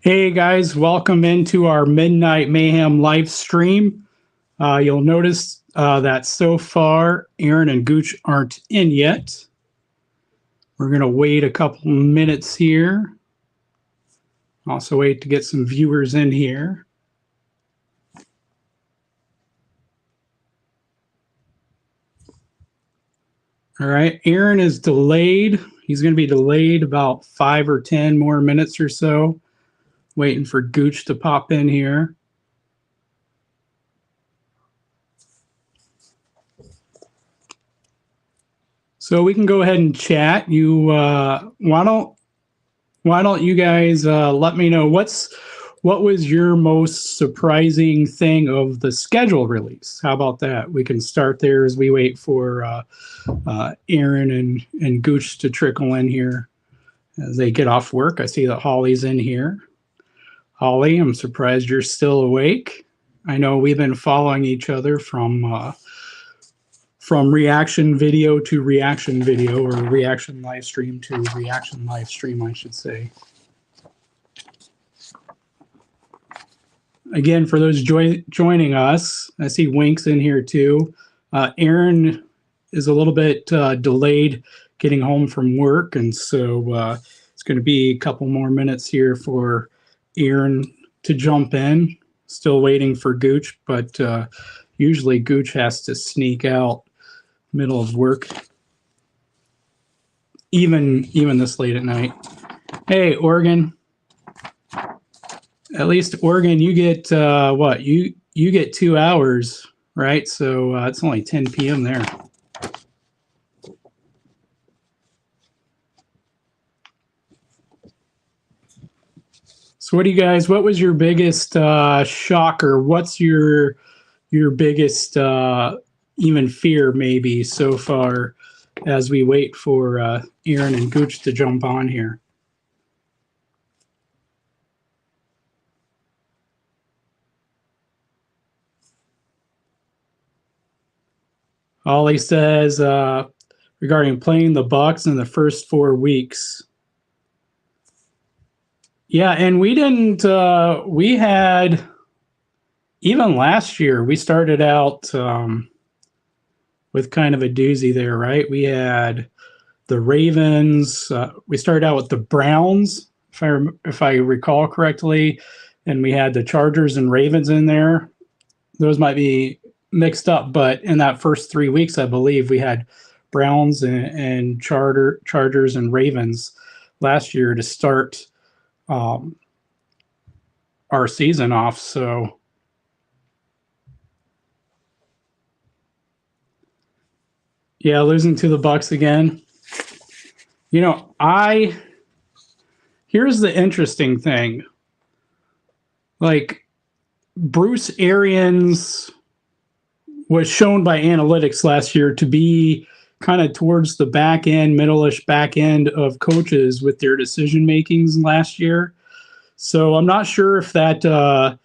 Hey guys, welcome into our Midnight Mayhem live stream. You'll notice that so far Aaron and Gooch aren't in yet. We're going to wait a couple minutes here. Also wait to get some viewers in here. All right, Aaron is delayed. He's going to be delayed about 5 or 10 more minutes or so. Waiting for Gooch to pop in here. So we can go ahead and chat. You why don't you guys let me know what was your most surprising thing of the schedule release? How about that? We can start there as we wait for Aaron and Gooch to trickle in here as they get off work. I see that Holly's in here. Holly, I'm surprised you're still awake. I know we've been following each other from reaction video to reaction video, or reaction live stream to reaction live stream, I should say. Again, for those joining us, I see Wink's in here too. Aaron is a little bit delayed getting home from work, and so it's going to be a couple more minutes here for Aaron to jump in. Still waiting for Gooch, but usually Gooch has to sneak out middle of work, even this late at night. Hey, Oregon. At least Oregon, you get what? You get 2 hours, right? So it's only 10 p.m. there. So what was your biggest shocker? What's your biggest even fear maybe so far as we wait for Aaron and Gooch to jump on here? Ollie says regarding playing the Bucks in the first 4 weeks. Yeah, and we didn't, we had, even last year, we started out with kind of a doozy there, right? We had the Ravens. We started out with the Browns, if I recall correctly, and we had the Chargers and Ravens in there. Those might be mixed up, but in that first 3 weeks, I believe we had Browns and Chargers and Ravens last year to start our season off. So yeah, losing to the Bucks again. You know, here's the interesting thing. Like, Bruce Arians was shown by analytics last year to be kind of towards the back end, middle-ish back end of coaches with their decision makings last year. So I'm not sure if that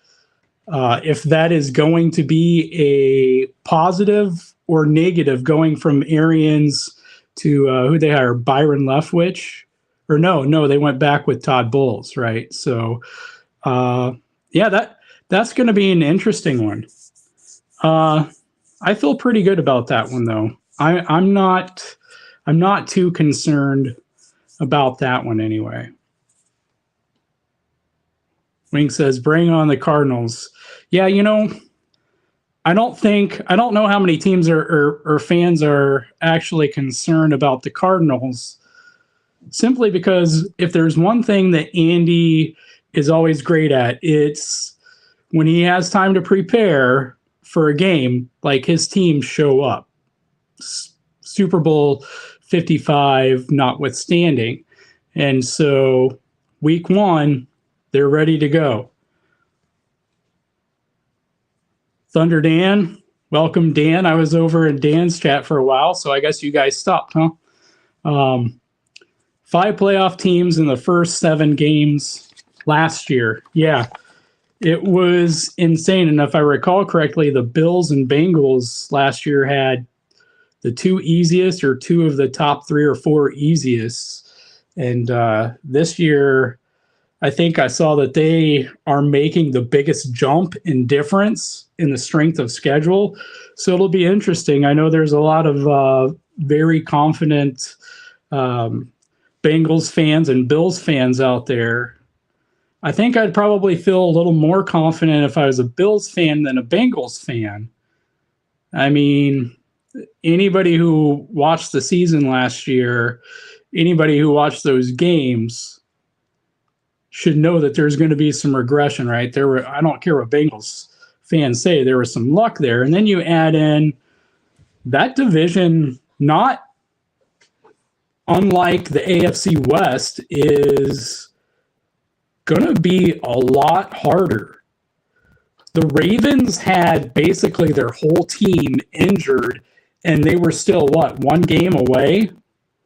is going to be a positive or negative, going from Arians to who they hired, Byron Leftwich, or no, they went back with Todd Bowles, right? So yeah, that's going to be an interesting one. I feel pretty good about that one, though. I'm not too concerned about that one anyway. Wing says, bring on the Cardinals. Yeah, you know, I don't know how many teams or fans are actually concerned about the Cardinals, simply because if there's one thing that Andy is always great at, it's when he has time to prepare for a game, like, his team show up. Super Bowl 55 notwithstanding. And so week 1, they're ready to go. Thunder Dan, welcome, Dan. I was over in Dan's chat for a while, so I guess you guys stopped, huh? 5 playoff teams in the first 7 games last year. Yeah, it was insane. And if I recall correctly, the Bills and Bengals last year had the 2 easiest, or 2 of the top 3 or 4 easiest. And this year, I think I saw that they are making the biggest jump in difference in the strength of schedule. So it'll be interesting. I know there's a lot of very confident Bengals fans and Bills fans out there. I think I'd probably feel a little more confident if I was a Bills fan than a Bengals fan. I mean, anybody who watched the season last year, anybody who watched those games should know that there's going to be some regression, right? I don't care what Bengals fans say, there was some luck there. And then you add in that division, not unlike the AFC West, is going to be a lot harder. The Ravens had basically their whole team injured, and they were still, one game away,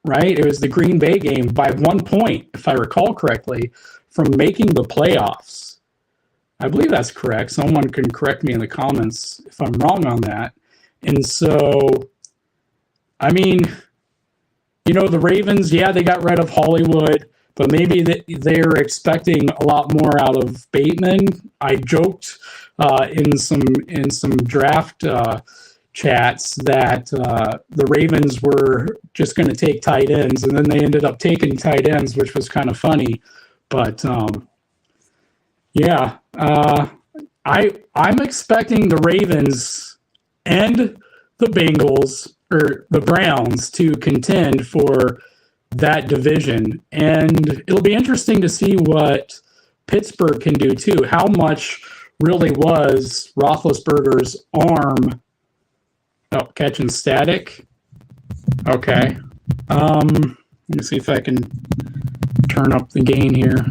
right? It was the Green Bay game by 1 point, if I recall correctly, from making the playoffs. I believe that's correct. Someone can correct me in the comments if I'm wrong on that. And so, I mean, the Ravens, they got rid of Hollywood, but maybe they're expecting a lot more out of Bateman. I joked in some draft chats that the Ravens were just going to take tight ends, and then they ended up taking tight ends, which was kind of funny. But I'm expecting the Ravens and the Bengals or the Browns to contend for that division, and it'll be interesting to see what Pittsburgh can do too. How much really was Roethlisberger's arm catching static? Okay. Let me see if I can turn up the gain here.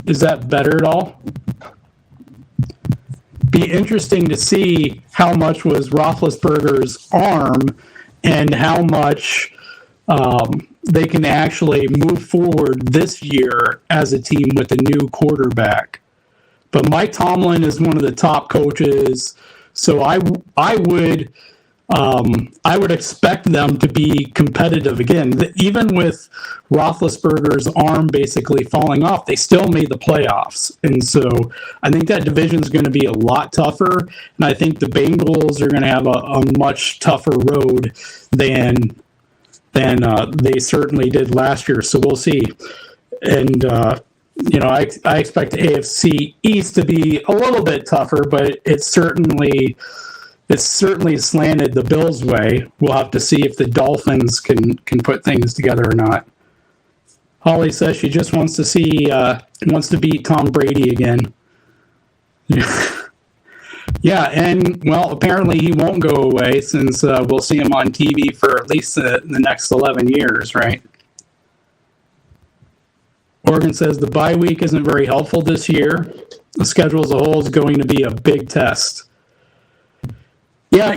Is that better at all? Be interesting to see how much was Roethlisberger's arm and how much they can actually move forward this year as a team with a new quarterback. But Mike Tomlin is one of the top coaches, so I would expect them to be competitive again. Even with Roethlisberger's arm basically falling off, they still made the playoffs. And so I think that division is going to be a lot tougher. And I think the Bengals are going to have a much tougher road than they certainly did last year. So we'll see. And, I expect the AFC East to be a little bit tougher, but it's certainly slanted the Bills' way. We'll have to see if the Dolphins can put things together or not. Holly says she just wants to beat Tom Brady again. Yeah, and apparently he won't go away since we'll see him on TV for at least the next 11 years, right? Oregon says the bye week isn't very helpful this year. The schedule as a whole is going to be a big test. Yeah,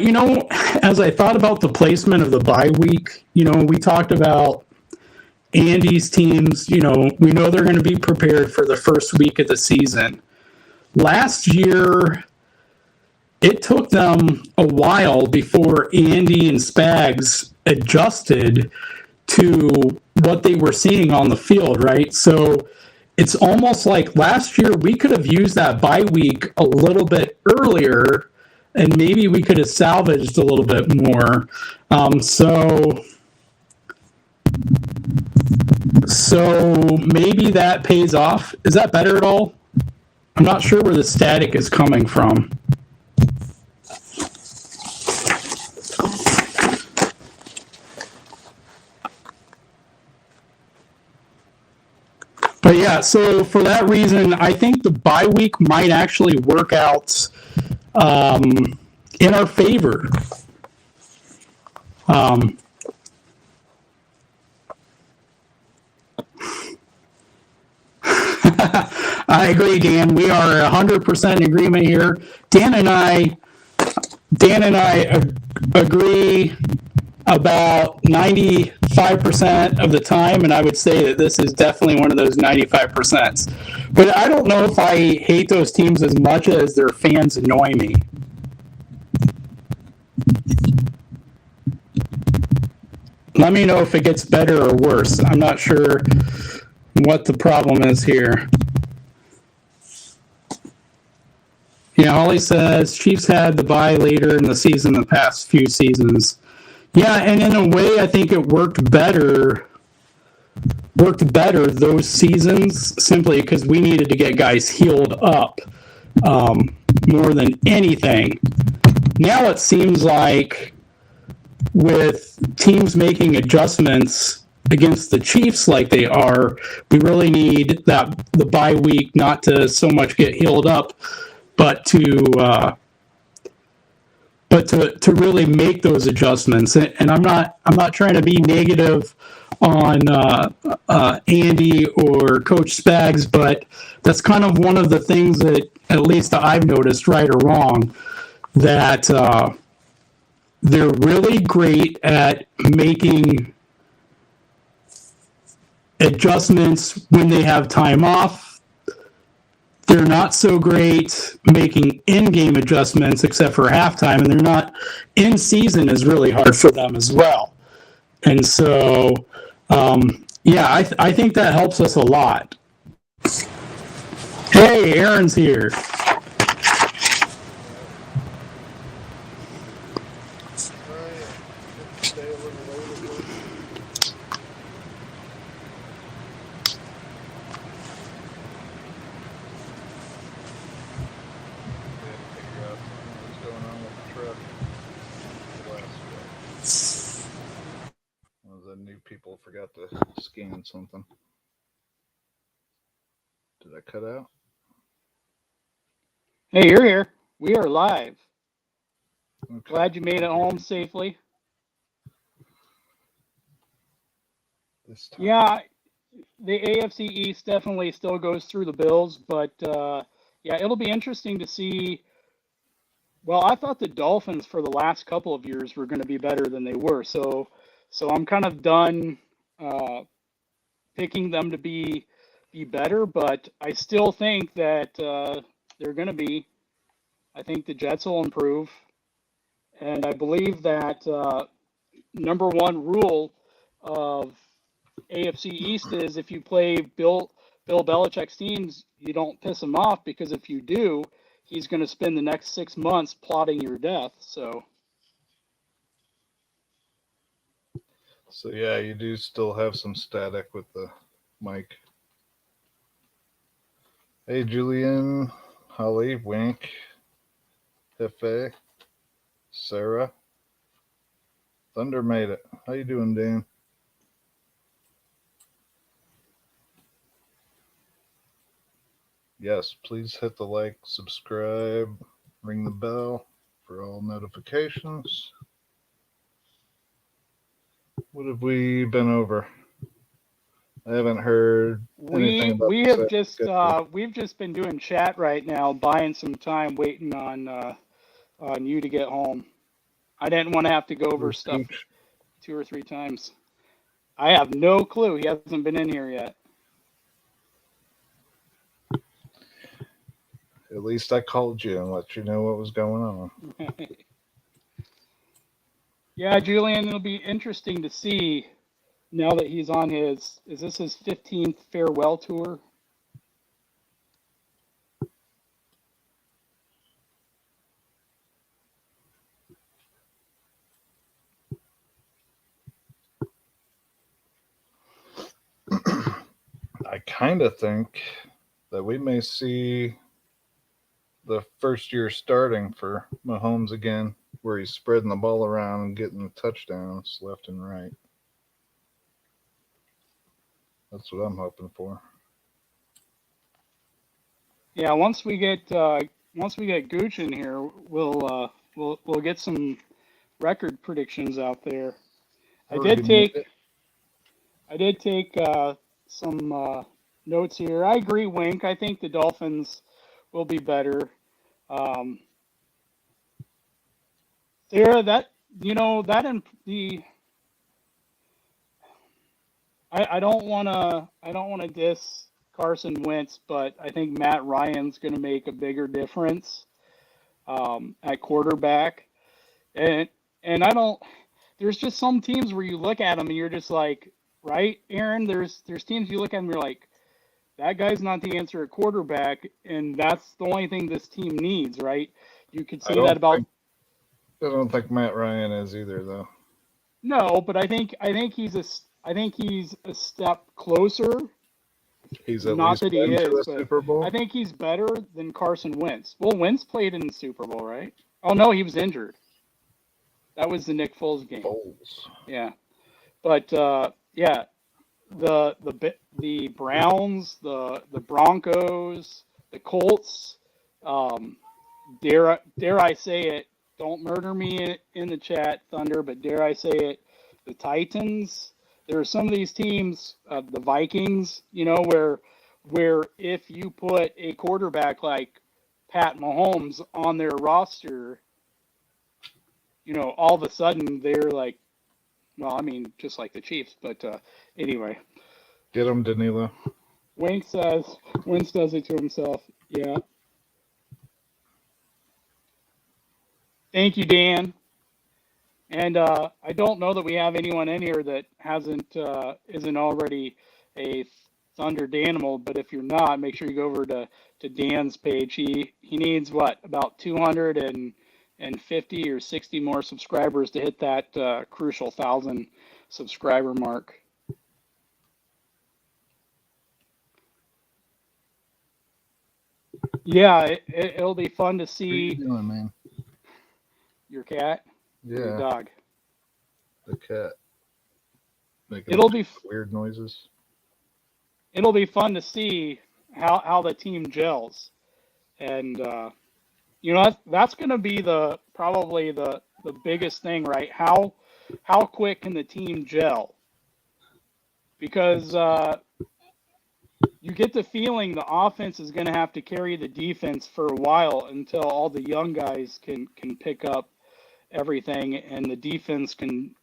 as I thought about the placement of the bye week, we talked about Andy's teams. We know they're going to be prepared for the first week of the season. Last year, it took them a while before Andy and Spags adjusted to what they were seeing on the field, right? So it's almost like last year we could have used that bye week a little bit earlier, and maybe we could have salvaged a little bit more. So maybe that pays off. Is that better at all? I'm not sure where the static is coming from. But yeah, so for that reason, I think the bye week might actually work out in our favor. I agree, Dan. We are 100% in agreement here. Dan and I agree about 95% of the time, and I would say that this is definitely one of those 95%. But I don't know if I hate those teams as much as their fans annoy me. Let me know if it gets better or worse. I'm not sure what the problem is here. Yeah, Holly says Chiefs had the bye later in the season the past few seasons. Yeah, and in a way, I think it worked better those seasons simply because we needed to get guys healed up more than anything. Now it seems like with teams making adjustments against the Chiefs like they are, we really need the bye week not to so much get healed up, but to really make those adjustments. And I'm not trying to be negative on Andy or Coach Spags, but that's kind of one of the things that at least I've noticed, right or wrong, that they're really great at making adjustments when they have time off. They're not so great making in-game adjustments except for halftime, and they're not in season is really hard for them as well. And so, yeah, I think that helps us a lot. Hey, Aaron's here. People forgot to scan something. Did I cut out? Hey, you're here. We are live. Okay. Glad you made it home safely. This time. Yeah, the AFC East definitely still goes through the Bills, but yeah, it'll be interesting to see. Well, I thought the Dolphins for the last couple of years were going to be better than they were, so I'm kind of done picking them to be better, but I still think that they're going to be. I think the Jets will improve, and I believe that number one rule of AFC East is if you play Bill Belichick's teams, you don't piss him off, because if you do, he's going to spend the next 6 months plotting your death. So yeah, you do still have some static with the mic. Hey, Julian, Holly, Wink, Hefe, Sarah, Thunder made it. How you doing, Dan? Yes, please hit the like, subscribe, ring the bell for all notifications. What have we been over? I haven't heard anything about we have just we've just been doing chat right now, buying some time, waiting on you to get home. I didn't want to have to go over stuff 2 or 3 times. I have no clue. He hasn't been in here yet. At least I called you and let you know what was going on. Yeah, Julian, it'll be interesting to see now that he's on is this his 15th farewell tour? I kind of think that we may see the first year starting for Mahomes again, where he's spreading the ball around and getting touchdowns left and right. That's what I'm hoping for. Yeah, once we get Gooch in here, we'll get some record predictions out there. I did take some notes here. I agree, Wink. I think the Dolphins will be better. Sarah, I don't wanna diss Carson Wentz, but I think Matt Ryan's gonna make a bigger difference at quarterback. And I don't. There's just some teams where you look at them and you're just like, right, Aaron? There's teams you look at and you're like, That guy's not the answer at quarterback, and that's the only thing this team needs, right? You could say that about. I don't think Matt Ryan is either, though. No, but I think he's a step closer. He's at Not least that he been to is, a but Super Bowl. I think he's better than Carson Wentz. Well, Wentz played in the Super Bowl, right? Oh no, he was injured. That was the Nick Foles game. Foles. Yeah, but yeah, the Browns, the Broncos, the Colts. Dare I say it? Don't murder me in the chat, Thunder. But dare I say it? The Titans. There are some of these teams, the Vikings. You know, where if you put a quarterback like Pat Mahomes on their roster, you know, all of a sudden they're like, well, I mean, just like the Chiefs. But anyway. Get him, Danilo. Wink does it to himself. Yeah. Thank you, Dan. And I don't know that we have anyone in here that isn't already a Thunder Danimal, but if you're not, make sure you go over to Dan's page. He needs what, about 250 or 60 more subscribers to hit that crucial 1,000 subscriber mark. Yeah, it'll be fun to see. What are you doing, man? Your cat? Yeah. Your dog? The cat. Making weird noises. It'll be fun to see how the team gels. And, you know, that's going to be probably the biggest thing, right? How quick can the team gel? Because you get the feeling the offense is going to have to carry the defense for a while until all the young guys can pick up everything, and the defense can.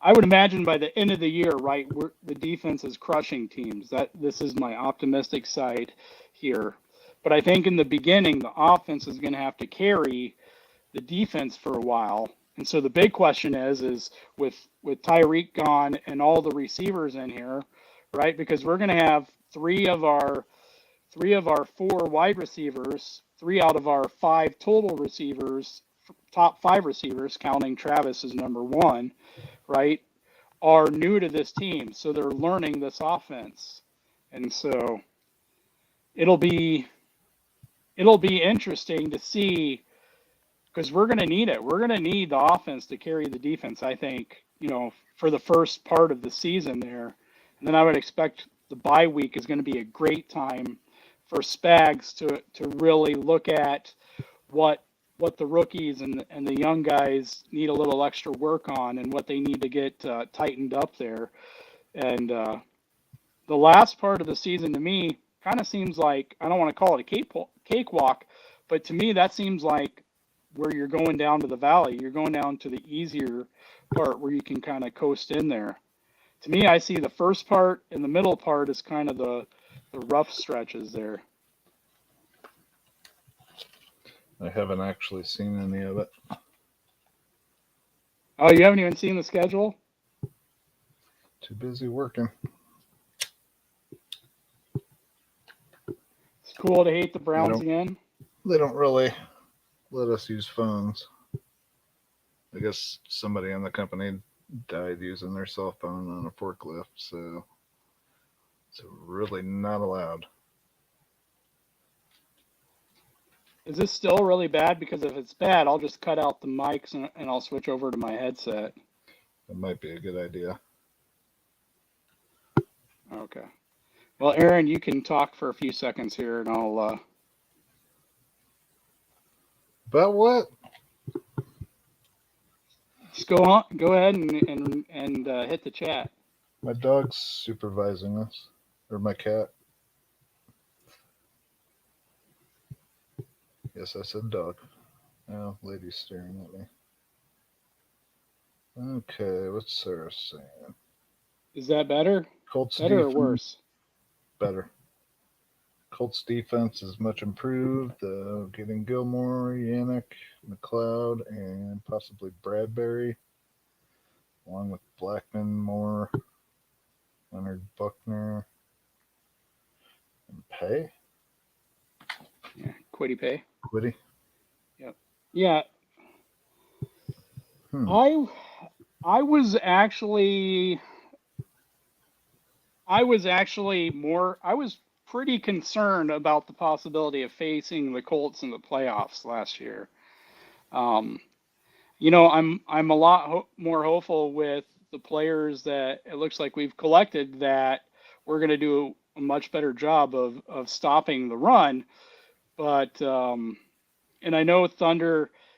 I would imagine by the end of the year, right, the defense is crushing teams. This is my optimistic side here, but I think in the beginning the offense is going to have to carry the defense for a while. And so the big question is with Tyreek gone and all the receivers in here, right? Because we're going to have three of our 4 wide receivers, 3 out of our 5 total receivers, top 5 receivers, counting Travis as number 1, right, are new to this team. So they're learning this offense. And so it'll be interesting to see, because we're going to need it. We're going to need the offense to carry the defense, I think, you know, for the first part of the season there. And then I would expect the bye week is going to be a great time for Spags to really look at what the rookies and the young guys need a little extra work on and what they need to get tightened up there. And the last part of the season to me kind of seems like, I don't want to call it a cakewalk, but to me that seems like where you're going down to the valley. You're going down to the easier part where you can kind of coast in there. To me, I see the first part and the middle part as kind of the rough stretches there. I haven't actually seen any of it. Oh, you haven't even seen the schedule? Too busy working. It's cool to hate the Browns again. They don't really let us use phones. I guess somebody in the company died using their cell phone on a forklift, so it's really not allowed. Is this still really bad? Because if it's bad, I'll just cut out the mics and I'll switch over to my headset. That might be a good idea. Okay. Well, Aaron, you can talk for a few seconds here, and I'll. About what? Just go on. Go ahead and hit the chat. My dog's supervising us, or my cat. Yes, I said dog. Oh, lady's staring at me. Okay, what's Sarah saying? Is that better? Colts better defense, or worse? Better. Colts defense is much improved. Getting Gilmore, Yannick, McLeod, and possibly Bradbury, along with Blackman, Moore, Leonard Buckner. And Pay? Yeah, Quiddy Pay. Quiddy? Yep. Yeah. Hmm. I was actually I was pretty concerned about the possibility of facing the Colts in the playoffs last year. Um, I'm a lot more hopeful with the players that it looks like we've collected that we're going to do a much better job of stopping the run. But and I know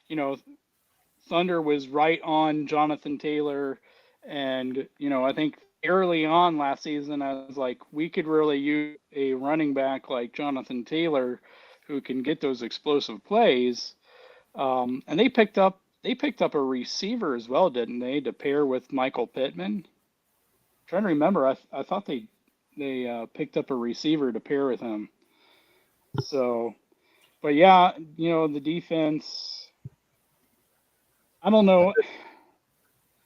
you know, Thunder was right on Jonathan Taylor, and I think early on last season I was like, we could really use a running back like Jonathan Taylor, who can get those explosive plays. And they picked up a receiver as well, didn't they, to pair with Michael Pittman? I'm trying to remember, I thought they picked up a receiver to pair with him. So, but yeah, the defense. I don't know.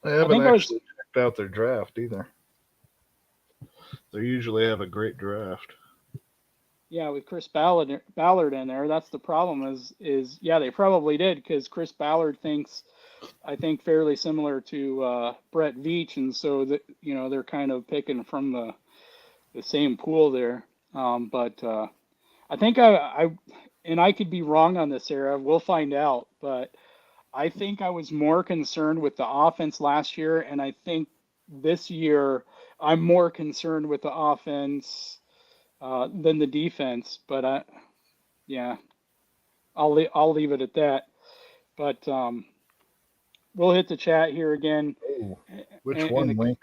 They I haven't think I was actually checked out their draft either. They usually have a great draft. Yeah, with Chris Ballard in there. That's the problem. Is yeah, they probably did because Chris Ballard thinks, I think, fairly similar to Brett Veach, and so that they're kind of picking from the same pool there. But I think and I could be wrong on this, Sarah. We'll find out. But I think I was more concerned with the offense last year, and I think this year I'm more concerned with the offense than the defense. But yeah, I'll leave it at that. But we'll hit the chat here again. Oh, which And one, Link?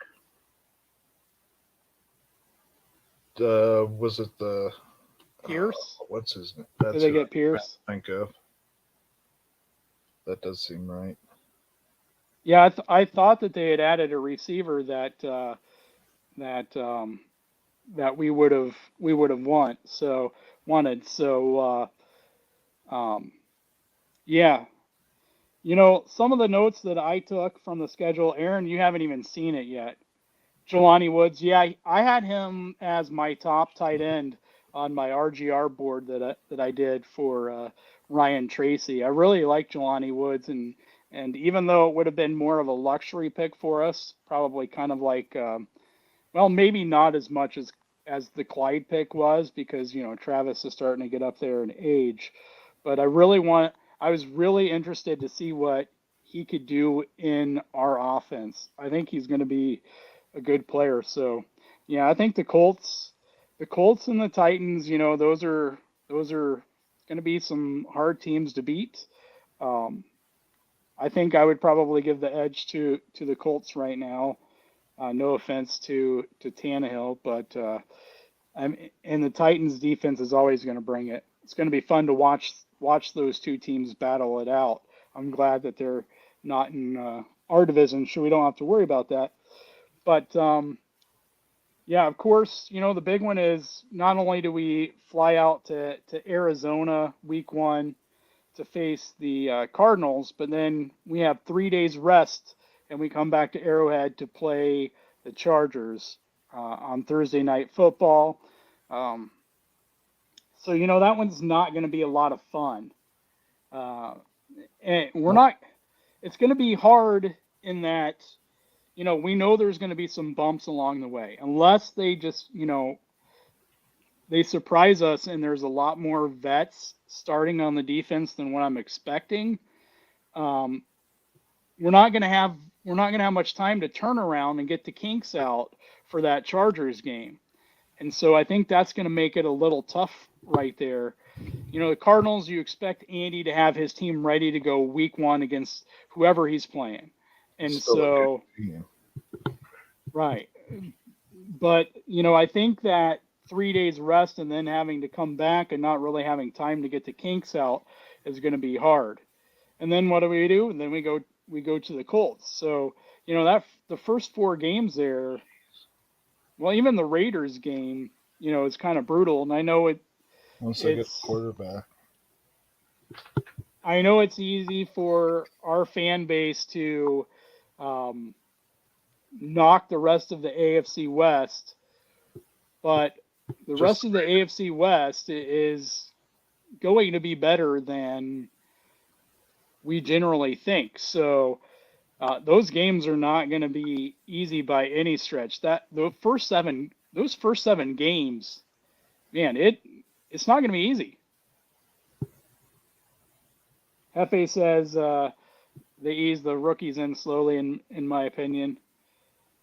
Was it the Pierce? what's his name? Did That's they who get I Pierce? think of. That does seem right. Yeah, I thought that they had added a receiver that we would have wanted. So yeah, some of the notes that I took from the schedule, Aaron, you haven't even seen it yet. Jelani Woods, yeah, I had him as my top tight end on my RGR board that I did for Ryan Tracy. I really like Jelani Woods, and even though it would have been more of a luxury pick for us, probably kind of like well, maybe not as much as the Clyde pick was because Travis is starting to get up there in age, but I was really interested to see what he could do in our offense. I think he's going to be a good player. So, yeah, I think the Colts and the Titans, those are going to be some hard teams to beat. Um, I think I would probably give the edge to the Colts right now. No offense to Tannehill, but and the Titans defense is always going to bring it. It's going to be fun to watch those two teams battle it out. I'm glad that they're not in our division, so we don't have to worry about that. But yeah, of course, the big one is not only do we fly out to Arizona week 1 to face the Cardinals, but then we have 3 days rest and we come back to Arrowhead to play the Chargers on Thursday Night Football. Um, so that one's not going to be a lot of fun. And we're not. It's going to be hard in that we know there's going to be some bumps along the way, unless they just they surprise us and there's a lot more vets starting on the defense than what I'm expecting. Um, we're not gonna have much time to turn around and get the kinks out for that Chargers game. And so I think that's going to make it a little tough right there. The Cardinals, you expect Andy to have his team ready to go week 1 against whoever he's playing. And Still so, right. But, I think that 3 days rest and then having to come back and not really having time to get the kinks out is going to be hard. And then what do we do? And then we go to the Colts. So, that the first 4 games there, well, even the Raiders game, is kind of brutal. And I know once they get the quarterback. I know it's easy for our fan base to knock the rest of the AFC West, but the rest of the AFC West is going to be better than we generally think. So those games are not going to be easy by any stretch. Those first seven games, man, it's not going to be easy. Hefe says they ease the rookies in slowly, in my opinion.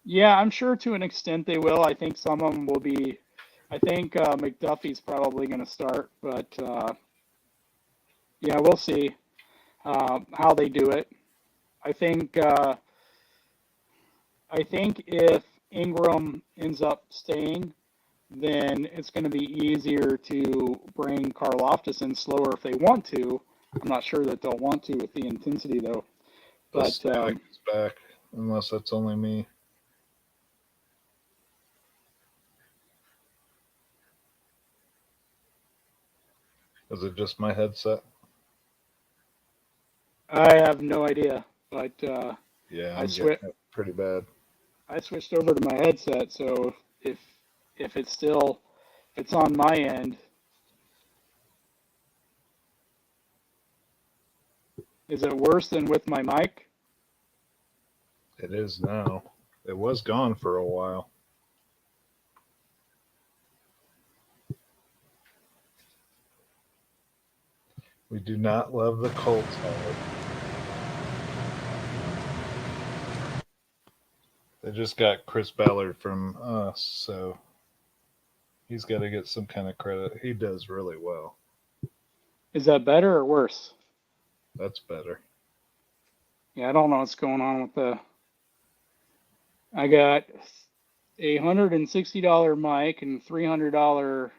Yeah, I'm sure to an extent they will. I think some of them will be. I think McDuffie's probably going to start, but yeah, we'll see how they do it. I think if Ingram ends up staying, then it's going to be easier to bring Karlaftis in slower if they want to. I'm not sure that they'll want to with the intensity though. But is back, unless that's only me. Is it just my headset? I have no idea. But yeah, I'm getting it pretty bad. I switched over to my headset, so if it's on my end, is it worse than with my mic? It is now. It was gone for a while. We do not love the Colts. They just got Chris Ballard from us, so he's got to get some kind of credit. He does really well. Is that better or worse? That's better. Yeah, I don't know what's going on with the... I got a $160 mic and $300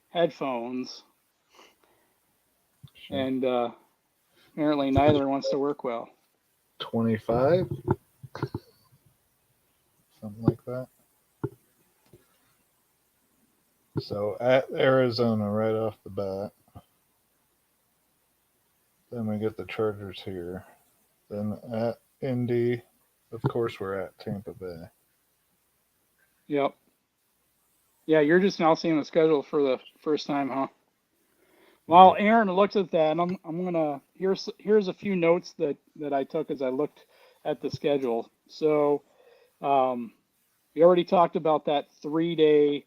headphones. Sure. And apparently neither wants to work well. 25? Something like that. So at Arizona right off the bat. Then we get the Chargers here. Then at Indy, of course we're at Tampa Bay. Yep. Yeah, you're just now seeing the schedule for the first time, huh? While Aaron looks at that, I'm gonna here's a few notes that I took as I looked at the schedule. So we already talked about that 3-day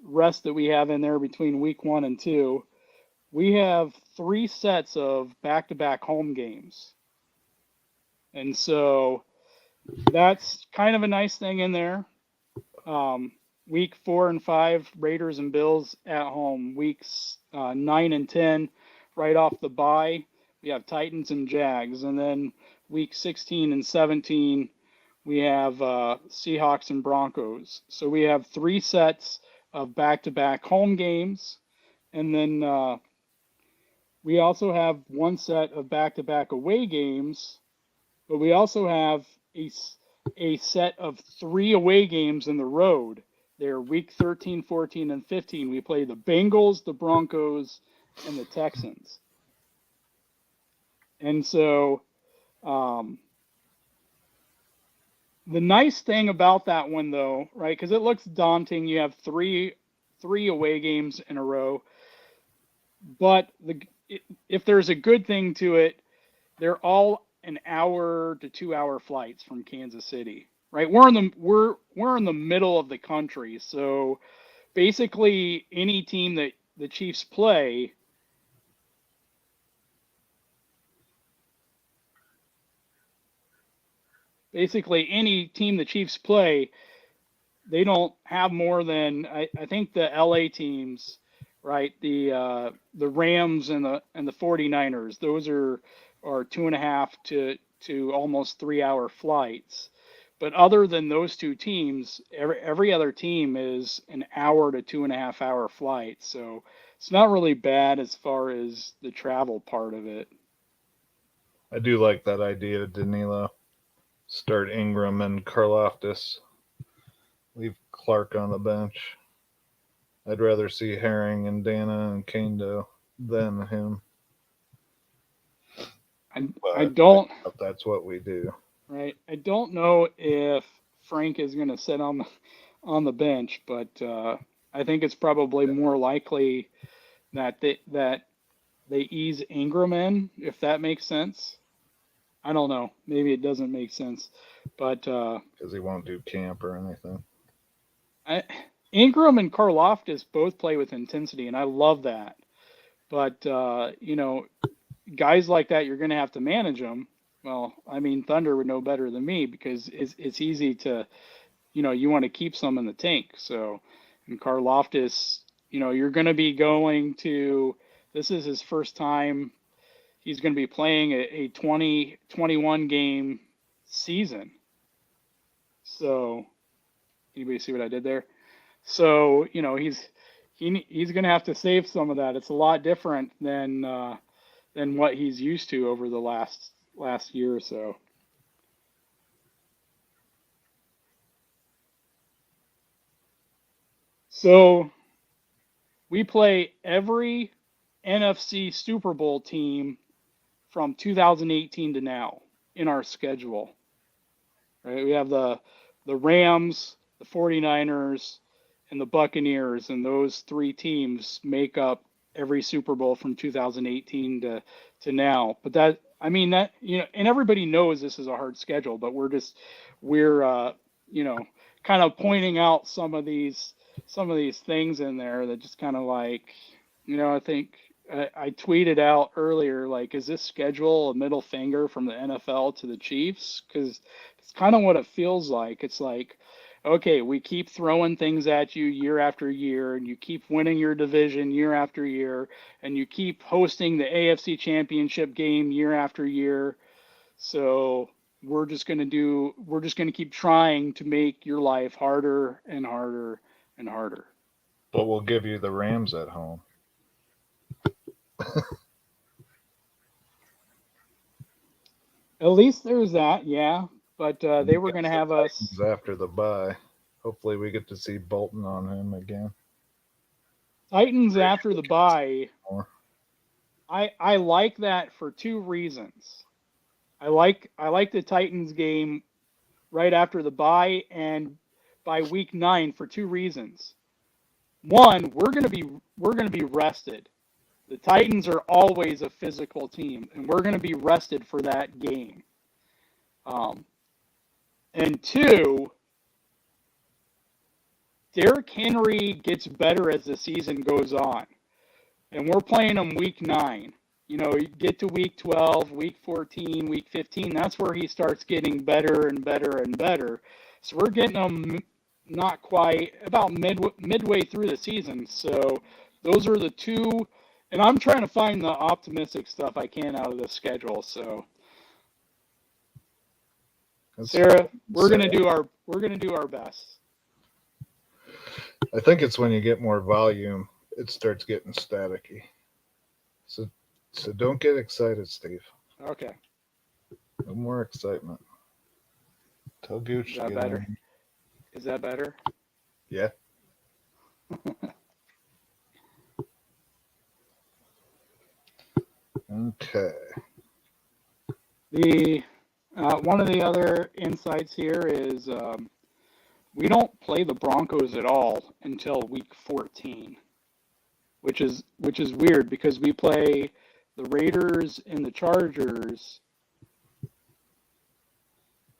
rest that we have in there between week 1 and 2. We have 3 sets of back-to-back home games, and so that's kind of a nice thing in there. Week 4 and 5, Raiders and Bills at home. Weeks 9 and 10, right off the bye, we have Titans and Jags. And then week 16 and 17, we have Seahawks and Broncos. So we have 3 sets of back-to-back home games. And then we also have 1 set of back-to-back away games. But we also have a set of 3 away games in the road. They're week 13, 14, and 15. We play the Bengals, the Broncos, and the Texans. And so the nice thing about that one, though, right, because it looks daunting. You have three away games in a row. But if there's a good thing to it, they're all an hour to 2 hour flights from Kansas City. Right, we're in the middle of the country, so basically any team that the Chiefs play, they don't have more than I think the LA teams, right? The Rams and the 49ers, those are 2.5 to almost 3 hour flights. But other than those 2 teams, every other team is an hour to 2.5 hour flight. So it's not really bad as far as the travel part of it. I do like that idea, Danilo. Start Ingram and Karlaftis. Leave Clark on the bench. I'd rather see Herring and Dana and Kando than him. I don't. That's what we do. Right. I don't know if Frank is going to sit on the bench, but I think it's probably more likely that they ease Ingram in, if that makes sense. I don't know. Maybe it doesn't make sense, but because he won't do camp or anything. Ingram and Karlaftis both play with intensity, and I love that. But guys like that, you're going to have to manage them. Well, I mean, Thunder would know better than me because it's easy to, you want to keep some in the tank. So, and Karlaftis, you're going to be going to. This is his first time. He's going to be playing a 20-21 game season. So, anybody see what I did there? So, he's going to have to save some of that. It's a lot different than what he's used to over the last year or so. So, we play every NFC Super Bowl team from 2018 to now in our schedule. Right? We have the Rams, the 49ers, and the Buccaneers, and those three teams make up every Super Bowl from 2018 to now. But and everybody knows this is a hard schedule, but we're kind of pointing out some of these things in there that just kind of like, I think I tweeted out earlier, like, is this schedule a middle finger from the NFL to the Chiefs? Because it's kind of what it feels like. It's like, okay, we keep throwing things at you year after year, and you keep winning your division year after year, and you keep hosting the AFC Championship game year after year. So we're just going to keep trying to make your life harder and harder and harder. But we'll give you the Rams at home. At least there's that, yeah. But they were going to have us after the bye. Hopefully, we get to see Bolton on him again. Titans after the bye. I like that for two reasons. I like the Titans game right after the bye and by week 9 for two reasons. One, we're going to be rested. The Titans are always a physical team, and we're going to be rested for that game. And two, Derrick Henry gets better as the season goes on. And we're playing him week 9. You get to week 12, week 14, week 15. That's where he starts getting better and better and better. So we're getting him not quite about midway through the season. So those are the two. And I'm trying to find the optimistic stuff I can out of the schedule. So, Sarah, we're gonna do our best. I think it's when you get more volume, it starts getting staticky. So don't get excited, Steve. Okay. No more excitement. Tell Gooch to get better? Is that better? Yeah. Okay. The one of the other insights here is we don't play the Broncos at all until week 14, which is weird because we play the Raiders and the Chargers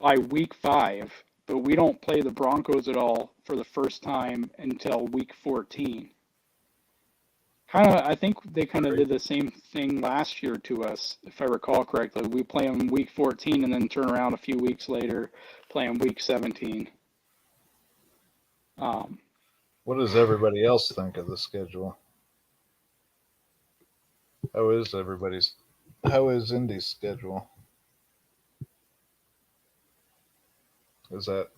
by week 5, but we don't play the Broncos at all for the first time until week 14. I think they kind of did the same thing last year to us, if I recall correctly. We play them week 14 and then turn around a few weeks later, play them week 17. What does everybody else think of the schedule? How is Indy's schedule? Is that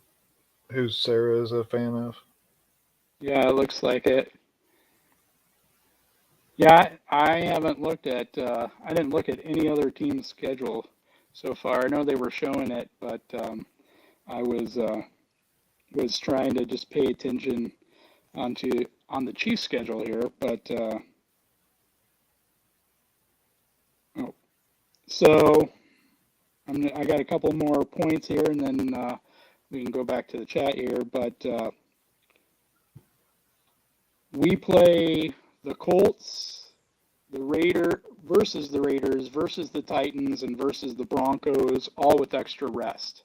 who Sarah is a fan of? Yeah, it looks like it. Yeah, I haven't looked at. I didn't look at any other team's schedule so far. I know they were showing it, but I was trying to just pay attention on the Chiefs schedule here. But so I got a couple more points here, and then we can go back to the chat here. But We play the Colts, the Raiders versus the Titans, and versus the Broncos, all with extra rest.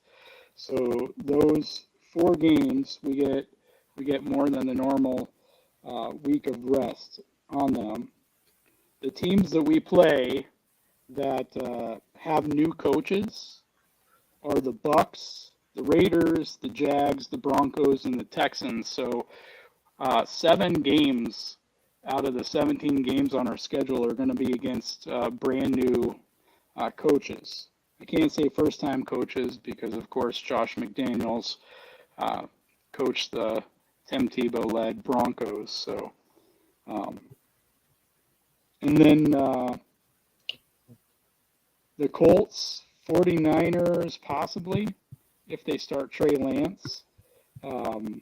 So those 4 games, we get more than the normal week of rest on them. The teams that we play that have new coaches are the Bucks, the Raiders, the Jags, the Broncos, and the Texans. So 7 games out of the 17 games on our schedule are going to be against brand new coaches. I can't say first-time coaches because, of course, Josh McDaniels coached the Tim Tebow-led Broncos. So, and then the Colts, 49ers, possibly, if they start Trey Lance. And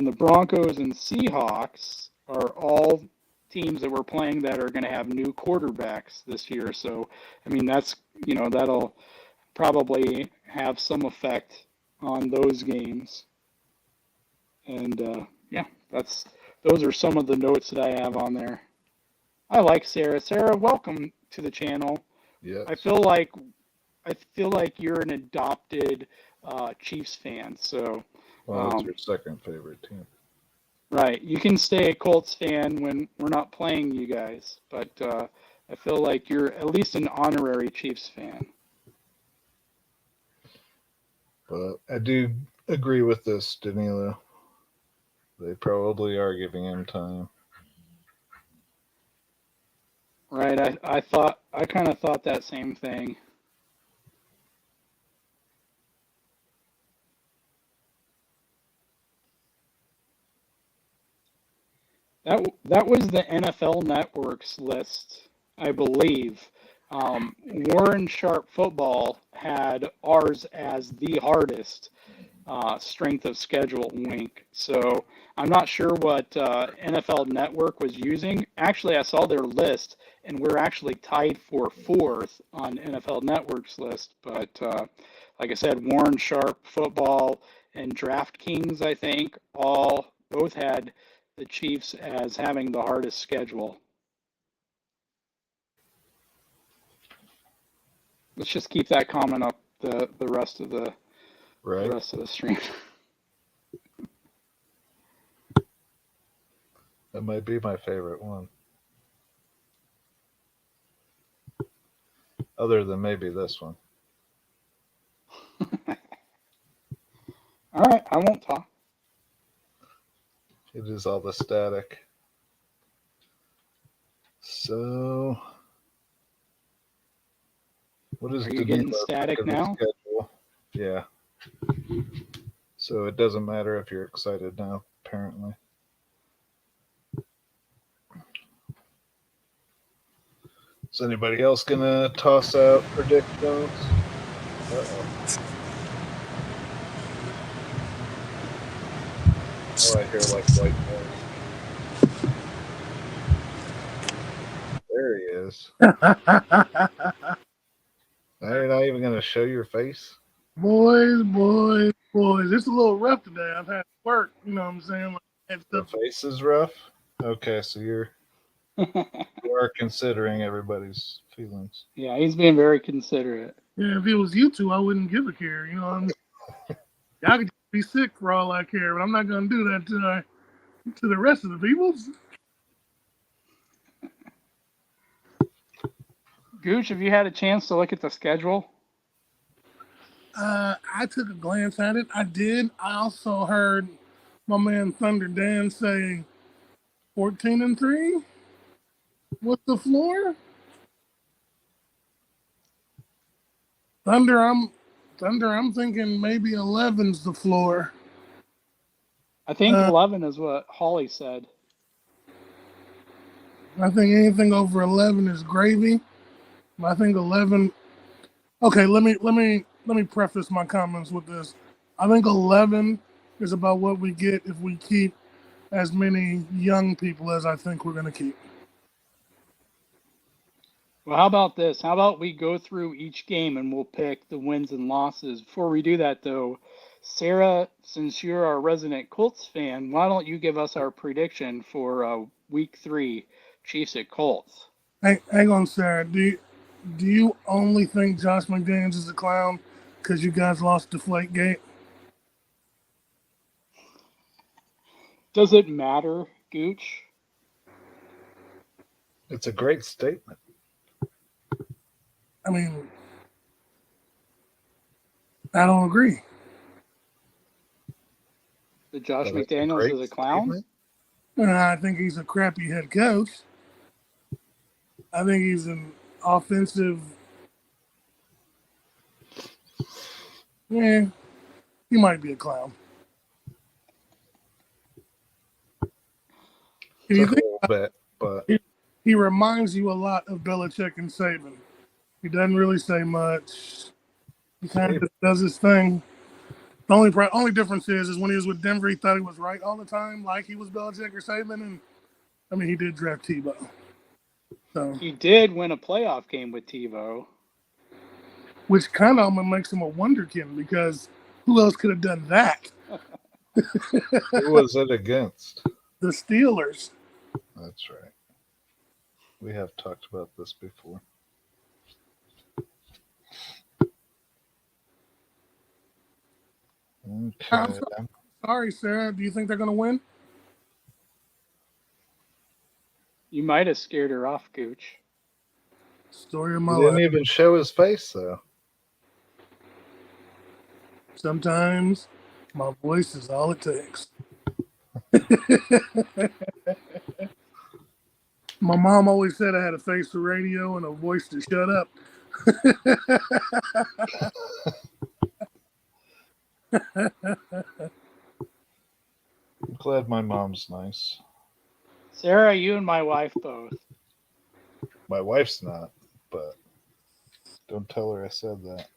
the Broncos and Seahawks are all teams that we're playing that are going to have new quarterbacks this year. So, I mean, that's, that'll probably have some effect on those games. And yeah, those are some of the notes that I have on there. I like Sarah. Sarah, welcome to the channel. Yes. I feel like you're an adopted Chiefs fan. So, well, it's your second favorite team. Right. You can stay a Colts fan when we're not playing you guys, but I feel like you're at least an honorary Chiefs fan. But I do agree with this, Danilo. They probably are giving him time. Right. I kind of thought that same thing. That was the NFL Network's list, I believe. Warren Sharp Football had ours as the hardest strength of schedule, wink. So I'm not sure what NFL Network was using. Actually, I saw their list, and we're actually tied for 4th on NFL Network's list. But like I said, Warren Sharp Football and DraftKings, I think, both had the Chiefs as having the hardest schedule. Let's just keep that comment up the rest of the stream. That might be my favorite one. Other than maybe this one. All right, I won't talk. It is all the static. So, what is Are you getting static now? Schedule? Yeah. So it doesn't matter if you're excited now, apparently. Is anybody else gonna toss out predictions? Oh, I hear like white noise. There he is. Now you're not even gonna show your face? Boys. It's a little rough today. I've had work, you know what I'm saying? The face is rough? Okay, so you are considering everybody's feelings. Yeah, he's being very considerate. Yeah, if it was you two, I wouldn't give a care, you know what I mean? Y'all could be sick for all I care, but I'm not going to do that to the rest of the people. Gooch, have you had a chance to look at the schedule? I took a glance at it. I did. I also heard my man Thunder Dan say 14-3 was the floor. Thunder, I'm thinking maybe 11's the floor. I think 11 is what Holly said. I think anything over 11 is gravy. I think 11. Okay, let me preface my comments with this. I think 11 is about what we get if we keep as many young people as I think we're going to keep. Well, how about this? How about we go through each game and we'll pick the wins and losses. Before we do that, though, Sarah, since you're our resident Colts fan, why don't you give us our prediction for Week 3, Chiefs at Colts? Hang on, Sarah. Do you only think Josh McDaniels is a clown because you guys lost Deflategate? Does it matter, Gooch? It's a great statement. I mean, I don't agree. That Josh But it's a McDaniels great is a clown? statement. I think he's a crappy head coach. I think he's an offensive. Yeah, he might be a clown. It's You a think little bit, but he reminds you a lot of Belichick and Saban. He doesn't really say much. He kind of just does his thing. The only difference is when he was with Denver, he thought he was right all the time, like he was Belichick or Saban. And I mean, he did draft Tebow. So, He did win a playoff game with TiVo. which kind of almost makes him a wonderkin because who else could have done that? who was it against? The Steelers. That's right. We have talked about this before. I'm Okay. sorry, Sarah. Do you think they're going to win? You might have scared her off, Gooch. Story of He my didn't life. even show his face, though. Sometimes my voice is all it takes. My mom always said I had a face for radio and a voice to shut up. I'm glad my mom's nice. Sarah, you and my wife both. My wife's not, but don't tell her I said that.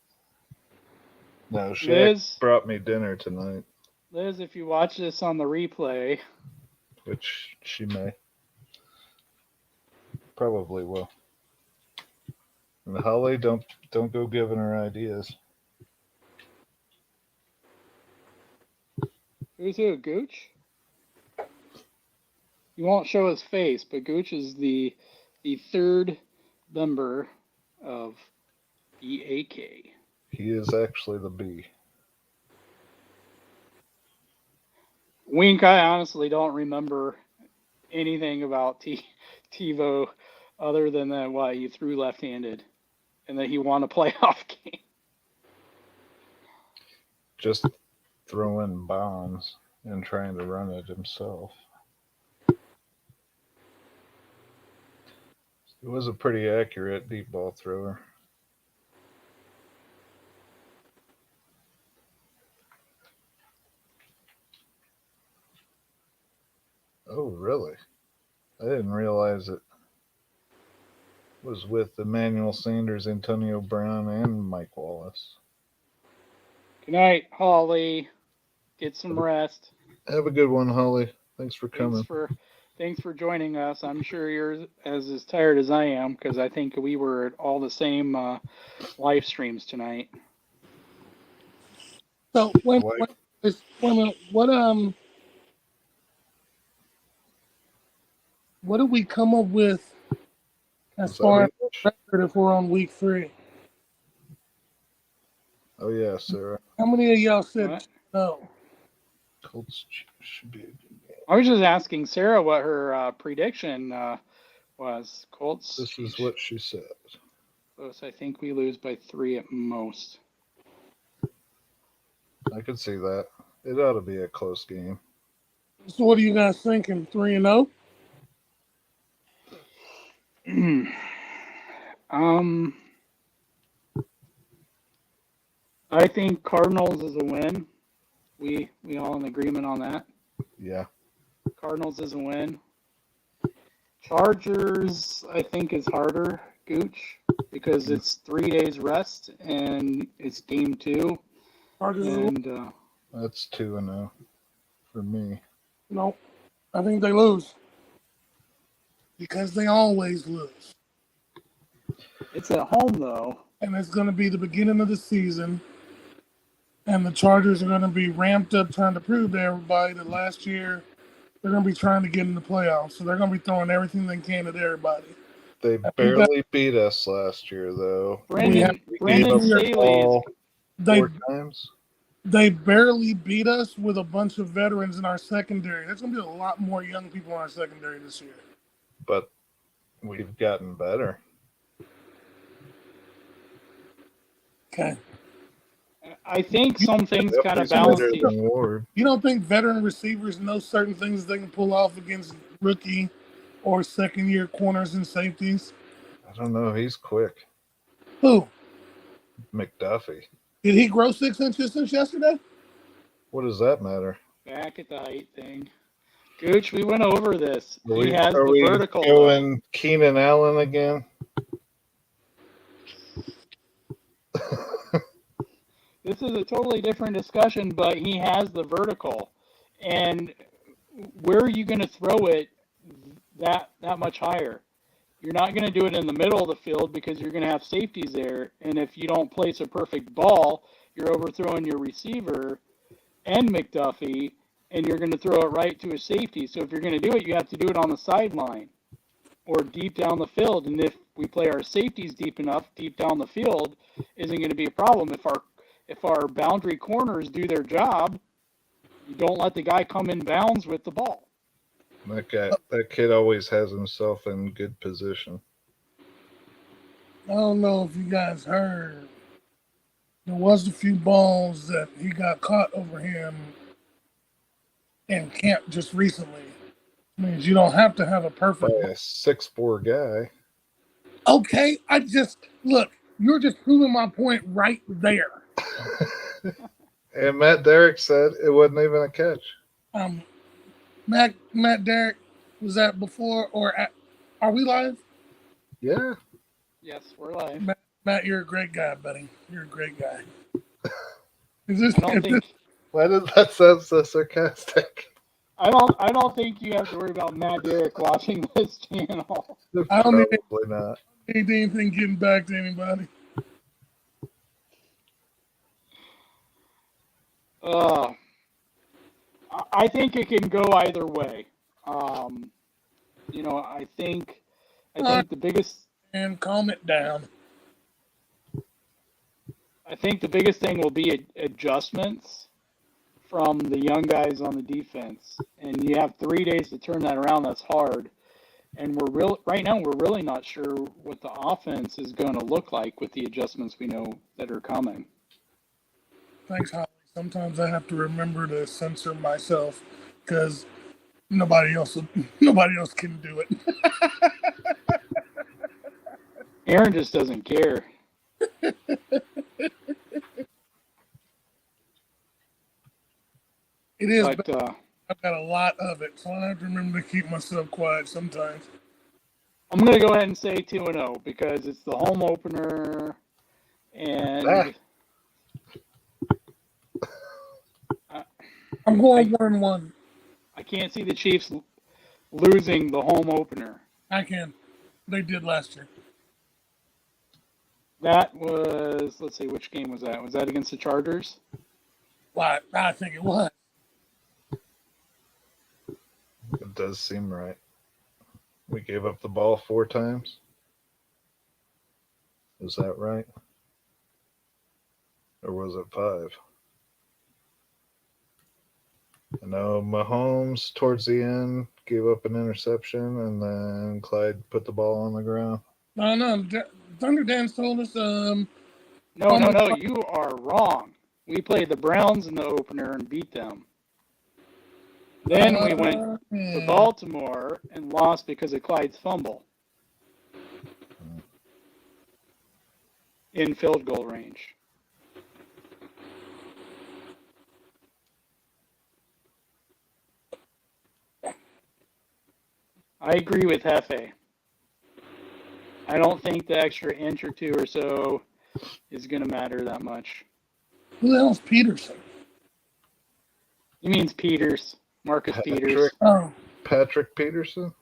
No, she Liz, brought me dinner tonight, Liz, if you watch this on the replay, which she may. Probably will. And Holly, don't go giving her ideas. who's who? Gooch? You won't show his face, but Gooch is the third member of BAK. He is actually the B. Wink, I honestly don't remember anything about TiVo other than that what he threw left-handed and that he won a playoff game. Just throwing bombs and trying to run it himself. He was a pretty accurate deep ball thrower. Oh, really? I didn't realize it was with Emmanuel Sanders, Antonio Brown, and Mike Wallace. Good night, Holly. Get some rest. Have a good one, Holly. Thanks for coming. Thanks for joining us. I'm sure you're as tired as I am because I think we were at all the same live streams tonight. So wait a minute. What do we come up with as far as record if we're on week 3? Oh yeah, Sarah. How many of y'all said What? no? Colts should be a good game. I was just asking Sarah what her prediction was. Colts. This is what she said. Close. I think we lose by 3 at most. I could see that. It ought to be a close game. So what are you guys thinking? 3-0? I think Cardinals is a win. We all in agreement on that. Yeah. Cardinals is a win. Chargers, I think, is harder, Gooch, because it's 3 days rest and it's game 2. Chargers is a win? And That's 2-0 for me. No, I think they lose because they always lose. it's at home though. And it's going to be the beginning of the season. And the Chargers are going to be ramped up trying to prove to everybody that last year they're going to be trying to get in the playoffs. So they're going to be throwing everything they can at everybody. They barely beat us last year, though. Brandon We gave up the Staley is ball They 4 times. they barely beat us with a bunch of veterans in our secondary. There's going to be a lot more young people in our secondary this year. But we've gotten better. Okay. I think some things kind of Definitely balance better each. than Ward. You don't think veteran receivers know certain things they can pull off against rookie or second-year corners and safeties? I don't know. He's quick. Who? McDuffie. Did he grow 6 inches since yesterday? What does that matter? Back at the height thing. Gooch, we went over this. Are He we, has are the we vertical. going Keenan Allen again? This is a totally different discussion, but he has the vertical. And where are you going to throw it that much higher? You're not going to do it in the middle of the field because you're going to have safeties there. And if you don't place a perfect ball, you're overthrowing your receiver and McDuffie, and you're going to throw it right to a safety. So if you're going to do it, you have to do it on the sideline or deep down the field. And if we play our safeties deep enough, deep down the field isn't going to be a problem. If our boundary corners do their job, you don't let the guy come in bounds with the ball. That kid always has himself in good position. I don't know if you guys heard. There was a few balls that he got caught over him in camp just recently. Means you don't have to have a perfect. By a 6'4" guy. Okay, look. You're just proving my point right there. And Matt Derrick said it wasn't even a catch. Matt Derrick, was that before or are we live? Yeah. Yes, we're live. Matt, you're a great guy, buddy. You're a great guy. I don't think Why does that sound so sarcastic? I don't think you have to worry about Matt Derrick watching this channel. I don't need Probably not. anything getting back to anybody. I think it can go either way. I think the biggest And calm it down. I think the biggest thing will be adjustments from the young guys on the defense, and you have 3 days to turn that around. That's hard, and right now we're really not sure what the offense is going to look like with the adjustments we know that are coming. Thanks, Holly. Sometimes I have to remember to censor myself because nobody else can do it. Aaron just doesn't care. It is, But I've got a lot of it, so I have to remember to keep myself quiet sometimes. I'm going to go ahead and say 2-0 because it's the home opener, and I'm going 1-1. I can't see the Chiefs losing the home opener. I can. They did last year. That was, let's see, which game was that? Was that against the Chargers? Well, I think it was. It does seem right. We gave up the ball 4 times. Is that right? Or was it 5? I know Mahomes towards the end gave up an interception, and then Clyde put the ball on the ground. No. Thunderdance told us. No, you are wrong. We played the Browns in the opener and beat them. Then we went to Baltimore and lost because of Clyde's fumble in field goal range. I agree with Hefe. I don't think the extra inch or 2 or so is going to matter that much. Who the hell's Peterson? He means Peters. Marcus Peters. Oh, Patrick Peterson?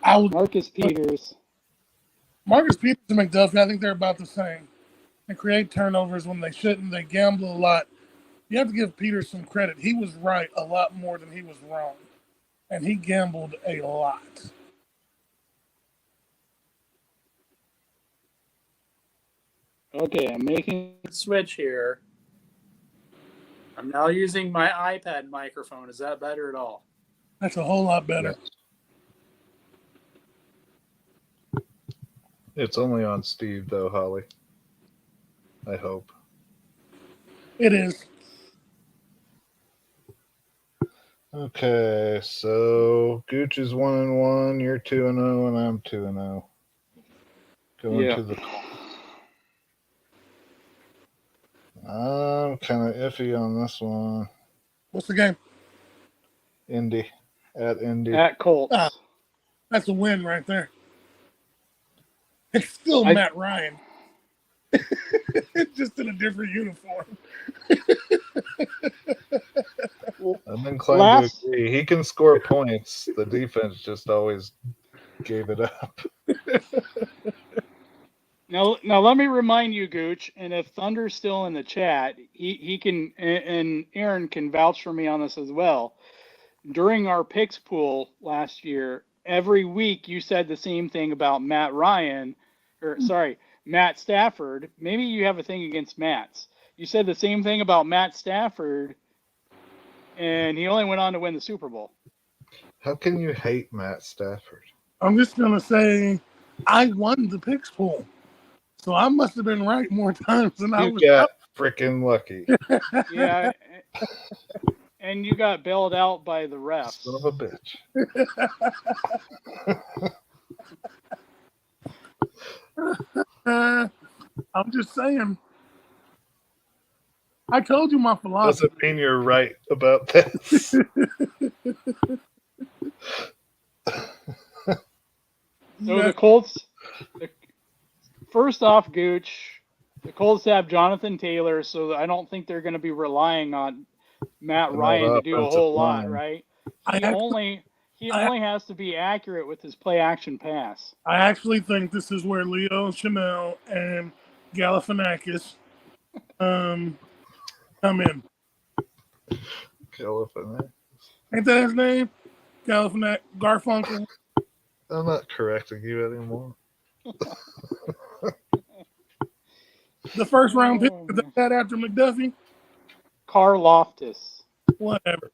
Marcus Peters. Marcus Peters and McDuffie, I think they're about the same. They create turnovers when they shouldn't. They gamble a lot. you have to give Peter some credit. He was right a lot more than he was wrong, and he gambled a lot. Okay, I'm making Switch here. I'm now using my iPad microphone. Is that better at all? That's a whole lot better. Yes. It's only on Steve, though, Holly. I hope. It is. Okay, so Gooch is 1-1. You're 2-0, and I'm 2-0. Going to the Colts. I'm kind of iffy on this one. What's the game? Indy. At Indy. At Colts. Ah, that's a win right there. It's still Matt Ryan. Just in a different uniform. I'm inclined to agree. He can score points. The defense just always gave it up. Now let me remind you, Gooch, and if Thunder's still in the chat, he can, and Aaron can vouch for me on this as well. During our picks pool last year, every week you said the same thing about Matt Stafford. Maybe you have a thing against Matt's. You said the same thing about Matt Stafford, and he only went on to win the Super Bowl. How can you hate Matt Stafford? I'm just going to say I won the picks pool. So I must have been right more times than I was. You got freaking lucky. Yeah. And you got bailed out by the refs. Son of a bitch. I'm just saying. I told you my philosophy. Doesn't mean you're right about this. So the Colts, first off, Gooch, the Colts have Jonathan Taylor, so I don't think they're going to be relying on Matt Ryan to do a whole lot, right? He only has to be accurate with his play action pass. I actually think this is where Leo Chanel and Galifianakis come in. Galifianakis. Ain't that his name? Garfunkel. I'm not correcting you anymore. The first round pick that after McDuffie? Karlaftis. Whatever.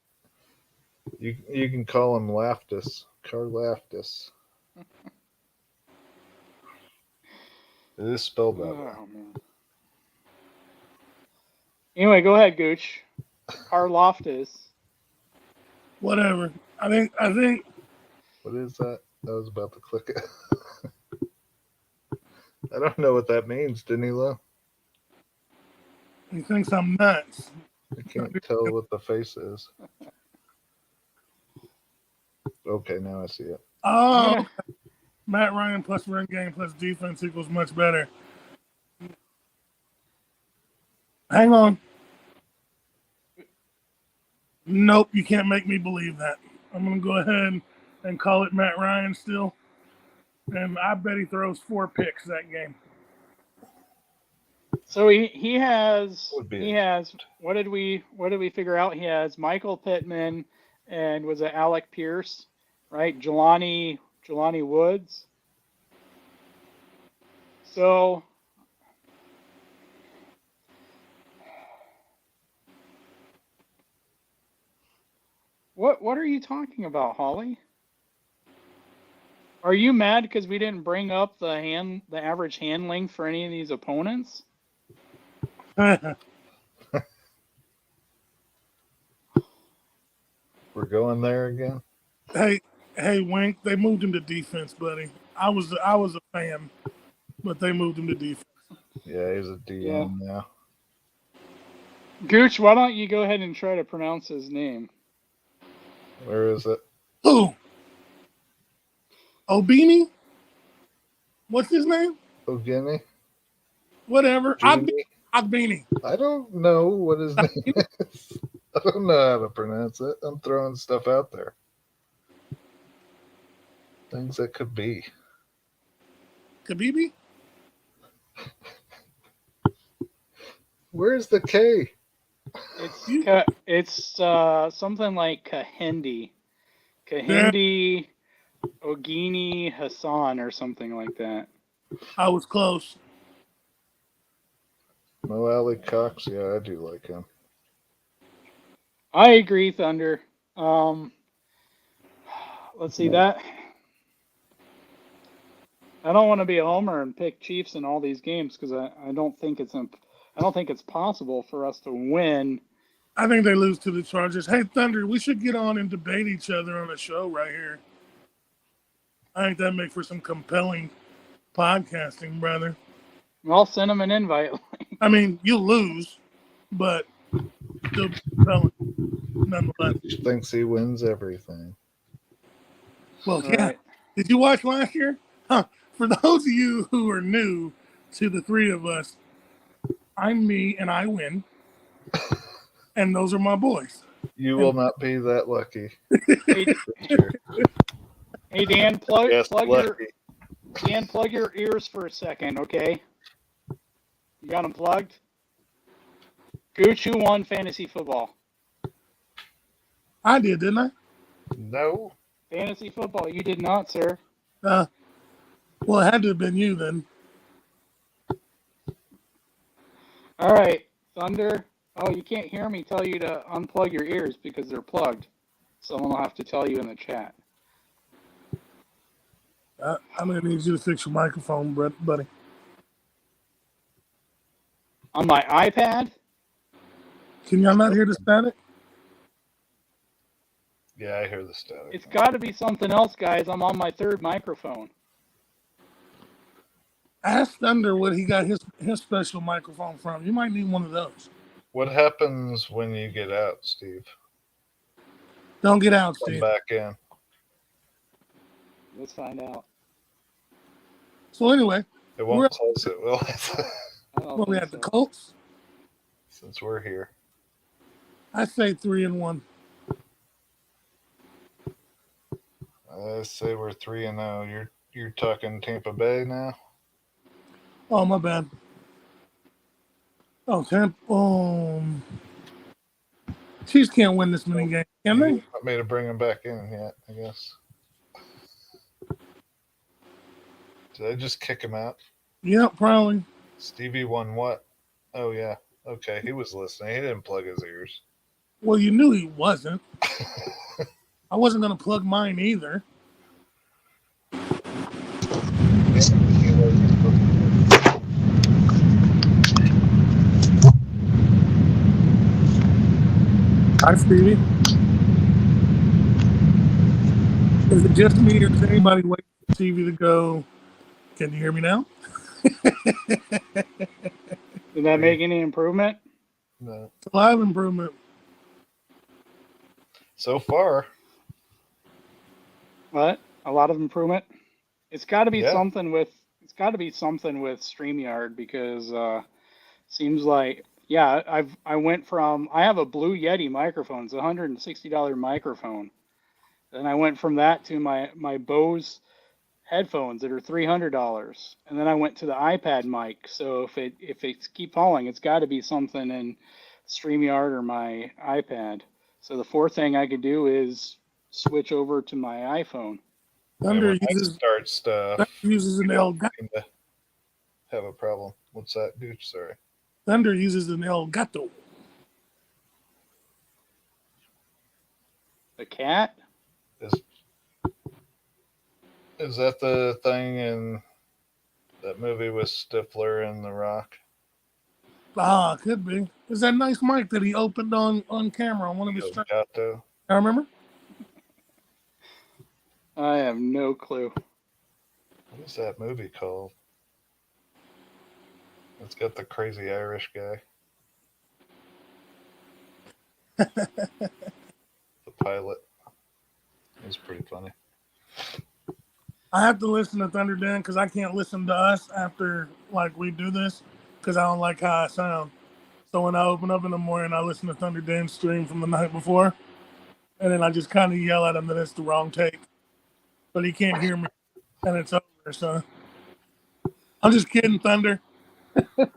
You can call him Laftus. Karlaftis. It is spelled that way. Man. Anyway, go ahead, Gooch. Karlaftis. Whatever. I think. What is that? I was about to click it. I don't know what that means, Danilo. He thinks I'm nuts. I can't tell what the face is. Okay, now I see it. Oh, okay. Matt Ryan plus run game plus defense equals much better. Hang on. Nope, you can't make me believe that. I'm going to go ahead and call it Matt Ryan still. And I bet he throws 4 picks that game. So he has what did we figure out? He has Michael Pittman and was it Alec Pierce, right? Jelani Woods. So what are you talking about, Holly? Are you mad because we didn't bring up the average hand length for any of these opponents? We're going there again. Hey, Wink, they moved him to defense, buddy. I was a fan, but they moved him to defense. Yeah, he's a DM now. Gooch, why don't you go ahead and try to pronounce his name? Where is it? Who? Obini? What's his name? Ogini? Whatever. Genie? Ogbini. I don't know what his name is. I don't know how to pronounce it. I'm throwing stuff out there. Things that could be. Kabibi? Where's the K? It's something like Kahindi. Kahindi Ogini Hassan or something like that. I was close. Mo Alley Cox, yeah, I do like him. I agree, Thunder. Let's see that. I don't want to be a homer and pick Chiefs in all these games because I don't think it's possible for us to win. I think they lose to the Chargers. Hey, Thunder, we should get on and debate each other on a show right here. I think that'd make for some compelling podcasting, brother. I'll send them an invite. I mean, you'll lose, but still compelling nonetheless. He thinks he wins everything. Well, All yeah. right. Did you watch last year? Huh. For those of you who are new to the three of us, I'm me and I win. And those are my boys. You will not be that lucky. Hey Dan, plug lucky. your ears for a second, okay? You got them plugged? Gooch, who won fantasy football? I did, didn't I? No. Fantasy football, you did not, sir. Well, it had to have been you then. All right, Thunder. Oh, you can't hear me tell you to unplug your ears because they're plugged. Someone will have to tell you in the chat. I'm going to need you to fix your microphone, buddy. On my iPad? Can y'all not hear the static? Yeah, I hear the static. It's got to be something else, guys. I'm on my third microphone. Ask Thunder what he got his special microphone from. You might need one of those. What happens when you get out, Steve? Don't get out, Come Steve. back in. Let's find out. So anyway, It won't close it, will it? we had the Colts. Since we're here. I say 3-1. I say we're 3-0. You're talking Tampa Bay now? Oh, my bad. Oh, Tampa. Chiefs can't win this many games, can they? You want me to bring him back in yet, I guess. Did I just kick him out? Yeah, probably. Stevie won what? Oh, yeah. Okay, he was listening. He didn't plug his ears. Well, you knew he wasn't. I wasn't going to plug mine either. Hi, Stevie. Is it just me or is anybody waiting for Stevie to go? Can you hear me now? Did that make any improvement? No. It's a lot of improvement. So far. What? A lot of improvement? It's got to be something with StreamYard because seems like I went from I have a Blue Yeti microphone. It's a $160 microphone. Then I went from that to my Bose headphones that are $300, and then I went to the iPad mic. So if it keep falling, it's got to be something in StreamYard or my iPad. So the fourth thing I could do is switch over to my iPhone. Thunder uses an Elgato. Have a problem. What's that, Gooch? Sorry. Thunder uses an Elgato. The cat? Is that the thing in that movie with Stifler and The Rock? Ah, could be. Is that nice mic that he opened on camera on one of his streams? I remember. I have no clue. What is that movie called? It's got the crazy Irish guy. The pilot. It's pretty funny. I have to listen to Thunder Den because I can't listen to us after we do this because I don't like how I sound. So when I open up in the morning, I listen to Thunder Den's stream from the night before, and then I just kind of yell at him that it's the wrong take, but he can't hear me, and it's over. So I'm just kidding, Thunder. All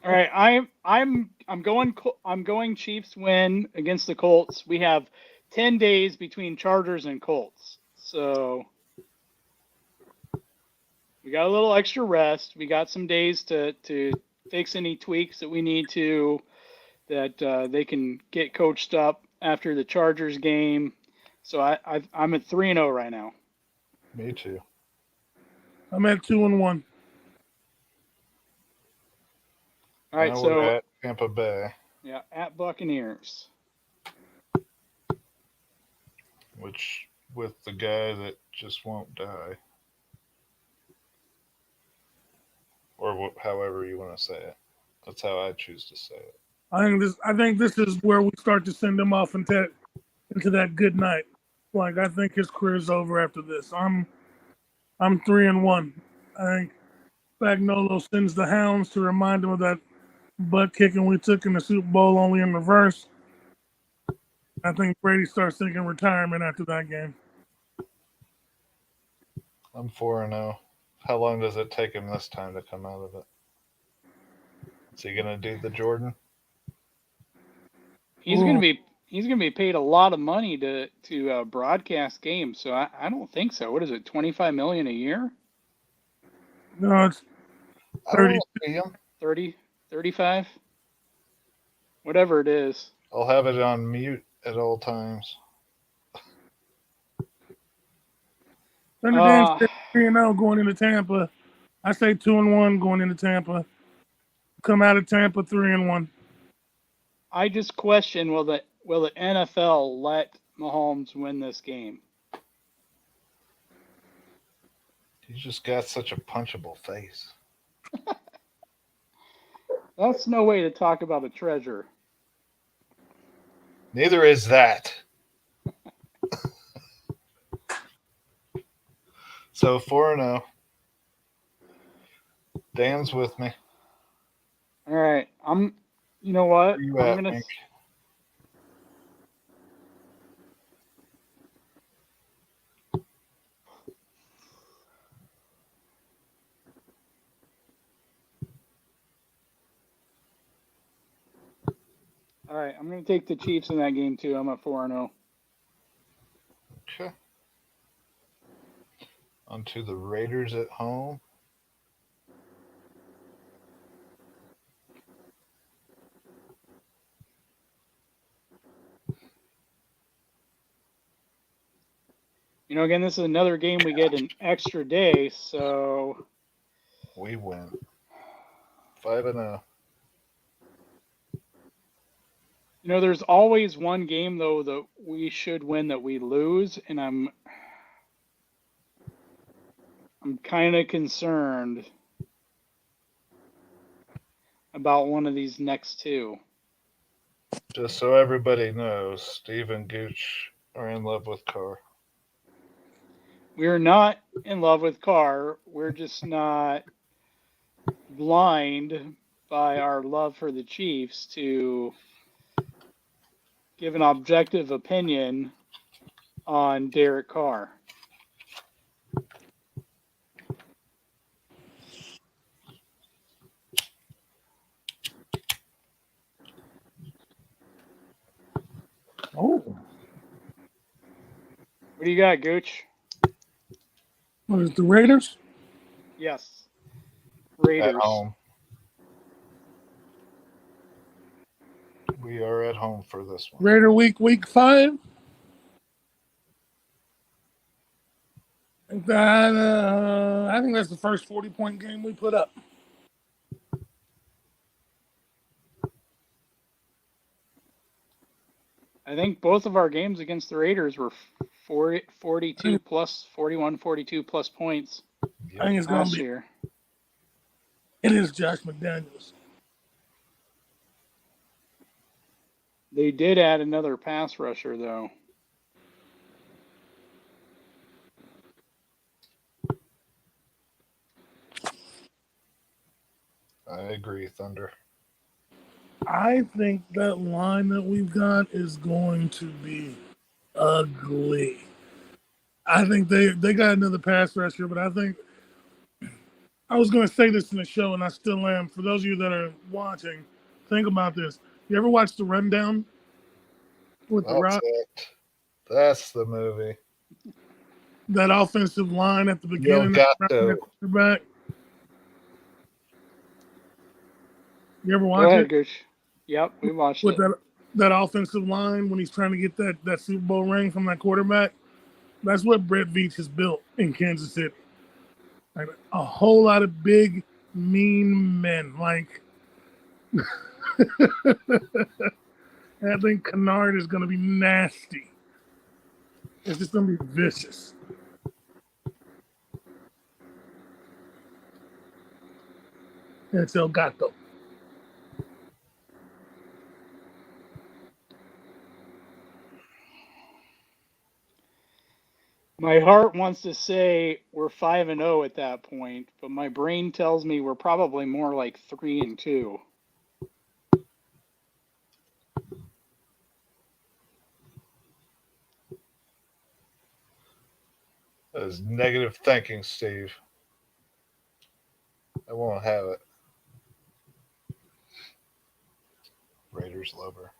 right, I'm going Chiefs win against the Colts. We have 10 days between Chargers and Colts, so we got a little extra rest. We got some days to fix any tweaks that we need to, that they can get coached up after the Chargers game. So I'm at 3-0 right now. Me too. I'm at 2-1. All right, Now so we're at Tampa Bay, yeah, at Buccaneers. which with the guy that just won't die, or however you want to say it. That's how I choose to say it. I think this is where we start to send him off into that good night. Like, I think his career's over after this. I'm 3-1. I think Spagnolo sends the Hounds to remind him of that butt kicking we took in the Super Bowl, only in reverse. I think Brady starts thinking retirement after that game. I'm 4-0. How long does it take him this time to come out of it? Is he gonna do the Jordan? He's gonna be paid a lot of money to broadcast games. So I don't think so. What is it? 25 million a year? No, it's I don't 30. want to see him. 30, 35, whatever it is. I'll have it on mute at all times. Thunder Dan said 3-0 going into Tampa. I say 2-1 going into Tampa. Come out of Tampa 3-1. I just question, will the NFL let Mahomes win this game? He's just got such a punchable face. That's no way to talk about a treasure. Neither is that. So 4-0. Dan's with me. All right, you know what? Where you I'm at, gonna. Hank? All right, I'm gonna take the Chiefs in that game too. I'm at 4-0. Okay. On to the Raiders at home. You know, again, this is another game we get an extra day, so We win. 5-0. you know, there's always one game though that we should win that we lose, and I'm kind of concerned about one of these next two. Just so everybody knows, Steve and Gooch are in love with Carr. We're not in love with Carr. We're just not blind by our love for the Chiefs to give an objective opinion on Derek Carr. Oh. What do you got, Gooch? What is it, the Raiders? Yes. Raiders. At home. We are at home for this one. Raider week 5. I think that's the first 40-point game we put up. I think both of our games against the Raiders were 42 plus, 41, 42 plus points I think it's going last to be. year. It is Josh McDaniels. They did add another pass rusher, though. I agree, Thunder. I think that line that we've got is going to be ugly. I think they got another pass rusher, but I I was going to say this in the show, and I still am. For those of you that are watching, think about this. You ever watch The Rundown with The That's Rock? it. That's the movie. That offensive line at the Yo beginning, Gato. quarterback. You ever Go watch ahead, it? Gooch. Yep, we watched With it. that offensive line when he's trying to get that Super Bowl ring from that quarterback. That's what Brett Veach has built in Kansas City. Like a whole lot of big, mean men. Like I think Kennard is going to be nasty. It's just going to be vicious. It's El Gato. My heart wants to say we're 5-0 at that point, but my brain tells me we're probably more like 3-2. That is negative thinking, Steve. I won't have it. Raiders lover.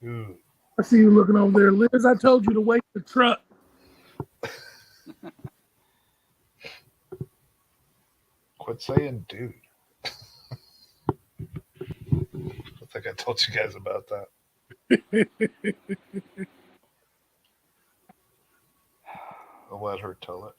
Ooh. I see you looking over there, Liz. I told you to wait the truck. Quit saying dude. I think I told you guys about that. I'll let her tell it.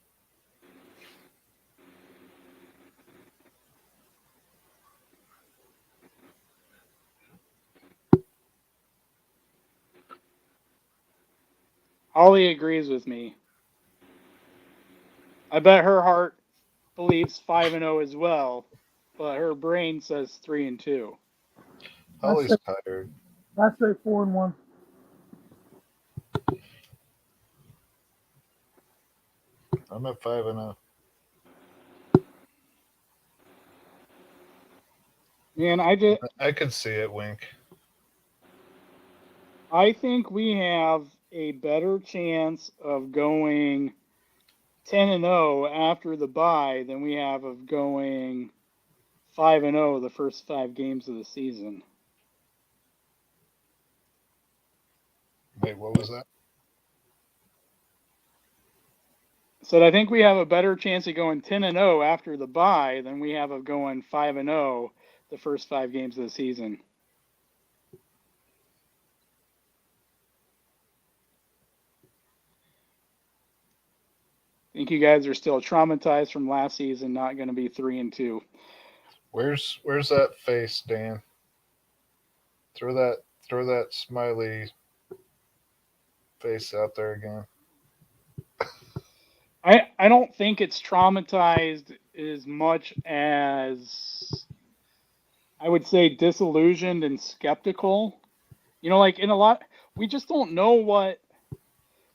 Holly agrees with me. I bet her heart believes 5-0 as well, but her brain says 3-2. Holly's tired. I say 4-1. I'm at 5-0. Man, I could see it, Wink. I think we have a better chance of going 10-0 after the bye than we have of going 5-0 the first 5 games of the season. Wait, what was that? So I think we have a better chance of going 10-0 after the bye than we have of going 5-0 the first 5 games of the season. I think you guys are still traumatized from last season, not going to be 3-2. Where's that face, Dan? Throw that smiley face out there again. I don't think it's traumatized as much as I would say disillusioned and skeptical. You know, like we just don't know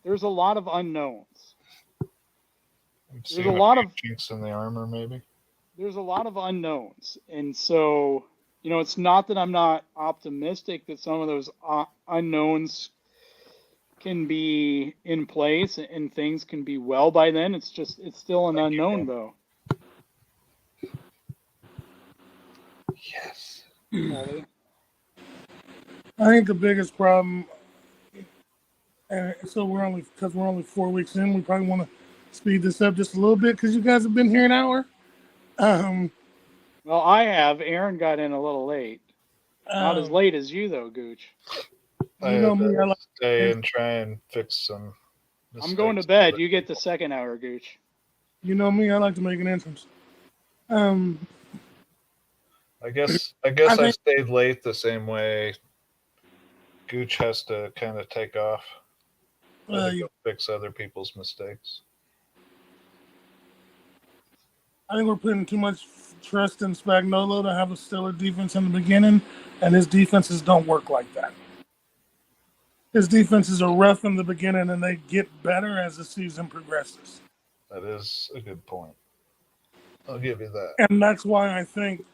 there's a lot of unknowns. There's a lot of chinks in the armor, maybe. There's a lot of unknowns, and so it's not that I'm not optimistic that some of those unknowns can be in place and things can be well by then. It's still an unknown, though. Yes. Holly? I think the biggest problem, and so we're only 4 weeks in, we probably want to speed this up just a little bit because you guys have been here an hour. Well, I have. Aaron got in a little late. Not as late as you, though, Gooch. I had to stay and try and fix some mistakes. I'm going to bed. You get the second hour, Gooch. You know me, I like to make an entrance. I guess I stayed late the same way Gooch has to kind of take off. Fix other people's mistakes. I think we're putting too much trust in Spagnuolo to have a stellar defense in the beginning, and his defenses don't work like that. His defenses are rough in the beginning, and they get better as the season progresses. That is a good point. I'll give you that. And that's why I think...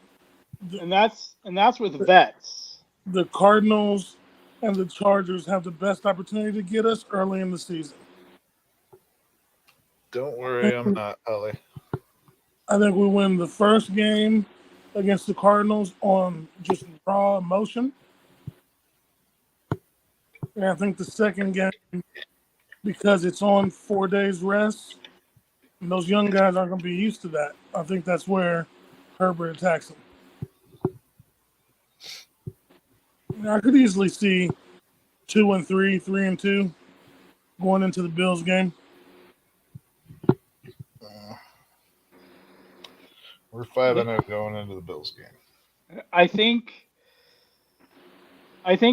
And that's with vets. The Cardinals and the Chargers have the best opportunity to get us early in the season. Don't worry, I'm not, Holly. I think we win the first game against the Cardinals on just raw emotion. And I think the second game, because it's on 4 days rest, and those young guys aren't going to be used to that. I think that's where Herbert attacks them. I could easily see 2-3, 3-2 going into the Bills game. We're 5-0 going into the Bills game. I think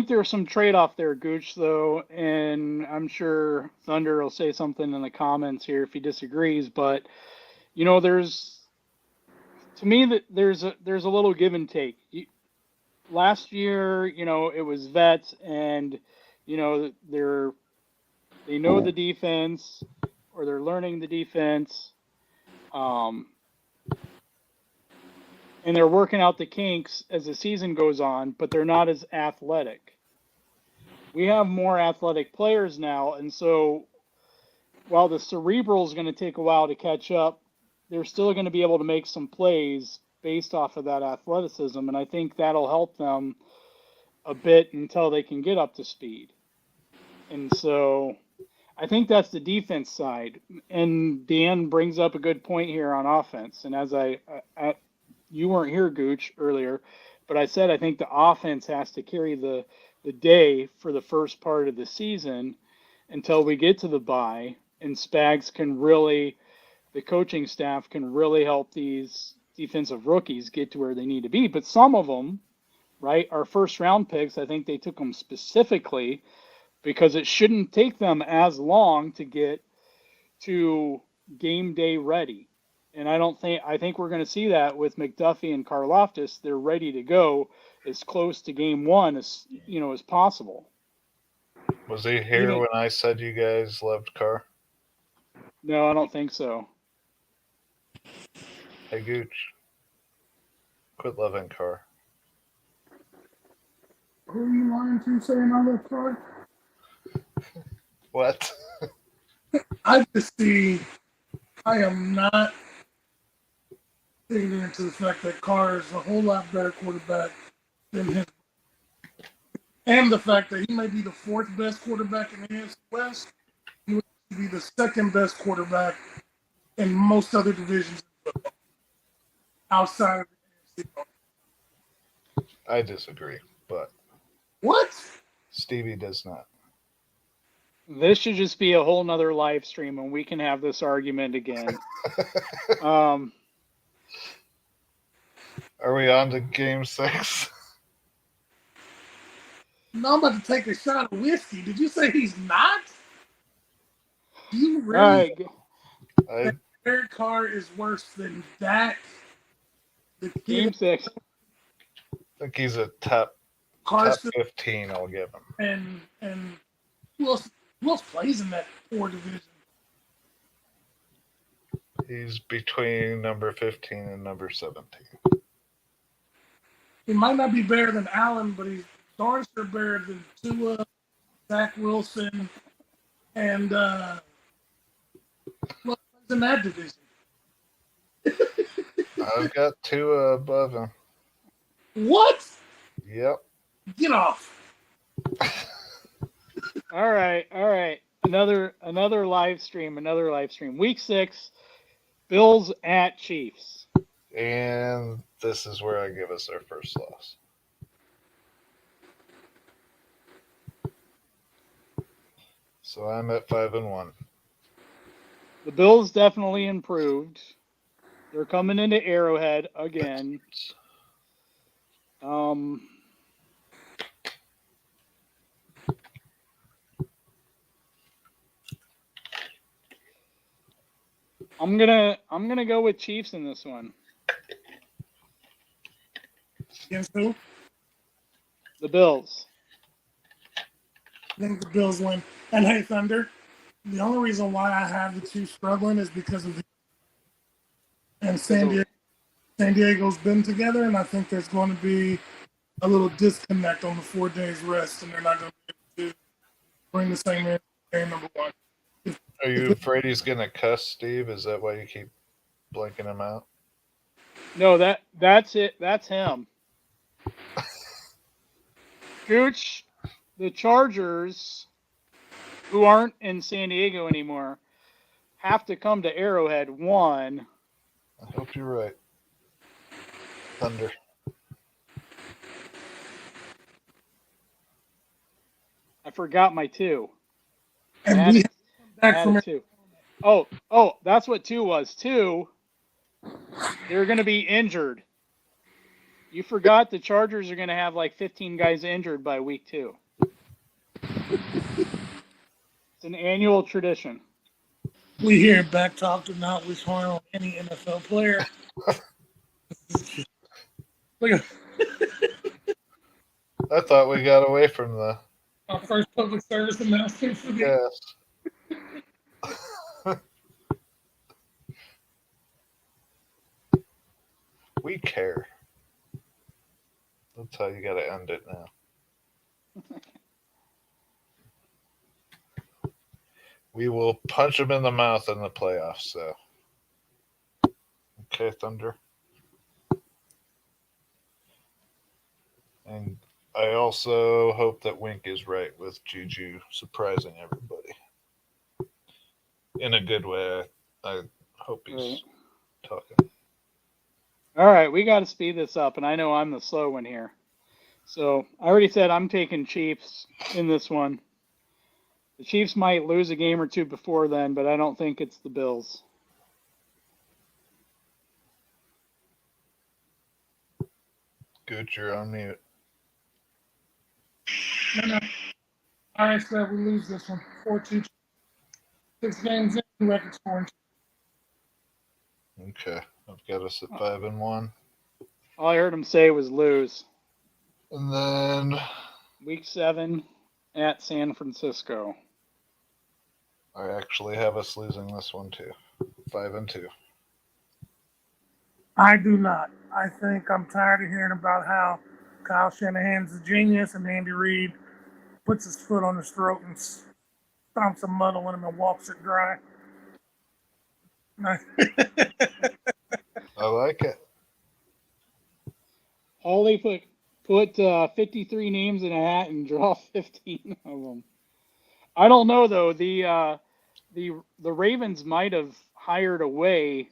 there's some trade-off there, Gooch, though, and I'm sure Thunder will say something in the comments here if he disagrees. But there's a little give and take. Last year, it was vets, and they know the defense, or they're learning the defense, and they're working out the kinks as the season goes on, but they're not as athletic. We have more athletic players now, and so while the cerebral is going to take a while to catch up, they're still going to be able to make some plays based off of that athleticism, and I think that'll help them a bit until they can get up to speed. And so I think that's the defense side. And Dan brings up a good point here on offense. And as you weren't here, Gooch, earlier, but I said I think the offense has to carry the day for the first part of the season until we get to the bye, and Spags can really, the coaching staff can really help these defensive rookies get to where they need to be. But some of them, right, our first round picks, I think they took them specifically because it shouldn't take them as long to get to game day ready. And I think we're going to see that with McDuffie and Karlaftis. They're ready to go as close to game one as possible. Was he here when I said you guys loved Carr? No, I don't think so. Hey, Gooch. Quit loving Carr. Who are you lying to saying I love Carr? What? I am not ignorant to the fact that Carr is a whole lot better quarterback than him. And the fact that he may be the fourth best quarterback in the NFC West, he would be the second best quarterback in most other divisions outside of the NFC. I disagree, but what? Stevie does not. This should just be a whole nother live stream, and we can have this argument again. Are we on to game 6? No, I'm about to take a shot of whiskey. Did you say he's not? Do you really think Derek Carr is worse than Dak? Game 6. I think he's a top 15, I'll give him. And who else plays in that poor division? He's between number 15 and number 17. He might not be better than Allen, but he's darn sure better than Tua, Zach Wilson, and what plays in that division? I've got Tua above him. What? Yep. Get off. All right. Another live stream. Week 6, Bills at Chiefs. And this is where I give us our first loss. So I'm at 5-1. The Bills definitely improved. They're coming into Arrowhead again. I'm gonna go with Chiefs in this one. Against who? The Bills. I think the Bills win. And hey, Thunder, the only reason why I have the Chiefs struggling is because of San Diego's been together, and I think there's going to be a little disconnect on the 4 days rest, and they're not going to be able to bring the same in game number one. Are you afraid he's going to cuss, Steve? Is that why you keep blanking him out? No, that's it. That's him. Gooch, the Chargers, who aren't in San Diego anymore, have to come to Arrowhead. One. I hope you're right. Thunder. I forgot my two. And we Added, have back from added two. Oh, that's what two was. Two, they're going to be injured. You forgot the Chargers are going to have like 15 guys injured by week 2. It's an annual tradition. we here at Back Talk do not wish harm on any NFL player. Look at I thought we got away from the our first public service announcement for the yes. We care. That's how you got to end it now. We will punch them in the mouth in the playoffs. So, okay, Thunder. And I also hope that Wink is right with Juju surprising everybody in a good way. I hope he's talking. All right, we got to speed this up, and I know I'm the slow one here. So I already said I'm taking Chiefs in this one. The Chiefs might lose a game or two before then, but I don't think it's the Bills. Good, you're on mute. No. All right, so we lose this one. 4-2. 6 games in, record scoring. Okay, I've got us at 5-1. All I heard him say was lose. And then Week 7 at San Francisco. I actually have us losing this one too. 5-2. I do not. I think I'm tired of hearing about how Kyle Shanahan's a genius and Andy Reid puts his foot on his throat and stomps a muddle in him and walks it dry. I like it. Holly put 53 names in a hat and draw 15 of them. I don't know though. The Ravens might have hired away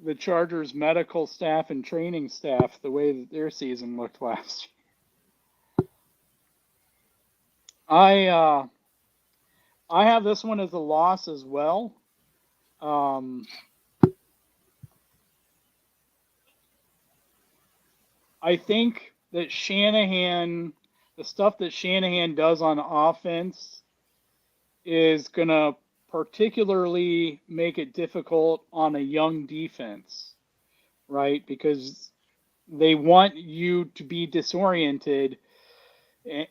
the Chargers medical staff and training staff the way that their season looked last year. I have this one as a loss as well. I think that the stuff that Shanahan does on offense is going to particularly make it difficult on a young defense, right? Because they want you to be disoriented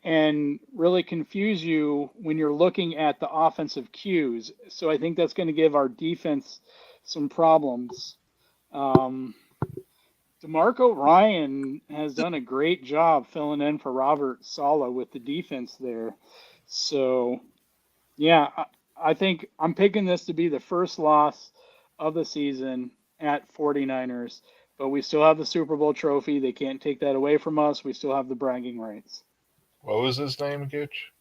and really confuse you when you're looking at the offensive cues. So I think that's going to give our defense some problems. DeMarco Ryan has done a great job filling in for Robert Saleh with the defense there. So, yeah, I think I'm picking this to be the first loss of the season at 49ers. But we still have the Super Bowl trophy. They can't take that away from us. We still have the bragging rights. What was his name, Gooch?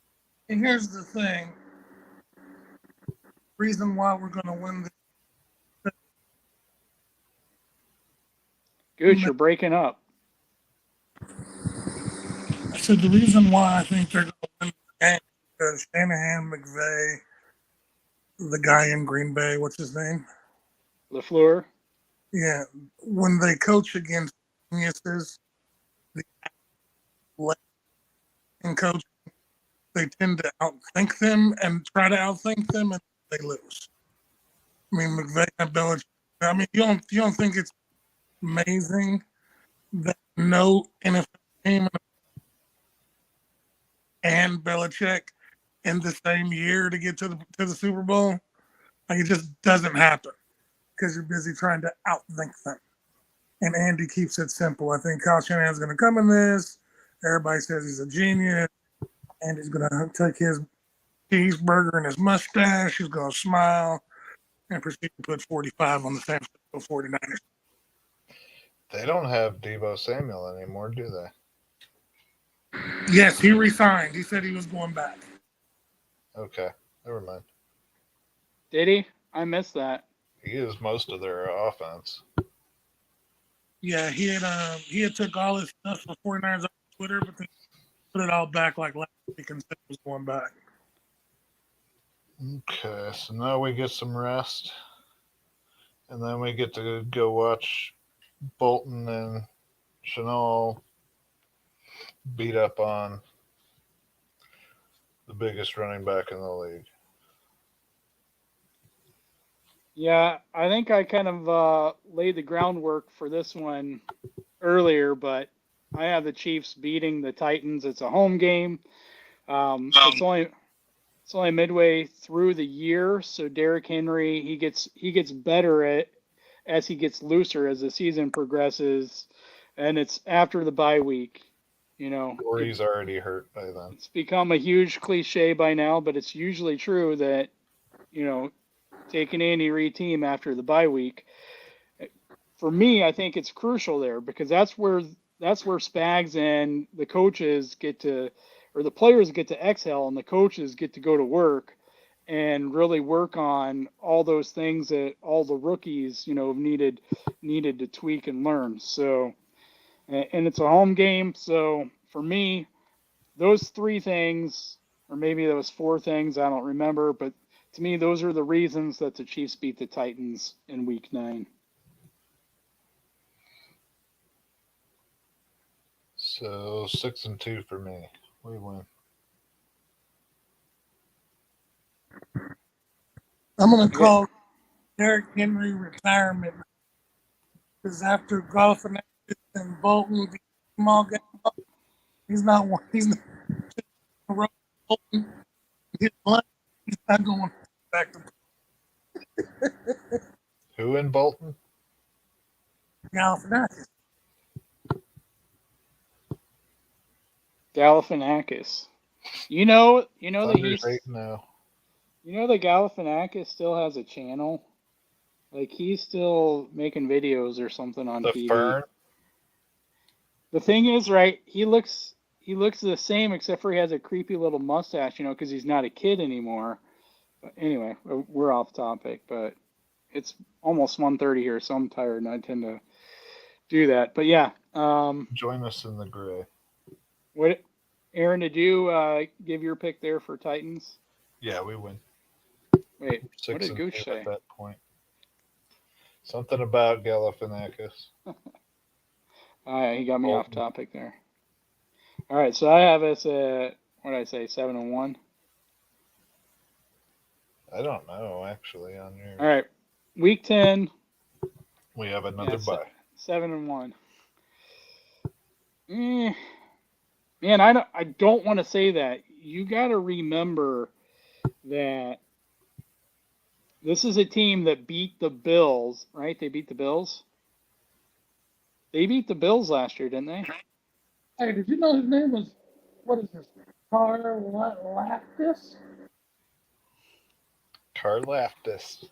And here's the thing. Reason why we're going to win this. Gooch, you're breaking up. I said the reason why I think they're going to win the game is because Shanahan, McVay, the guy in Green Bay, what's his name? LaFleur. Yeah, when they coach against geniuses, the in coaching, they tend to outthink them and try to outthink them, and they lose. I mean, McVay and Belichick. I mean, you don't think it's amazing that no NFL team and Belichick in the same year to get to the Super Bowl? Like, it just doesn't happen because you're busy trying to outthink them. And Andy keeps it simple. I think Kyle Shanahan's going to come in this. Everybody says he's a genius. And he's going to take his cheeseburger and his mustache. He's going to smile and proceed to put 45 on the San Francisco 49ers. They don't have Deebo Samuel anymore, do they? Yes, he resigned. He said he was going back. Okay, never mind. Did he? I missed that. He is most of their offense. Yeah, he had took all his stuff for 49ers on Twitter, but then put it all back like last week and said he was going back. Okay, so now we get some rest. And then we get to go watch Bolton and Chanel beat up on the biggest running back in the league. Yeah, I think I kind of laid the groundwork for this one earlier, but I have the Chiefs beating the Titans. It's a home game. It's only midway through the year, so Derrick Henry he gets better as he gets looser as the season progresses, and it's after the bye week. Or he's already hurt by then. It's become a huge cliche by now, but it's usually true that take an Andy Reid team after the bye week. For me, I think it's crucial there because that's where Spags and the coaches or the players get to exhale and the coaches get to go to work and really work on all those things that all the rookies, needed to tweak and learn. So, and it's a home game. So for me, those three things, or maybe those four things, I don't remember, but to me, those are the reasons that the Chiefs beat the Titans in Week 9. So 6-2 for me. We win. I'm going to call Derrick Henry retirement because after golf and Bolton, small game, he's not Bolton. He's not going back to Who in Bolton? Galifianakis. Galifianakis. You know that he's now. that Galifianakis still has a channel. Like he's still making videos or something on TV. Fern? The thing is, right? He looks the same except for he has a creepy little mustache, because he's not a kid anymore. But anyway, we're off topic, but it's almost 1:30 here, so I'm tired and I tend to do that. But yeah, join us in the gray. What, Aaron? Did you give your pick there for Titans? Yeah, we win. Wait, what did Goose say? At that point, something about Galifianakis. He got me off topic there. All right, so I have us at what did I say, 7-1? I don't know actually on your. All right, Week 10. We have another bye. 7-1. Man, I don't want to say that. You got to remember that this is a team that beat the Bills, right? They beat the Bills. They beat the Bills last year, didn't they? Hey, did you know his name was, what is this, Karlaftis? Karlaftis.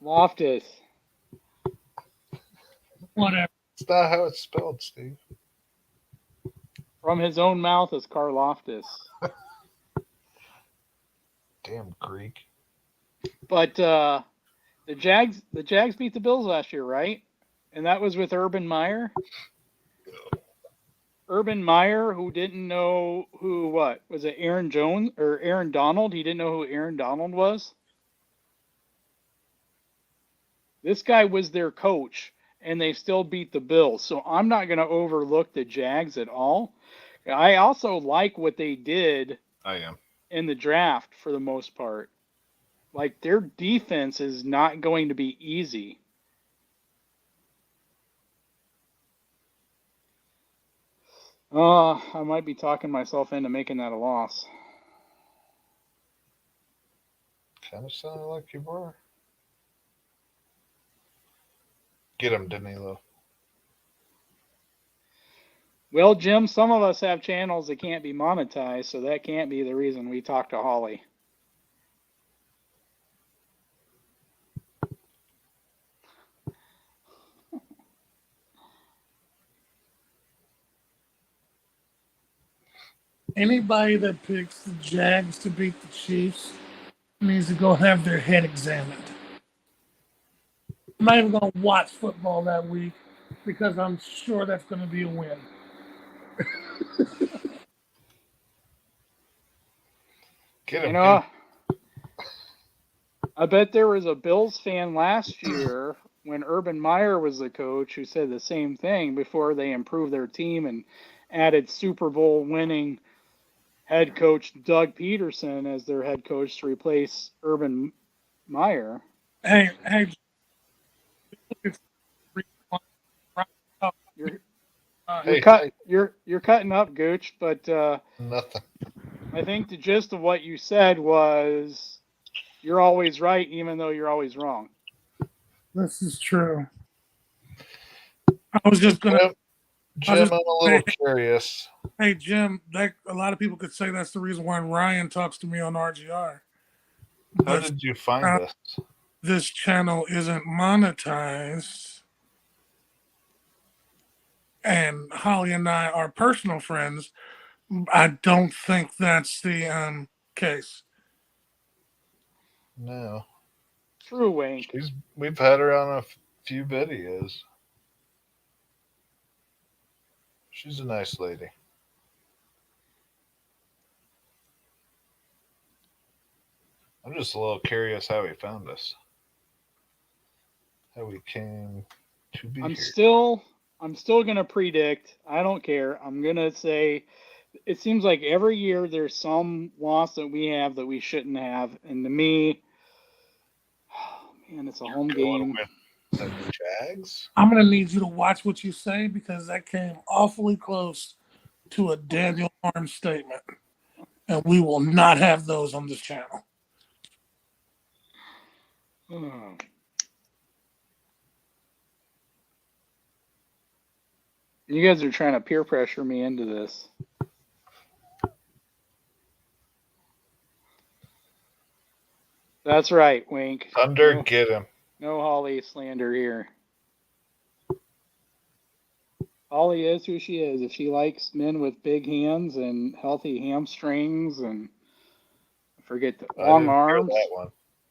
Loftus. Whatever. It's not how it's spelled, Steve. From his own mouth is Karloftis. Damn Greek. But the Jags beat the Bills last year, right? And that was with Urban Meyer. Urban Meyer, who didn't know was it Aaron Jones or Aaron Donald? He didn't know who Aaron Donald was. This guy was their coach, and they still beat the Bills. So I'm not going to overlook the Jags at all. I also like what they did. I am. In the draft for the most part. Like their defense is not going to be easy. I might be talking myself into making that a loss. Kind of sounded like you were. Get him, Danilo. Well, Jim, some of us have channels that can't be monetized, so that can't be the reason we talk to Holly. Anybody that picks the Jags to beat the Chiefs needs to go have their head examined. I'm not even going to watch football that week because I'm sure that's going to be a win. Get You him. know, I bet there was a Bills fan last year when Urban Meyer was the coach who said the same thing before they improved their team and added Super Bowl winning head coach Doug Peterson as their head coach to replace Urban Meyer. Hey, You're Hey, you're cutting up, Gooch, but nothing. I think the gist of what you said was you're always right, even though you're always wrong. this is true. I was just going to. Jim, I'm a little curious. Hey, Jim, a lot of people could say that's the reason why Ryan talks to me on RGR. How did you find this? This channel isn't monetized, and Holly and I are personal friends. I don't think that's the case. No. True, Wink. We've had her on a few videos. She's a nice lady. I'm just a little curious how he found us. How we came to be here. I'm still gonna predict. I don't care. I'm gonna say it seems like every year there's some loss that we have that we shouldn't have, and to me, oh man, it's a home game. The Jags? I'm going to need you to watch what you say because that came awfully close to a Daniel Arms statement. And we will not have those on this channel. Oh. You guys are trying to peer pressure me into this. That's right, Wink. Thunder, get him. No Holly slander here. Holly is who she is. If she likes men with big hands and healthy hamstrings and forget the long arms. That one.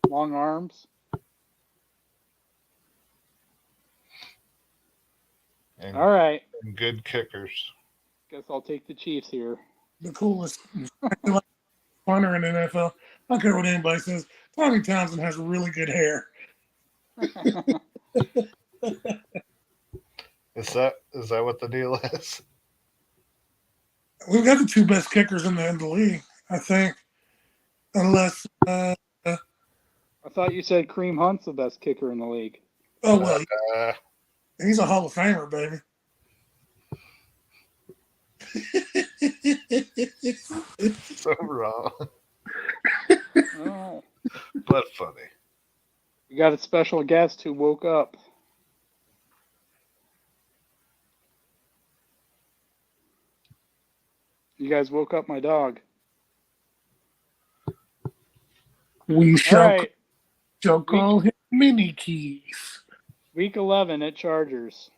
Long arms. And, all right. And good kickers. Guess I'll take the Chiefs here. The coolest punter in the NFL. I don't care what anybody says. Tommy Townsend has really good hair. Is that what the deal is? We've got the two best kickers in the league, I think. Unless I thought you said Kareem Hunt's the best kicker in the league. Oh well, he's a Hall of Famer, baby. So wrong. Oh. But funny. We got a special guest who woke up. You guys woke up my dog. We shall call him Mini Keys. Week 11 at Chargers.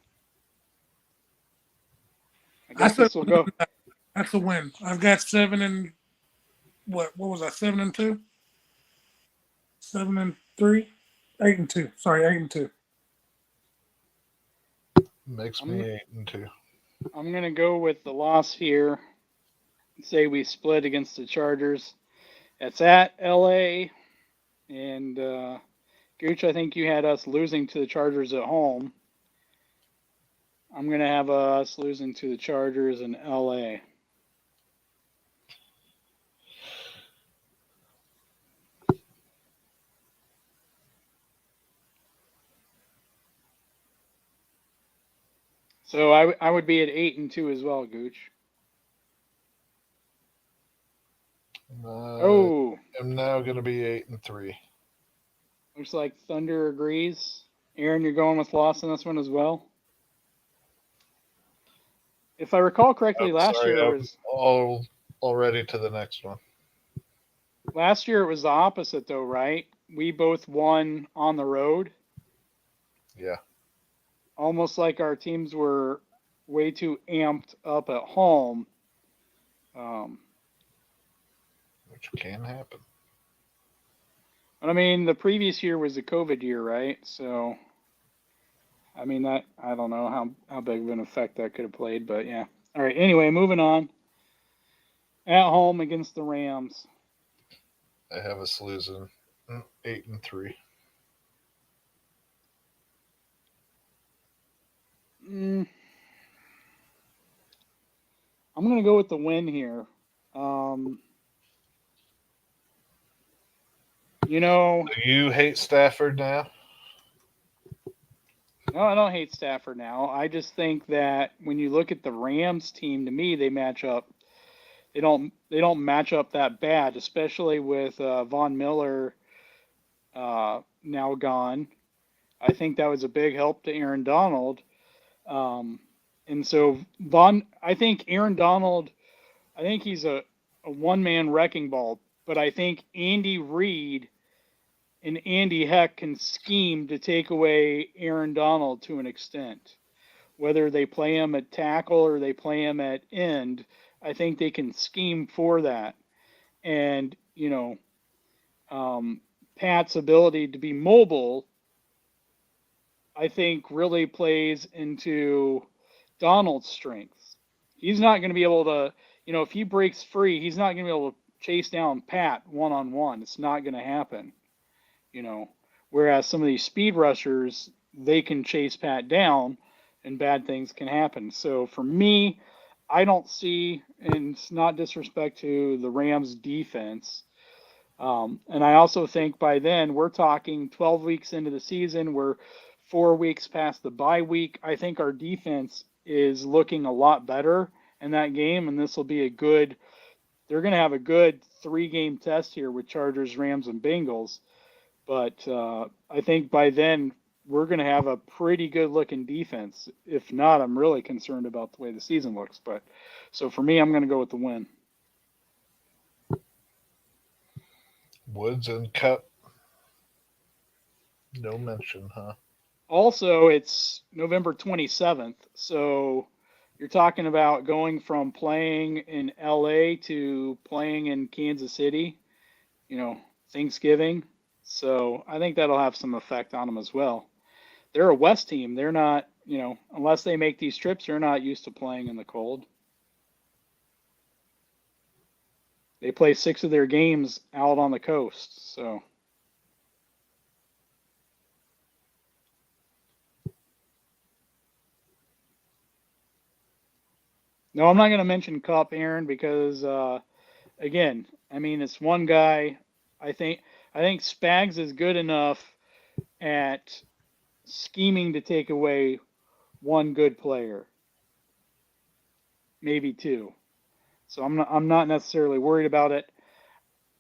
I guess this will go. That's a win. I've got 7 and what was I? 7 and 2? 7 and 3? 8 and 2. Sorry, 8 and 2. Makes me 8 and 2. I'm gonna go with the loss here. Say we split against the Chargers. It's at LA, and Gooch, I think you had us losing to the Chargers at home. I'm gonna have us losing to the Chargers in LA. So I would be at 8 and 2 as well, Gooch. I'm now going to be 8 and 3. Looks like Thunder agrees. Aaron, you're going with loss in this one as well? If I recall correctly, last year it was already to the next one. Last year it was the opposite though, right? We both won on the road. Yeah. Almost like our teams were way too amped up at home. which can happen. But I mean, the previous year was the COVID year, right? So, I mean, that I don't know how big of an effect that could have played, but yeah. All right. Anyway, moving on. At home against the Rams. I have us losing 8-3. I'm going to go with the win here. You know, Do you hate Stafford now? no, I don't hate Stafford now. I just think that when you look at the Rams team, to me, they match up. They don't match up that bad, especially with Von Miller now gone. I think that was a big help to Aaron Donald. And so I think Aaron Donald, I think he's a one-man wrecking ball, but I think Andy Reid and Andy Heck can scheme to take away Aaron Donald to an extent. Whether they play him at tackle or they play him at end, I think they can scheme for that. And, Pat's ability to be mobile, I think, really plays into Donald's strengths. He's not going to be able to, if he breaks free, he's not going to be able to chase down Pat one-on-one. It's not going to happen. Whereas some of these speed rushers, they can chase Pat down and bad things can happen. So for me, I don't see, and it's not disrespect to the Rams defense. And I also think by then we're talking 12 weeks into the season. We're 4 weeks past the bye week. I think our defense is looking a lot better in that game. And this will be they're going to have a good 3-game test here with Chargers, Rams, and Bengals. But I think by then we're going to have a pretty good looking defense. If not, I'm really concerned about the way the season looks. But so for me, I'm going to go with the win. Woods and Cup. No mention, huh? Also, it's November 27th. So you're talking about going from playing in LA to playing in Kansas City, Thanksgiving. So I think that'll have some effect on them as well. They're a West team. They're not, unless they make these trips, they're not used to playing in the cold. They play 6 of their games out on the coast. So. No, I'm not going to mention Kupp, Aaron, because, again, I mean, it's one guy. I think Spags is good enough at scheming to take away one good player, maybe 2. So I'm not necessarily worried about it.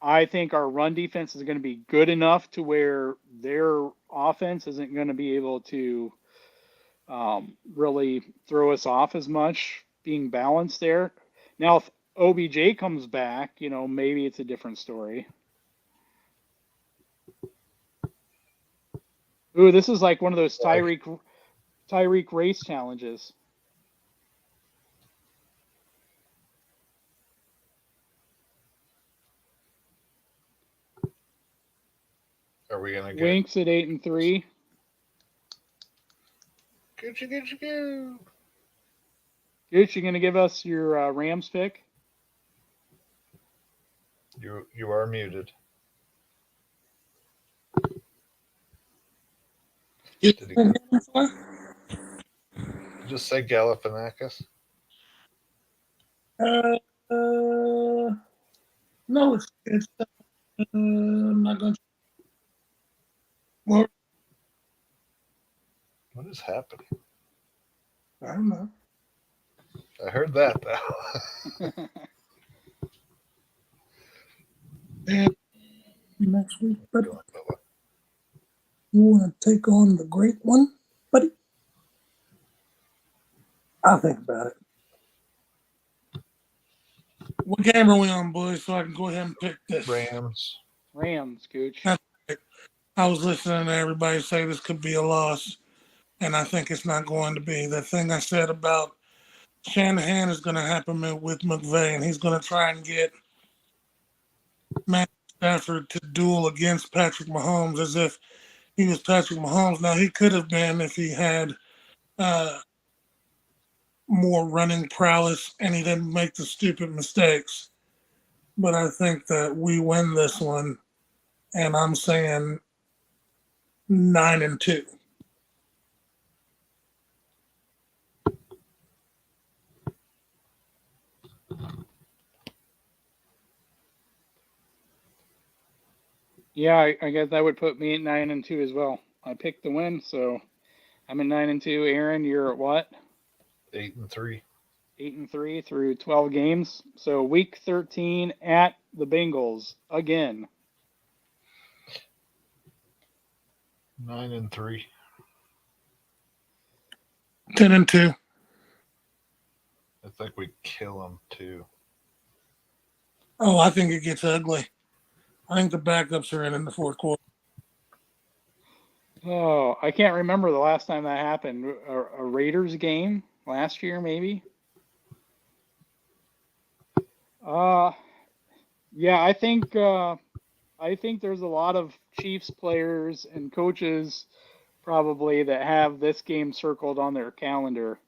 I think our run defense is going to be good enough to where their offense isn't going to be able to really throw us off as much, being balanced there. Now, if OBJ comes back, maybe it's a different story. Ooh, this is like one of those Tyreek race challenges. Are we gonna get Winks at 8-3? Gucci? Gooch, you gonna give us your Rams pick? You are muted. Did he just say Galifianakis? No, it's I'm not going to. Well, What is happening? I don't know. I heard that though. And next week, buddy. You want to take on the great one, buddy? I'll think about it. What game are we on, boys? So I can go ahead and pick this. Rams, Gooch. That's right. I was listening to everybody say this could be a loss, and I think it's not going to be. The thing I said about Shanahan is going to happen with McVay, and he's going to try and get Matt Stafford to duel against Patrick Mahomes as if he was Patrick Mahomes. Now, he could have been if he had more running prowess and he didn't make the stupid mistakes. But I think that we win this one, and I'm saying 9-2. Yeah, I guess that would put me at 9-2 as well. I picked the win, so I'm at 9-2. Aaron, you're at what? 8-3. 8-3 through 12 games. So week 13 at the Bengals again. 9-3. 10-2. I think we kill them too. Oh, I think it gets ugly. I think the backups are in the fourth quarter. Oh, I can't remember the last time that happened. A Raiders game last year, maybe. Yeah, I think there's a lot of Chiefs players and coaches probably that have this game circled on their calendar.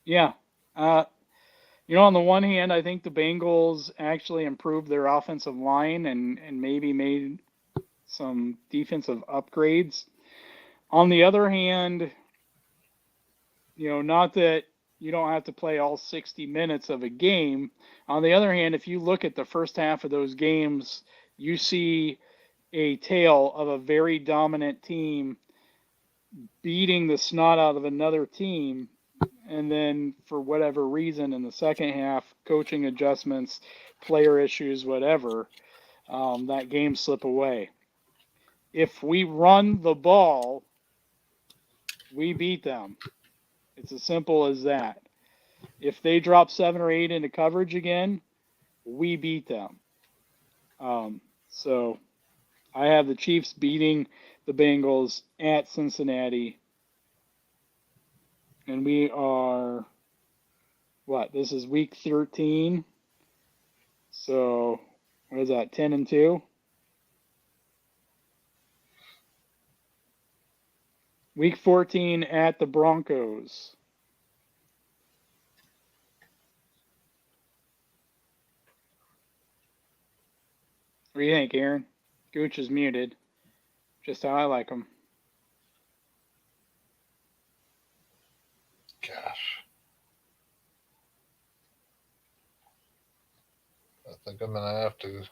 Yeah. On the one hand, I think the Bengals actually improved their offensive line and maybe made some defensive upgrades. On the other hand, not that you don't have to play all 60 minutes of a game. On the other hand, if you look at the first half of those games, you see a tale of a very dominant team beating the snot out of another team. And then for whatever reason in the second half, coaching adjustments, player issues, whatever, that game slip away. If we run the ball, we beat them. It's as simple as that. If they drop 7 or 8 into coverage again, we beat them. So I have the Chiefs beating the Bengals at Cincinnati. And we are, this is week 13. So what is that, 10-2? Week 14 at the Broncos. What do you think, Aaron? Gooch is muted. Just how I like him. Gosh. I think I'm going to have to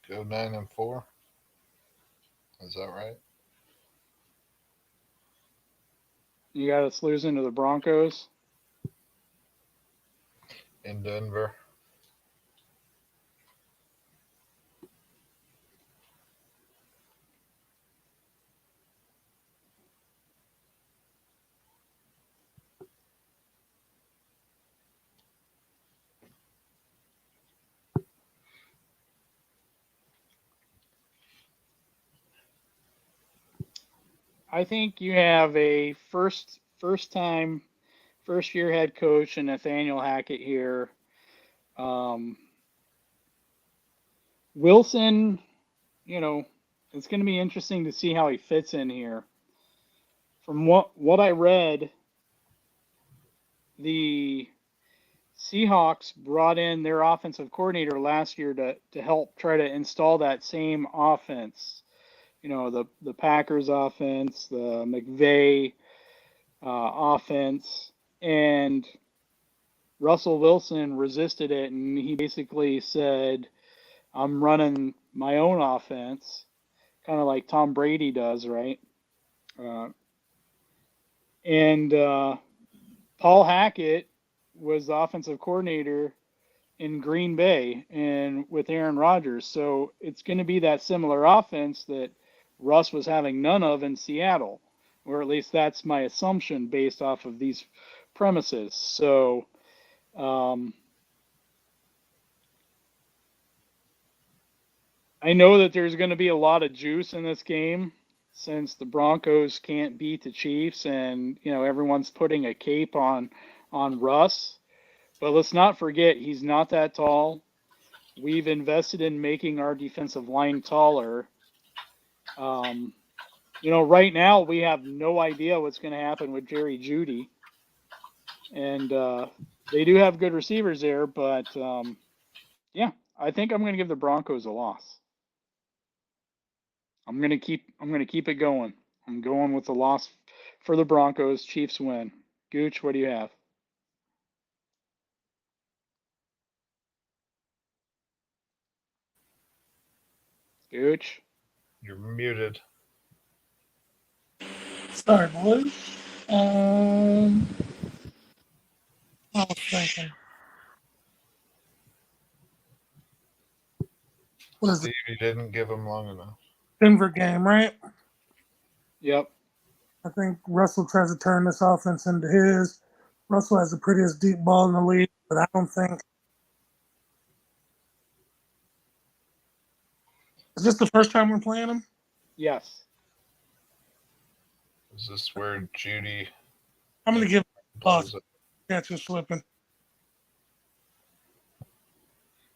go 9-4. Is that right? You got us losing to the Broncos? In Denver. I think you have a first year head coach and Nathaniel Hackett here. Wilson, it's going to be interesting to see how he fits in here. From what I read, the Seahawks brought in their offensive coordinator last year to help try to install that same offense. The Packers offense, the McVay offense, and Russell Wilson resisted it, and he basically said, I'm running my own offense, kind of like Tom Brady does, right? And Paul Hackett was the offensive coordinator in Green Bay and with Aaron Rodgers. So it's going to be that similar offense that Russ was having none of in Seattle, or at least that's my assumption based off of these premises. So I know that there's going to be a lot of juice in this game since the Broncos can't beat the Chiefs and, everyone's putting a cape on Russ. But let's not forget, he's not that tall. We've invested in making our defensive line taller. Right now we have no idea what's going to happen with Jerry Jeudy, and they do have good receivers there. But yeah, I think I'm going to give the Broncos a loss. I'm going to keep it going. I'm going with the loss for the Broncos. Chiefs win. Gooch, what do you have? Gooch. You're muted. Sorry, boys. I was thinking. What is it? Steve, you didn't give him long enough. Denver game, right? Yep. I think Russell tries to turn this offense into his. Russell has the prettiest deep ball in the league, but I don't think. Is this the first time we're playing him? Yes. Is this where Judy I'm going to give plays it? catch is slipping.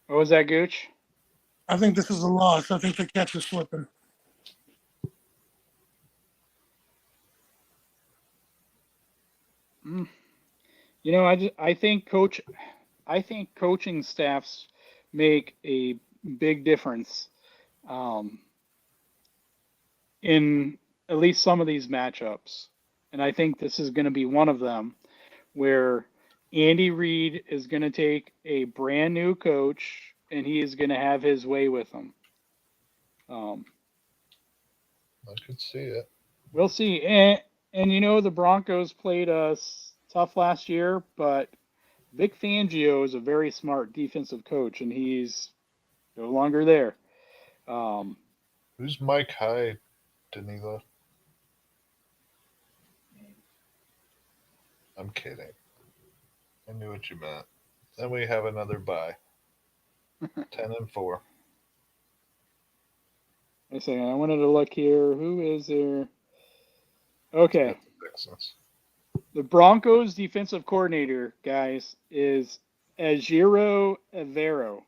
What was that, Gooch? I think this is a loss. I think the catch is slipping. I think coaching staffs make a big difference in at least some of these matchups. And I think this is going to be one of them where Andy Reid is going to take a brand new coach and he is going to have his way with them. I could see it. We'll see. And the Broncos played us tough last year, but Vic Fangio is a very smart defensive coach, and he's no longer there. Who's Mike Hyde, Danilo? I'm kidding. I knew what you meant. Then we have another bye. 10-4. Wait a second. I wanted to look here. Who is there? Okay. Texans. The Broncos defensive coordinator, guys, is Ajiro Evero.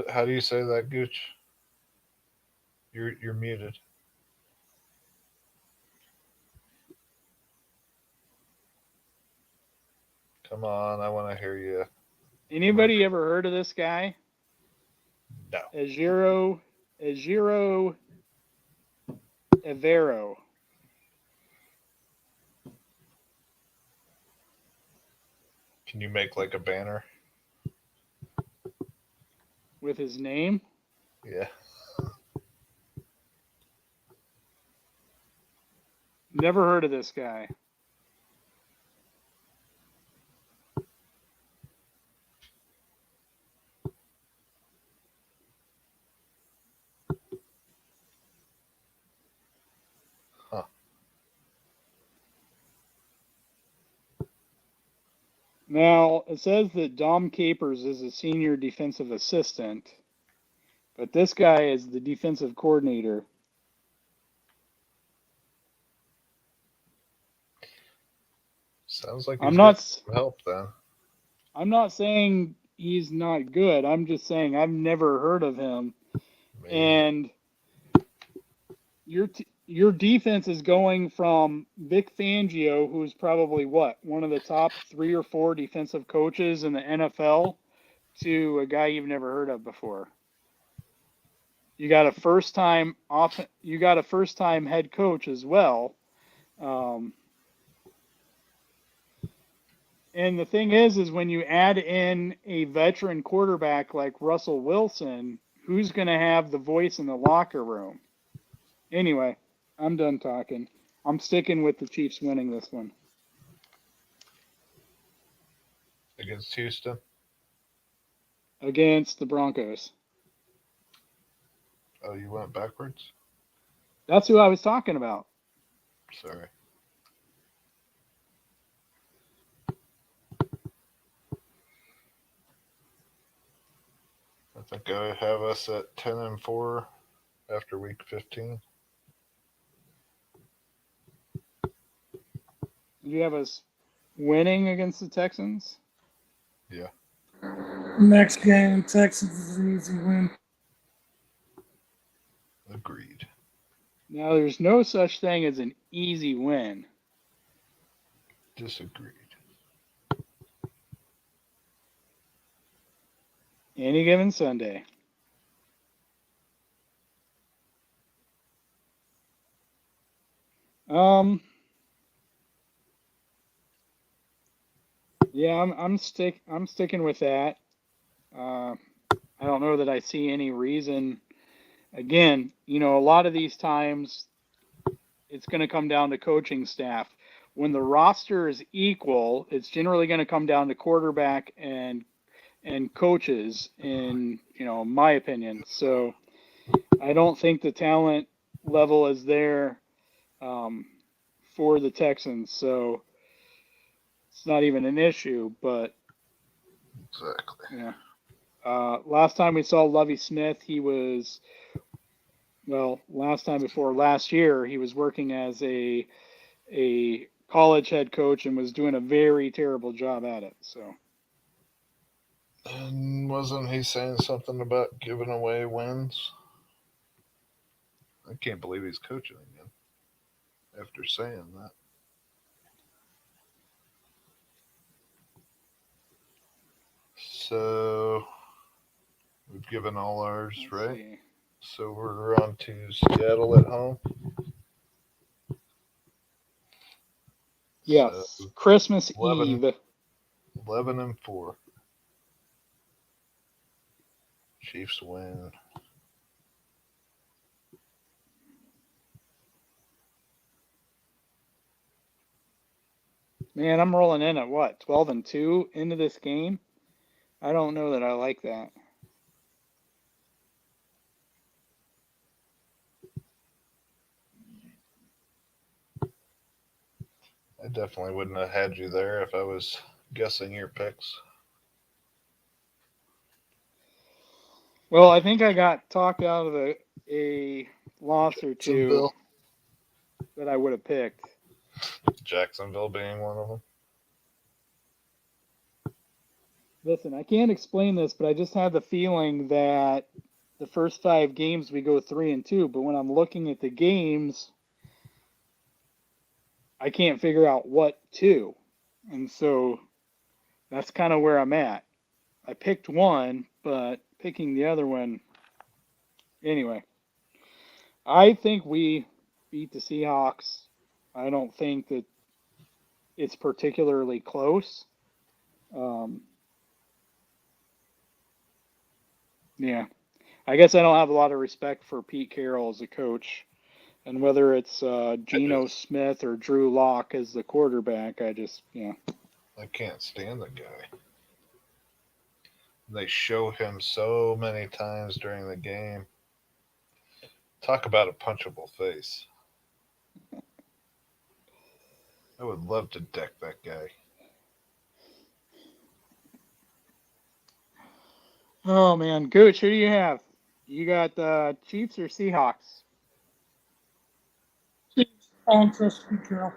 How do you say that, Gooch? You're muted. Come on, I want to hear you. Anybody ever heard of this guy? No. Ajiro Evero. Can you make like a banner? With his name? Yeah. Never heard of this guy. Huh. Now, it says that Dom Capers is a senior defensive assistant, but this guy is the defensive coordinator. Sounds like I'm he's not got some help then. I'm not saying he's not good. I'm just saying I've never heard of him. Maybe. And your defense is going from Vic Fangio, who's probably one of the top 3 or 4 defensive coaches in the NFL, to a guy you've never heard of before. You got a first time head coach as well. And the thing is when you add in a veteran quarterback like Russell Wilson, who's going to have the voice in the locker room? Anyway, I'm done talking. I'm sticking with the Chiefs winning this one. Against Houston? Against the Broncos. Oh, you went backwards? That's who I was talking about. Sorry. I think I have us at 10-4 after week 15. You have us winning against the Texans. Yeah. Next game, Texas is an easy win. Agreed. Now, there's no such thing as an easy win. Disagreed. Any given Sunday. Yeah, I'm sticking with that. I don't know that I see any reason. Again, a lot of these times it's going to come down to coaching staff. When the roster is equal, it's generally going to come down to quarterback and coaches, in my opinion. So I don't think the talent level is there for the Texans. So it's not even an issue. But Exactly. yeah, last time we saw Lovie Smith, he was last time before last year, he was working as a college head coach and was doing a very terrible job at it. So. And wasn't he saying something about giving away wins? I can't believe he's coaching again after saying that. So we've given all ours, Let's right? see. So we're on to Seattle at home. Yes, So Christmas 11, Eve. 11-4. Chiefs win. Man, I'm rolling in at what, 12-2 into this game? I don't know that I like that. I definitely wouldn't have had you there if I was guessing your picks. Well, I think I got talked out of a loss or two Jacksonville. that I would have picked. Jacksonville being one of them. Listen, I can't explain this, but I just have the feeling that the first 5 games we go 3-2, but when I'm looking at the games, I can't figure out what to. And so that's kind of where I'm at. I picked one, but picking the other one, anyway. I think we beat the Seahawks. I don't think that it's particularly close. Yeah, I guess I don't have a lot of respect for Pete Carroll as a coach, and whether it's Geno Smith or Drew Lock as the quarterback, I can't stand the guy. They show him so many times during the game. Talk about a punchable face. I would love to deck that guy. Oh man, Gooch, who do you have? You got Chiefs or Seahawks? I don't trust Pete Carroll.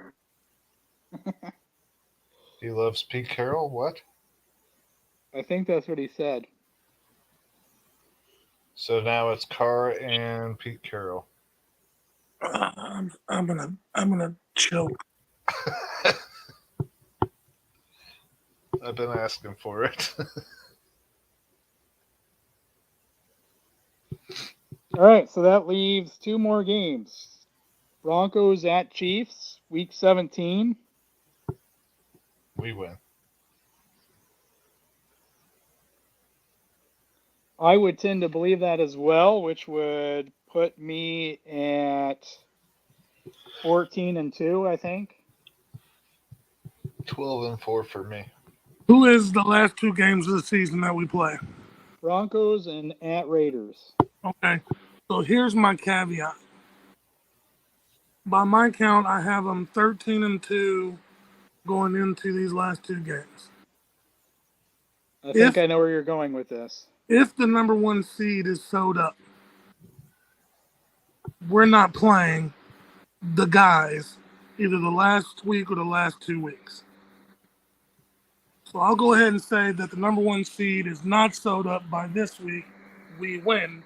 He loves Pete Carroll? What? I think that's what he said. So now it's Carr and Pete Carroll. I'm gonna choke. I've been asking for it. All right, so that leaves 2 more games. Broncos at Chiefs, week 17. We win. I would tend to believe that as well, which would put me at 14-2, I think. 12-4 for me. Who is the last 2 games of the season that we play? Broncos and at Raiders. Okay, so here's my caveat. By my count, I have them 13-2 going into these last 2 games. I think I know where you're going with this. If the number 1 seed is sewed up, we're not playing the guys either the last week or the last 2 weeks. So I'll go ahead and say that the number 1 seed is not sewed up by this week. We win.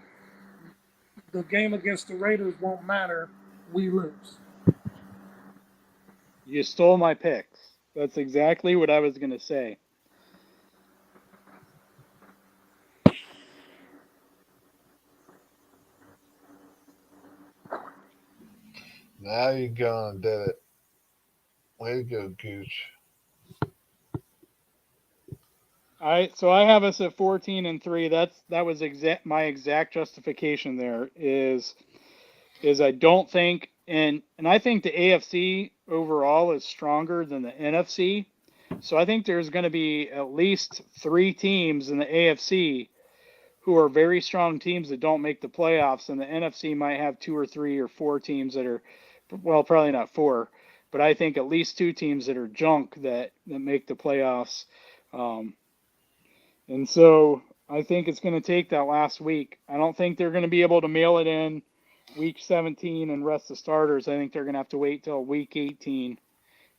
The game against the Raiders won't matter. We lose. You stole my picks. That's exactly what I was going to say. Now you gone and did it. Way to go, Gooch. So I have us at 14-3. That was my exact justification there is I don't think and I think the AFC overall is stronger than the NFC. So I think there's going to be at least 3 teams in the AFC who are very strong teams that don't make the playoffs, and the NFC might have 2 or 3 or 4 teams that are, well, probably not 4, but I think at least 2 teams that are junk that make the playoffs. And so I think it's going to take that last week. I don't think they're going to be able to mail it in week 17 and rest the starters. I think they're going to have to wait till week 18.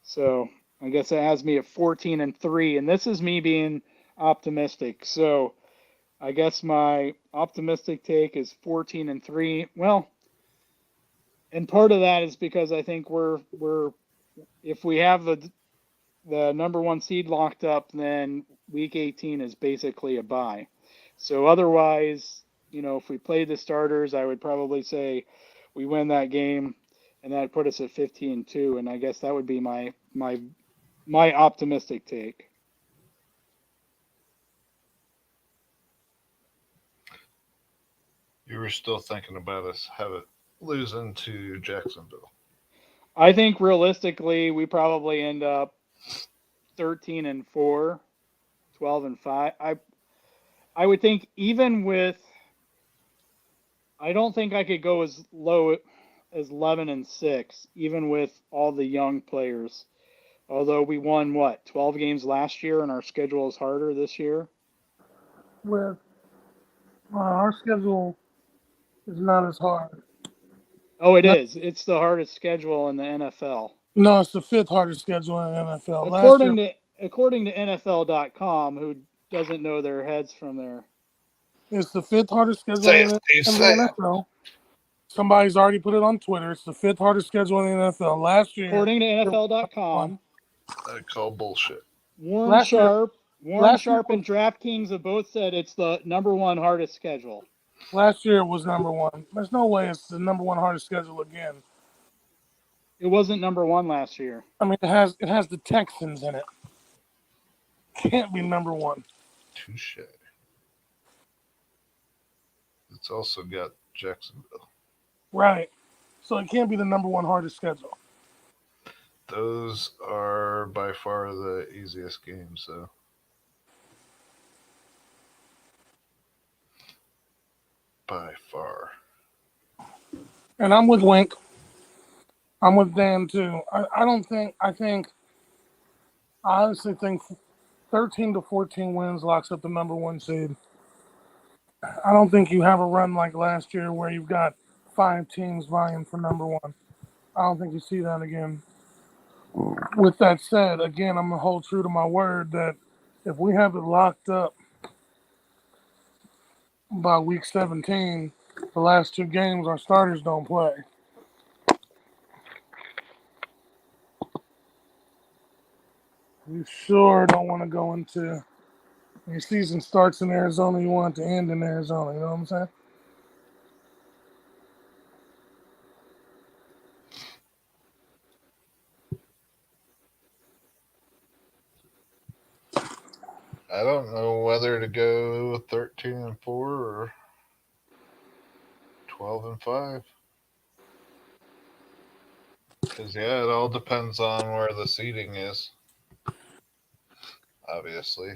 So I guess that has me at 14-3, and this is me being optimistic. So I guess my optimistic take is 14-3. Well, and part of that is because I think we're if we have the number 1 seed locked up, then week 18 is basically a bye. So otherwise, if we played the starters, I would probably say we win that game, and that would put us at 15-2. And I guess that would be my optimistic take. You were still thinking about us losing to Jacksonville. I think realistically, we probably end up 13-4, 12-5. I would think even with, I don't think I could go as low as 11-6, even with all the young players. Although we won 12 games last year, and our schedule is harder this year. With our schedule is not as hard. Oh, it is. It's the hardest schedule in the NFL. No, it's the 5th hardest schedule in the NFL. According to NFL.com, who doesn't know their heads from there. It's the 5th hardest schedule in the NFL. Somebody's already put it on Twitter. It's the 5th hardest schedule in the NFL. Last year, according to NFL.com, I call bullshit. Warren Sharp, and DraftKings have both said it's the number 1 hardest schedule. Last year it was number 1. There's no way it's the number 1 hardest schedule again. It wasn't number 1 last year. I mean, it has the Texans in it. Can't be number 1. Touche. It's also got Jacksonville. Right. So it can't be the number 1 hardest schedule. Those are by far the easiest games, though. By far. And I'm with Wink. I'm with Dan, too. I honestly think 13-14 wins locks up the number 1 seed. I don't think you have a run like last year where you've got 5 teams vying for number 1. I don't think you see that again. With that said, again, I'm going to hold true to my word that if we have it locked up by week 17, the last 2 games, our starters don't play. You sure don't want to go into your season starts in Arizona, you want it to end in Arizona, you know what I'm saying? I don't know whether to go 13-4 or 12-5. Because, it all depends on where the seating is. Obviously.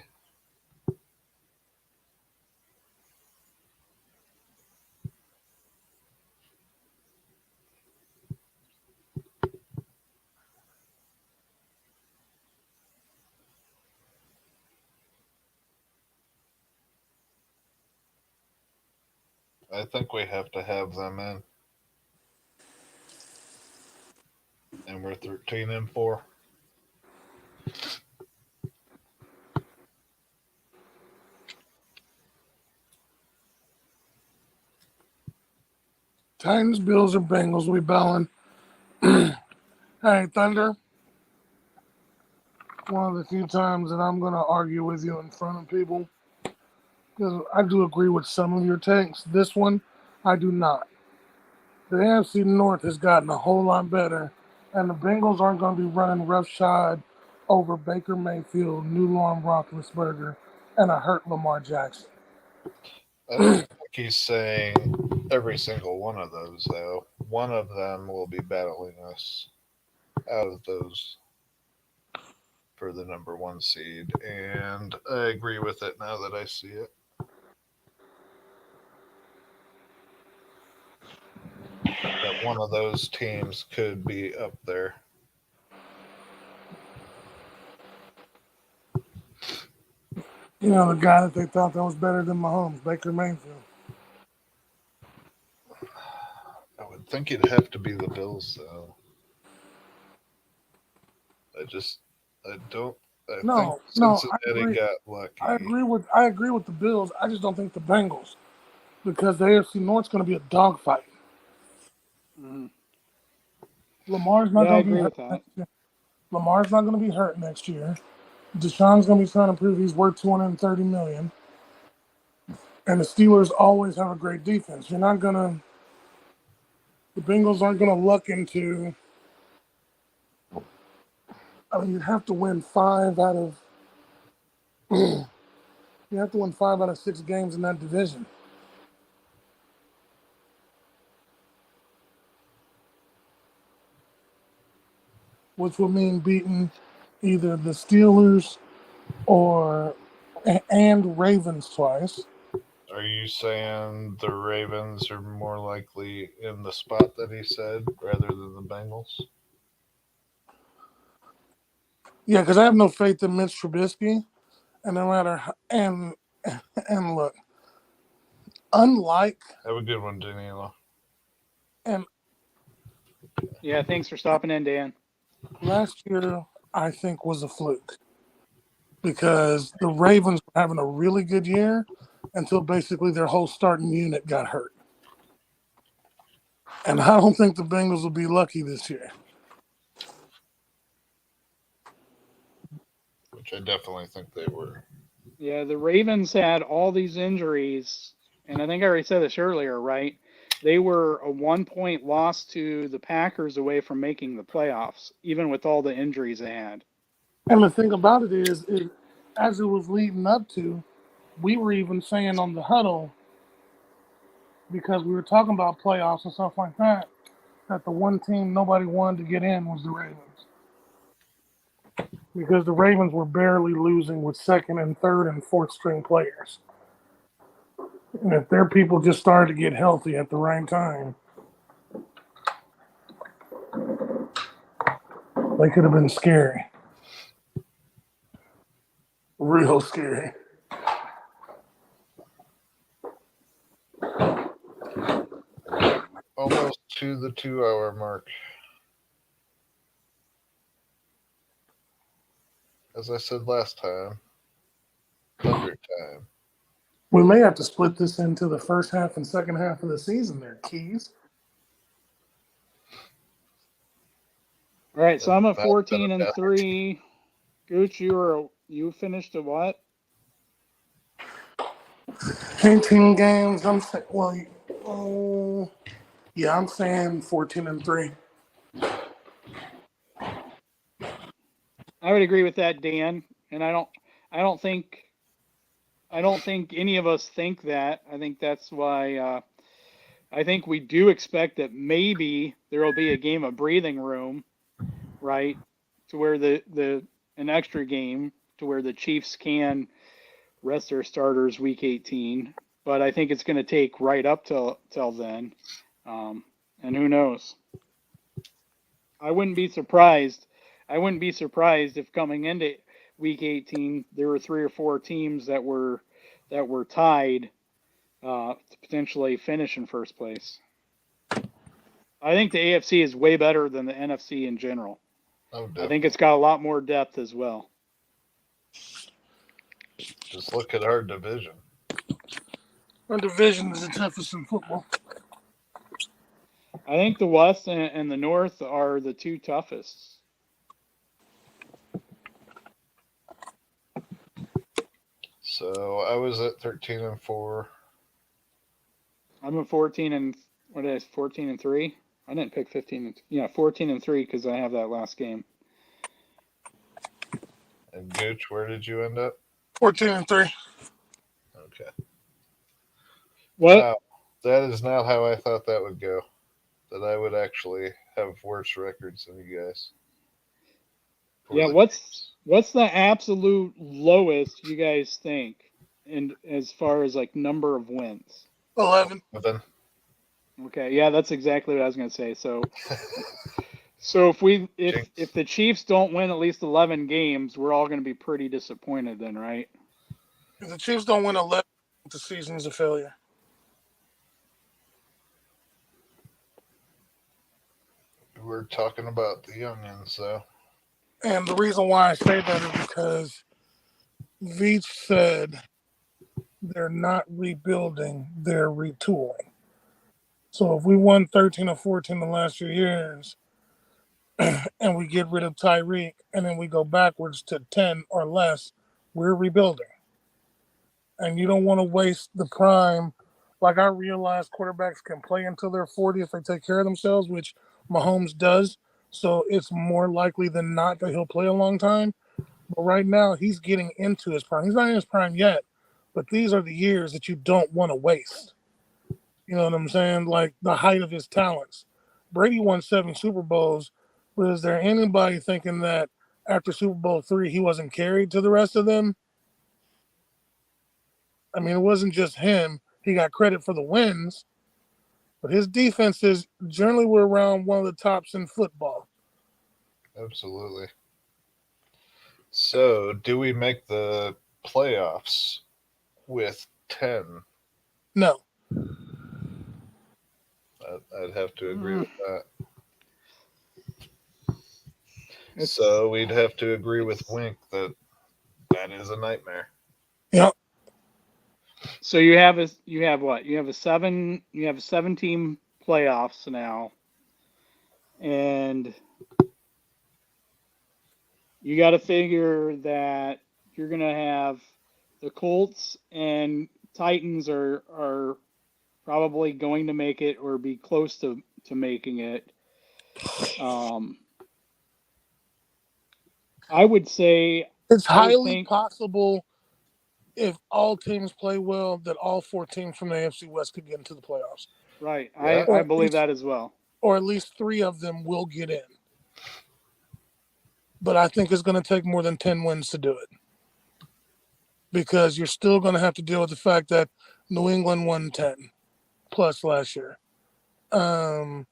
I think we have to have them in. And we're 13-4. Titans, Bills, or Bengals? We balling. Hey, Thunder. One of the few times that I'm going to argue with you in front of people, because I do agree with some of your takes. This one, I do not. The AFC North has gotten a whole lot better, and the Bengals aren't going to be running roughshod over Baker Mayfield, new Lauren Roethlisberger, and a hurt Lamar Jackson. I don't think he's saying every single one of those, though. One of them will be battling us out of those for the number 1 seed, and I agree with it now that I see it. That one of those teams could be up there. You know, the guy that they thought that was better than Mahomes, Baker Mayfield. I would think it'd have to be the Bills, though. I think Cincinnati got lucky. I agree with the Bills. I just don't think the Bengals, because the AFC North's going to be a dogfight. Mm-hmm. Lamar's not going to be hurt next year. Lamar's not going to be hurt next year. Deshaun's going to be trying to prove he's worth $230 million. And the Steelers always have a great defense. The Bengals aren't going to luck into. I mean, you'd have to win 5 out of. You have to win 5 out of 6 games in that division. Which would mean beating either the Steelers and Ravens twice. Are you saying the Ravens are more likely in the spot that he said rather than the Bengals? Yeah, because I have no faith in Mitch Trubisky, and no matter and look, unlike have a good one, Danilo. And yeah, thanks for stopping in, Dan. Last year, I think, was a fluke because the Ravens were having a really good year until basically their whole starting unit got hurt. And I don't think the Bengals will be lucky this year. Which I definitely think they were. Yeah, the Ravens had all these injuries, and I think I already said this earlier, right? They were a 1-point loss to the Packers away from making the playoffs, even with all the injuries they had. And the thing about it is as it was leading up to, we were even saying on the huddle, because we were talking about playoffs and stuff like that the one team nobody wanted to get in was the Ravens. Because the Ravens were barely losing with second and third and fourth string players. And if their people just started to get healthy at the right time, they could have been scary. Real scary. Almost to the 2-hour mark. As I said last time, Thunder time. We may have to split this into the first half and second half of the season there, Keys. All right, so I'm at 14-3. Gooch, you finished at what? 18 games. I'm saying, I'm saying 14-3. I would agree with that, Dan. And I don't think any of us think that. I think that's why I think we do expect that maybe there will be a game of breathing room, right? To where an extra game to where the Chiefs can rest their starters week 18. But I think it's going to take right up till then. And who knows? I wouldn't be surprised if coming into week 18 there were 3 or 4 teams that were tied to potentially finish in first place. I think the AFC is way better than the NFC in general. Oh, I think it's got a lot more depth as well. Just look at our division. Our division is the toughest in football. I think the West and the North are the two toughest. So I was at 13-4. I'm at 14 and what is 14 and 3? I didn't pick 15 and 14 and 3 because I have that last game. And Gooch, where did you end up? 14-3. Okay. What? Wow, that is not how I thought that would go. That I would actually have worse records than you guys. Yeah, what's the absolute lowest you guys think, and as far as like number of wins? 11. Then Okay, yeah, that's exactly what I was gonna say. So if the Chiefs don't win at least 11 games, we're all gonna be pretty disappointed then, right? If the Chiefs don't win 11, the season's a failure. we're talking about the youngins, though. And the reason why I say that is because Veach said they're not rebuilding, they're retooling. So if we won 13 or 14 the last few years and we get rid of Tyreek and then we go backwards to 10 or less, we're rebuilding. And you don't want to waste the prime. Like I realize quarterbacks can play until they're 40 if they take care of themselves, which Mahomes does. So it's more likely than not that he'll play a long time. But right now, he's getting into his prime. He's not in his prime yet, but these are the years that you don't want to waste. You know what I'm saying? Like the height of his talents. Brady won 7 Super Bowls, but is there anybody thinking that after Super Bowl 3 he wasn't carried to the rest of them? I mean, it wasn't just him. He got credit for the wins, but his defenses generally were around one of the tops in football. Absolutely. So, do we make the playoffs with 10? No. I'd have to agree with that. So, we'd have to agree with Wink that is a nightmare. Yep. So you have what? You have a 7-team playoffs now, and you got to figure that you're gonna have the Colts and Titans are probably going to make it or be close to making it. I would say it's highly possible if all teams play well that all 4 teams from the AFC West could get into the playoffs. Right. Yeah. I believe that as well. Or at least 3 of them will get in. But I think it's going to take more than 10 wins to do it. Because you're still going to have to deal with the fact that New England won 10 plus last year. The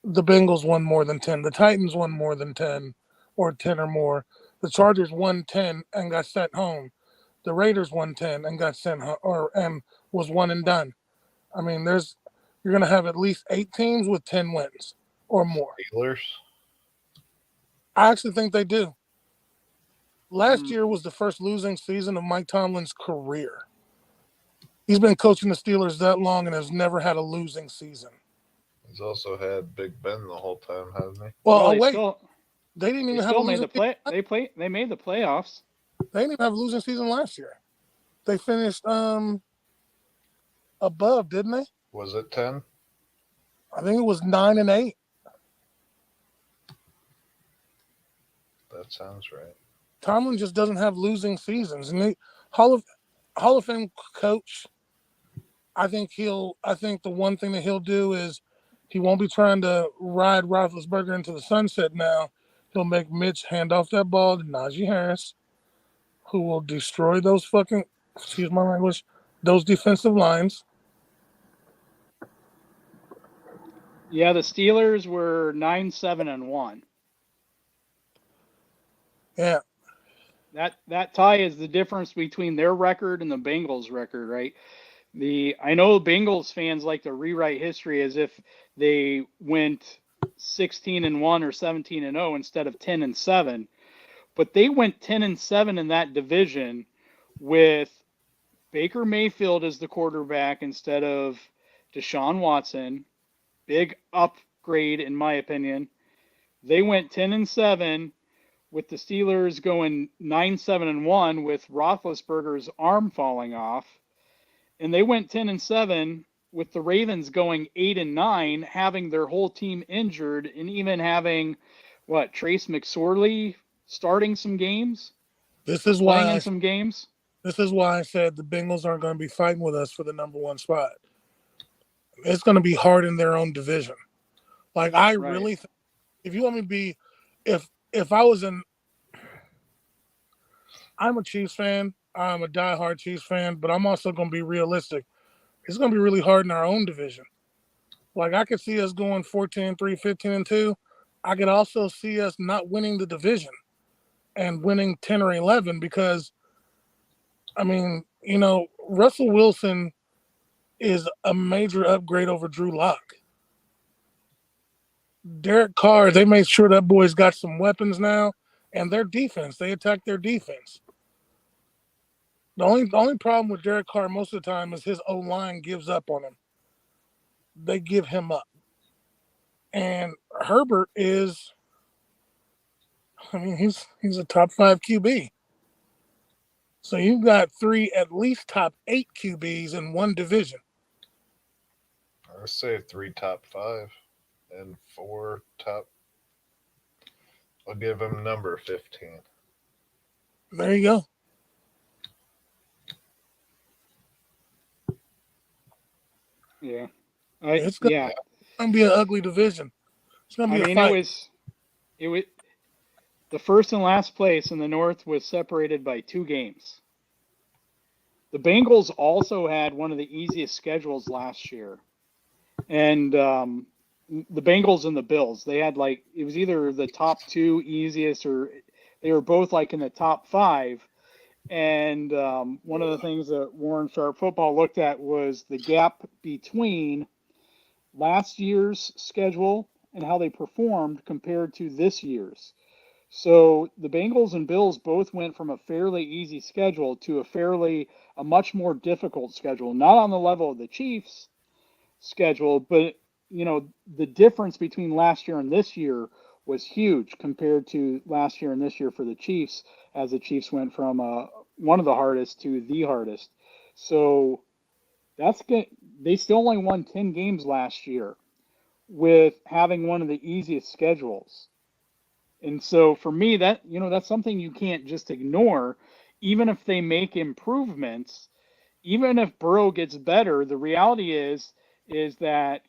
Bengals won more than 10. The Titans won more than 10 or 10 or more. The Chargers won 10 and got sent home. The Raiders won 10 and got sent home and was one and done. I mean, you're going to have at least 8 teams with 10 wins or more. Steelers? I actually think they do. Last year was the first losing season of Mike Tomlin's career. He's been coaching the Steelers that long and has never had a losing season. He's also had Big Ben the whole time, hasn't he? Well, they didn't even have a losing season. They made the playoffs. They didn't even have a losing season last year. They finished above, didn't they? Was it 10? I think it was 9-8. That sounds right. Tomlin just doesn't have losing seasons, and Hall of Fame coach. I think the one thing that he'll do is he won't be trying to ride Roethlisberger into the sunset now. He'll make Mitch hand off that ball to Najee Harris, who will destroy those excuse my language, those defensive lines. Yeah, the Steelers were 9-7-1. Yeah. That tie is the difference between their record and the Bengals record, right? I know Bengals fans like to rewrite history as if they went 16-1 or 17-0 instead of 10-7, but they went 10-7 in that division with Baker Mayfield as the quarterback instead of Deshaun Watson, big upgrade in my opinion. They went 10-7 with the Steelers going 9-7-1 with Roethlisberger's arm falling off, and they went 10-7 with the Ravens going 8-9, having their whole team injured, and even having Trace McSorley starting some games, This is playing why in some games. This is why I said the Bengals aren't going to be fighting with us for the number one spot. It's going to be hard in their own division. Like I Right. really think, if you want me to be, if I was in, I'm a Chiefs fan. I'm a diehard Chiefs fan, but I'm also going to be realistic. It's going to be really hard in our own division. Like I could see us going 14-3, 15-2. I could also see us not winning the division and winning 10 or 11 because, I mean, you know, Russell Wilson is a major upgrade over Drew Lock. Derek Carr, they made sure that boy's got some weapons now, and their defense, they attack their defense. The only problem with Derek Carr most of the time is his O-line gives up on him. They give him up. And Herbert is, I mean, he's a top 5 QB. So you've got 3 at least top 8 QBs in one division. I say 3 top 5 and 4 top. I'll give him number 15. There you go. Yeah. It's going to be an ugly division. It's going to be a fight. It was the first and last place in the North was separated by 2 games. The Bengals also had one of the easiest schedules last year. And the Bengals and the Bills, they had it was either the top 2 easiest or they were both in the top 5. And one of the things that Warren Sharp Football looked at was the gap between last year's schedule and how they performed compared to this year's. So the Bengals and Bills both went from a fairly easy schedule to a much more difficult schedule, not on the level of the Chiefs schedule, but the difference between last year and this year was huge compared to last year and this year for the Chiefs, as the Chiefs went from one of the hardest to the hardest. So that's good. They still only won 10 games last year with having one of the easiest schedules. And so for me, that's something you can't just ignore. Even if they make improvements, even if Burrow gets better, the reality is that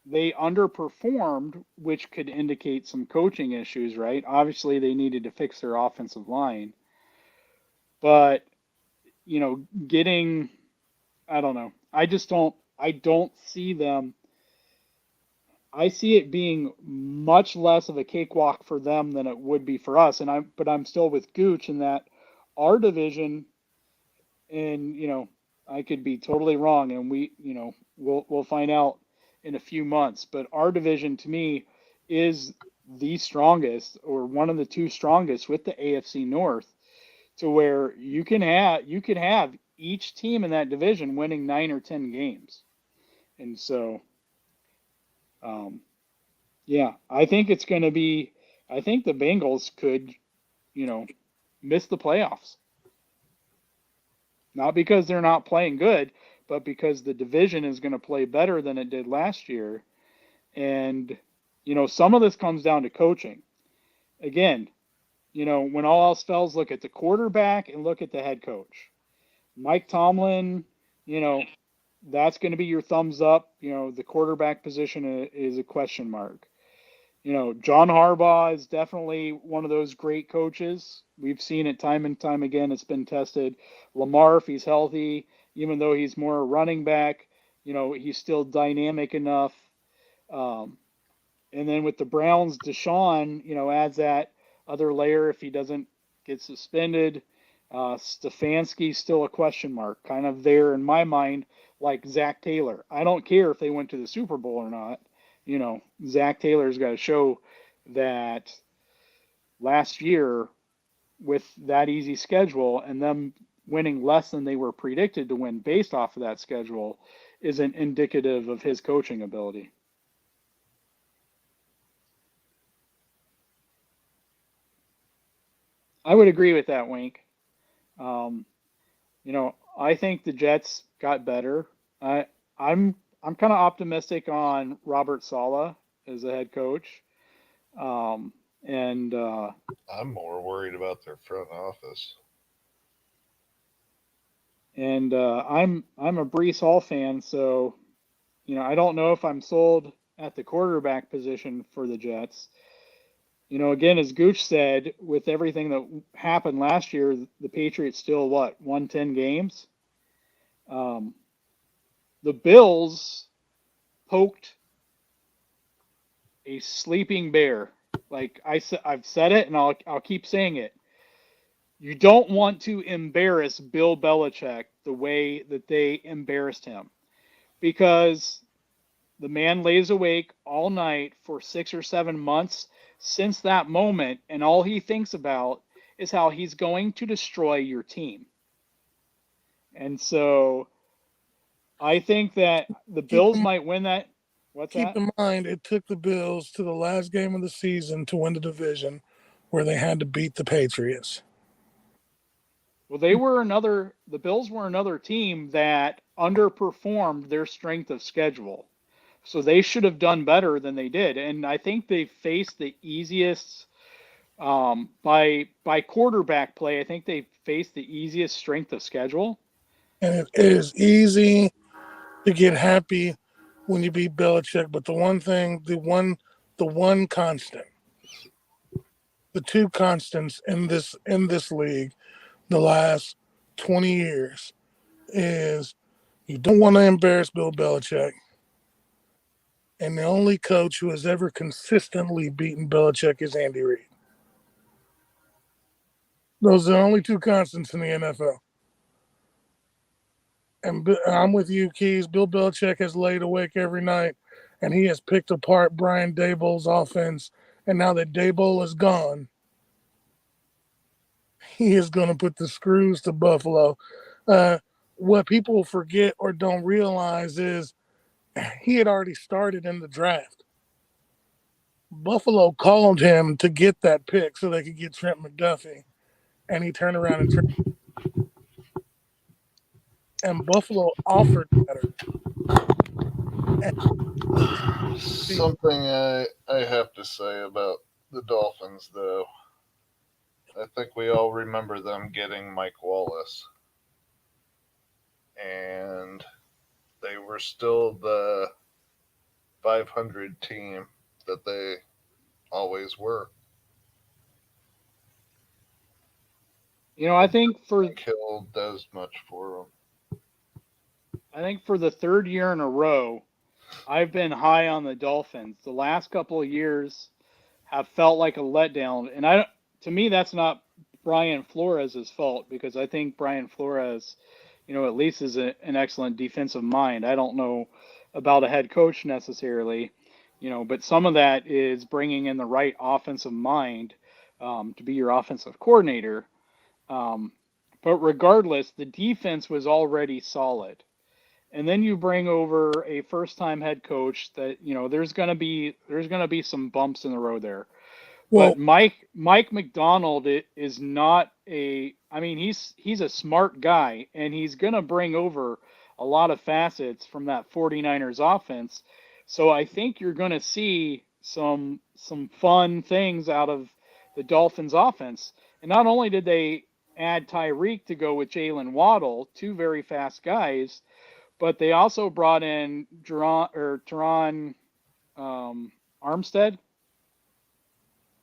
they underperformed, which could indicate some coaching issues, right? Obviously, they needed to fix their offensive line. But, I don't know. I don't see them. I see it being much less of a cakewalk for them than it would be for us. But I'm still with Gooch in that our division, and, I could be totally wrong, and we'll find out in a few months. But our division, to me, is the strongest, or one of the 2 strongest, with the AFC North, to where you could have each team in that division winning 9 or 10 games. And so, I think it's going to be. I think the Bengals could, miss the playoffs. Not because they're not playing good, but because the division is going to play better than it did last year. And, some of this comes down to coaching. Again, when all else fails, look at the quarterback and look at the head coach. Mike Tomlin, that's going to be your thumbs up. The quarterback position is a question mark. John Harbaugh is definitely one of those great coaches. We've seen it time and time again. It's been tested. Lamar, if he's healthy, even though he's more a running back, he's still dynamic enough. And then with the Browns, Deshaun, adds that other layer if he doesn't get suspended. Stefanski's still a question mark, kind of there in my mind, like Zach Taylor. I don't care if they went to the Super Bowl or not. Zach Taylor's got to show that last year with that easy schedule and them winning less than they were predicted to win based off of that schedule isn't indicative of his coaching ability. I would agree with that, Wink. I think the Jets got better. I'm kind of optimistic on Robert Saleh as a head coach. And I'm more worried about their front office. And I'm a Brees Hall fan, so I don't know if I'm sold at the quarterback position for the Jets. Again, as Gooch said, with everything that happened last year, the Patriots still won 10 games. The Bills poked a sleeping bear. Like I've said it, and I'll keep saying it. You don't want to embarrass Bill Belichick the way that they embarrassed him, because the man lays awake all night for 6 or 7 months since that moment, and all he thinks about is how he's going to destroy your team. And so I think that the Bills might win that. Keep in mind, it took the Bills to the last game of the season to win the division, where they had to beat the Patriots. Well, the Bills were another team that underperformed their strength of schedule. So they should have done better than they did. And I think they faced the easiest, by quarterback play, I think they faced the easiest strength of schedule. And it is easy to get happy when you beat Belichick, but the one constant, the two constants in this league the last 20 years is you don't want to embarrass Bill Belichick. And the only coach who has ever consistently beaten Belichick is Andy Reid. Those are the only two constants in the NFL. And I'm with you, Keys. Bill Belichick has laid awake every night, and he has picked apart Brian Daboll's offense. And now that Daboll is gone, he is going to put the screws to Buffalo. What people forget or don't realize is he had already started in the draft. Buffalo called him to get that pick so they could get Trent McDuffie, and he turned around and Buffalo offered better. Something I have to say about the Dolphins, though. I think we all remember them getting Mike Wallace. And they were still the 500 team that they always were. I think Hill does much for them. I think for the third year in a row, I've been high on the Dolphins. The last couple of years have felt like a letdown, and to me that's not Brian Flores' fault, because I think Brian Flores, at least is an excellent defensive mind. I don't know about a head coach necessarily, but some of that is bringing in the right offensive mind to be your offensive coordinator. But regardless, the defense was already solid. And then you bring over a first-time head coach that, there's going to be some bumps in the road there. Well, but Mike McDonald is not he's a smart guy, and he's going to bring over a lot of facets from that 49ers offense. So I think you're going to see some fun things out of the Dolphins offense. And not only did they add Tyreek to go with Jalen Waddle, two very fast guys, but they also brought in Teron Armstead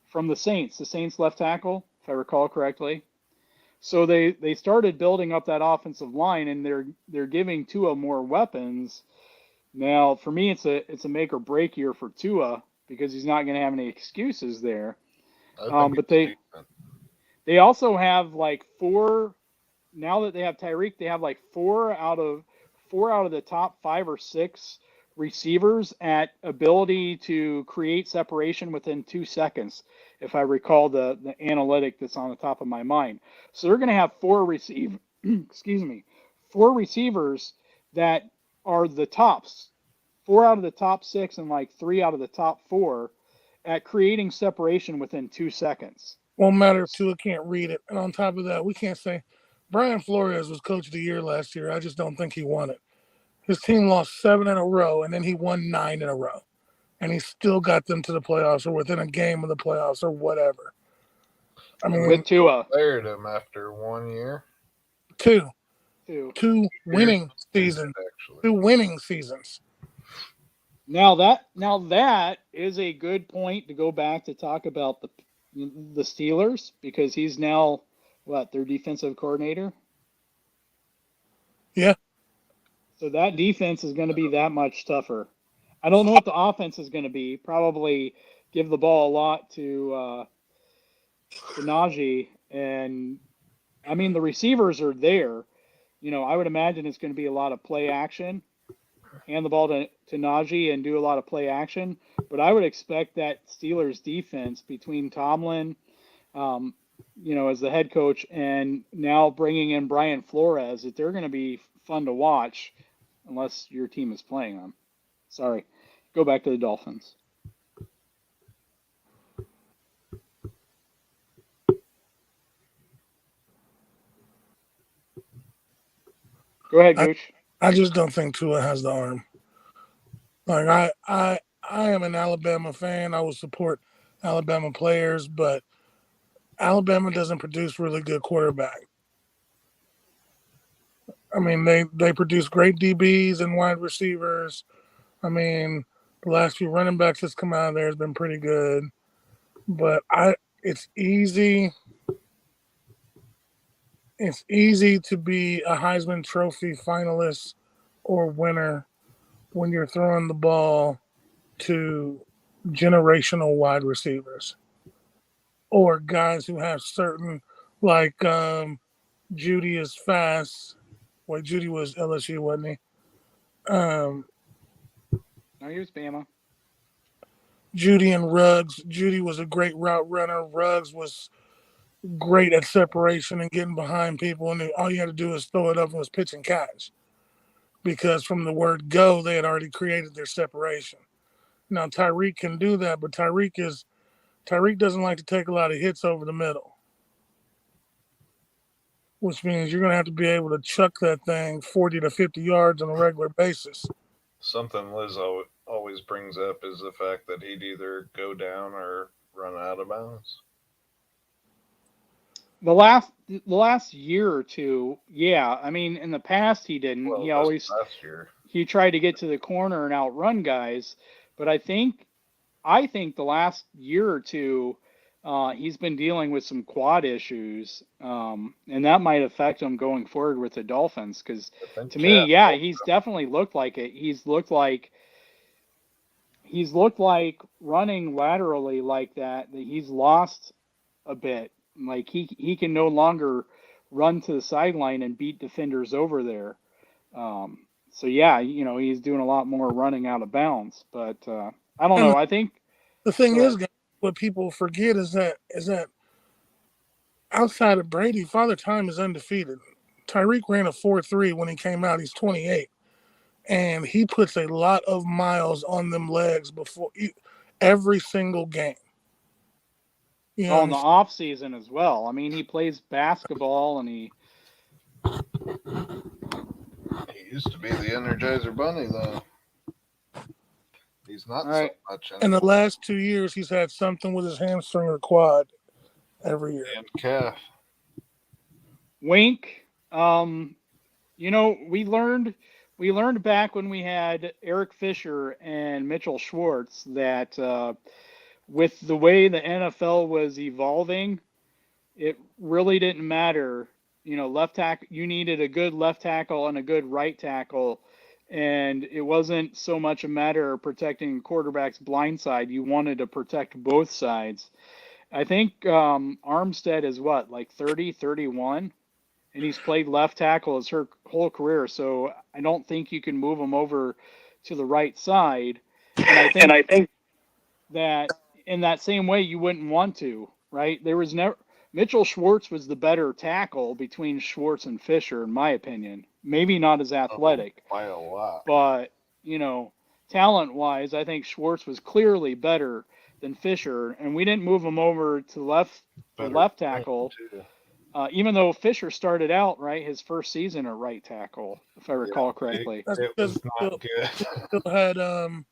from the Saints left tackle, if I recall correctly. So they started building up that offensive line, and they're giving Tua more weapons. Now, for me, it's a make or break year for Tua, because he's not going to have any excuses there. But they also have like four. Now that they have Tyreek, they have like four out of the top 5 or 6 receivers at ability to create separation within 2 seconds, if I recall the analytic that's on the top of my mind. So they're going to have 4 excuse me, 4 receivers that are the tops, 4 out of the top 6 and like 3 out of the top 4 at creating separation within 2 seconds. Won't matter if Tua can't read it. And on top of that, we can't say Brian Flores was coach of the year last year. I just don't think he won it. His team lost 7 in a row, and then he won 9 in a row. And he still got them to the playoffs or within a game of the playoffs or whatever. I mean, With Tua. Fired him after 1 year. 2 Two. winning seasons. Actually, 2 winning seasons. Now that is a good point to go back to talk about the Steelers, because he's now their defensive coordinator. Yeah. So that defense is going to be that much tougher. I don't know what the offense is going to be. Probably give the ball a lot to Najee, and I mean the receivers are there. I would imagine it's going to be a lot of play action. Hand the ball to Najee and do a lot of play action. But I would expect that Steelers defense between Tomlin, as the head coach, and now bringing in Brian Flores, that they're going to be fun to watch unless your team is playing them. Sorry. Go back to the Dolphins. Go ahead, Gooch. I just don't think Tua has the arm. Like I am an Alabama fan. I will support Alabama players, but Alabama doesn't produce really good quarterback. I mean, they produce great DBs and wide receivers. I mean, the last few running backs that's come out of there has been pretty good. But it's easy to be a Heisman Trophy finalist or winner when you're throwing the ball to generational wide receivers or guys who have certain, like Judy is fast. Well, Judy was LSU, wasn't he? No, he was Bama. Judy and Ruggs. Judy was a great route runner. Ruggs was great at separation and getting behind people, and all you had to do was throw it up and was pitch and catch. Because from the word go, they had already created their separation. Now Tyreek can do that, but Tyreek doesn't like to take a lot of hits over the middle, which means you're going to have to be able to chuck that thing 40 to 50 yards on a regular basis. Something Liz always brings up is the fact that he'd either go down or run out of bounds. The last year or two, yeah. I mean, in the past he didn't. Well, He always last year. He tried to get to the corner and outrun guys, but I think the last year or two, he's been dealing with some quad issues, and that might affect him going forward with the Dolphins. Because to me, yeah, he's definitely looked like it. He's looked like running laterally like that he's lost a bit. Like he can no longer run to the sideline and beat defenders over there. So yeah, he's doing a lot more running out of bounds. But I don't know. I think the thing is, what people forget is that outside of Brady, Father Time is undefeated. Tyreek ran a 4.3 when he came out. He's 28, and he puts a lot of miles on them legs before every single game. in the off season as well. I mean, he plays basketball and he used to be the Energizer Bunny, though. He's not so much anymore. In the last 2 years, he's had something with his hamstring or quad every year. And calf. Wink. We learned back when we had Eric Fisher and Mitchell Schwartz that with the way the NFL was evolving, it really didn't matter. Left tackle, you needed a good left tackle and a good right tackle. And it wasn't so much a matter of protecting quarterback's blind side. You wanted to protect both sides. I think Armstead is like 30, 31, and he's played left tackle his whole career. So I don't think you can move him over to the right side. And I think that in that same way, you wouldn't want to, right? There was never Mitchell Schwartz was the better tackle between Schwartz and Fisher, in my opinion. Maybe not as athletic, by a lot. but, talent-wise, I think Schwartz was clearly better than Fisher, and we didn't move him over to left tackle, even though Fisher started out, right, his first season at right tackle, if I recall correctly. It was not good.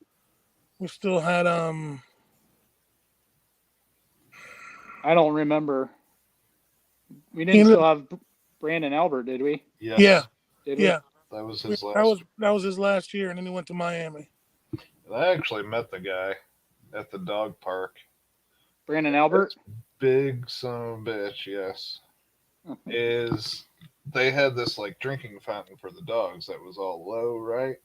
We still had I don't remember. We didn't still have Brandon Albert, did we? Yes. Yeah. Did we? Yeah. That was his last. That was his last year, and then he went to Miami. I actually met the guy at the dog park. Brandon Albert? Big son of a bitch, yes. They had this like drinking fountain for the dogs that was all low, right?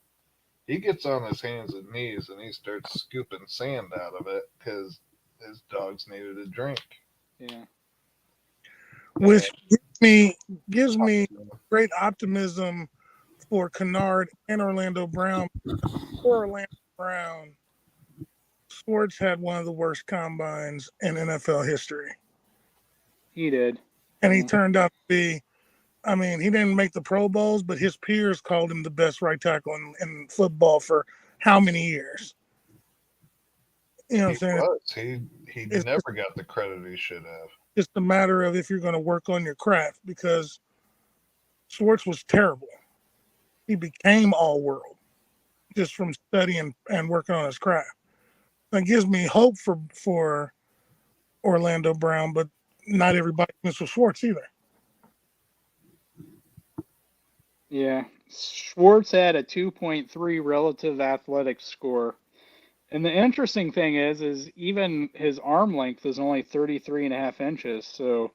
He gets on his hands and knees and he starts scooping sand out of it because his dogs needed a drink. Yeah. Which gives me great optimism for Kennard and Orlando Brown. For Orlando Brown, Schwartz had one of the worst combines in NFL history. He did. And he turned out to be, I mean, he didn't make the Pro Bowls, but his peers called him the best right tackle in football for how many years? You know what I'm saying? He never got the credit he should have. It's a matter of if you're going to work on your craft, because Schwartz was terrible. He became all world just from studying and working on his craft. That gives me hope for Orlando Brown, but not everybody wins with Schwartz either. Yeah. Schwartz had a 2.3 relative athletic score. And the interesting thing is even his arm length is only 33.5 inches. So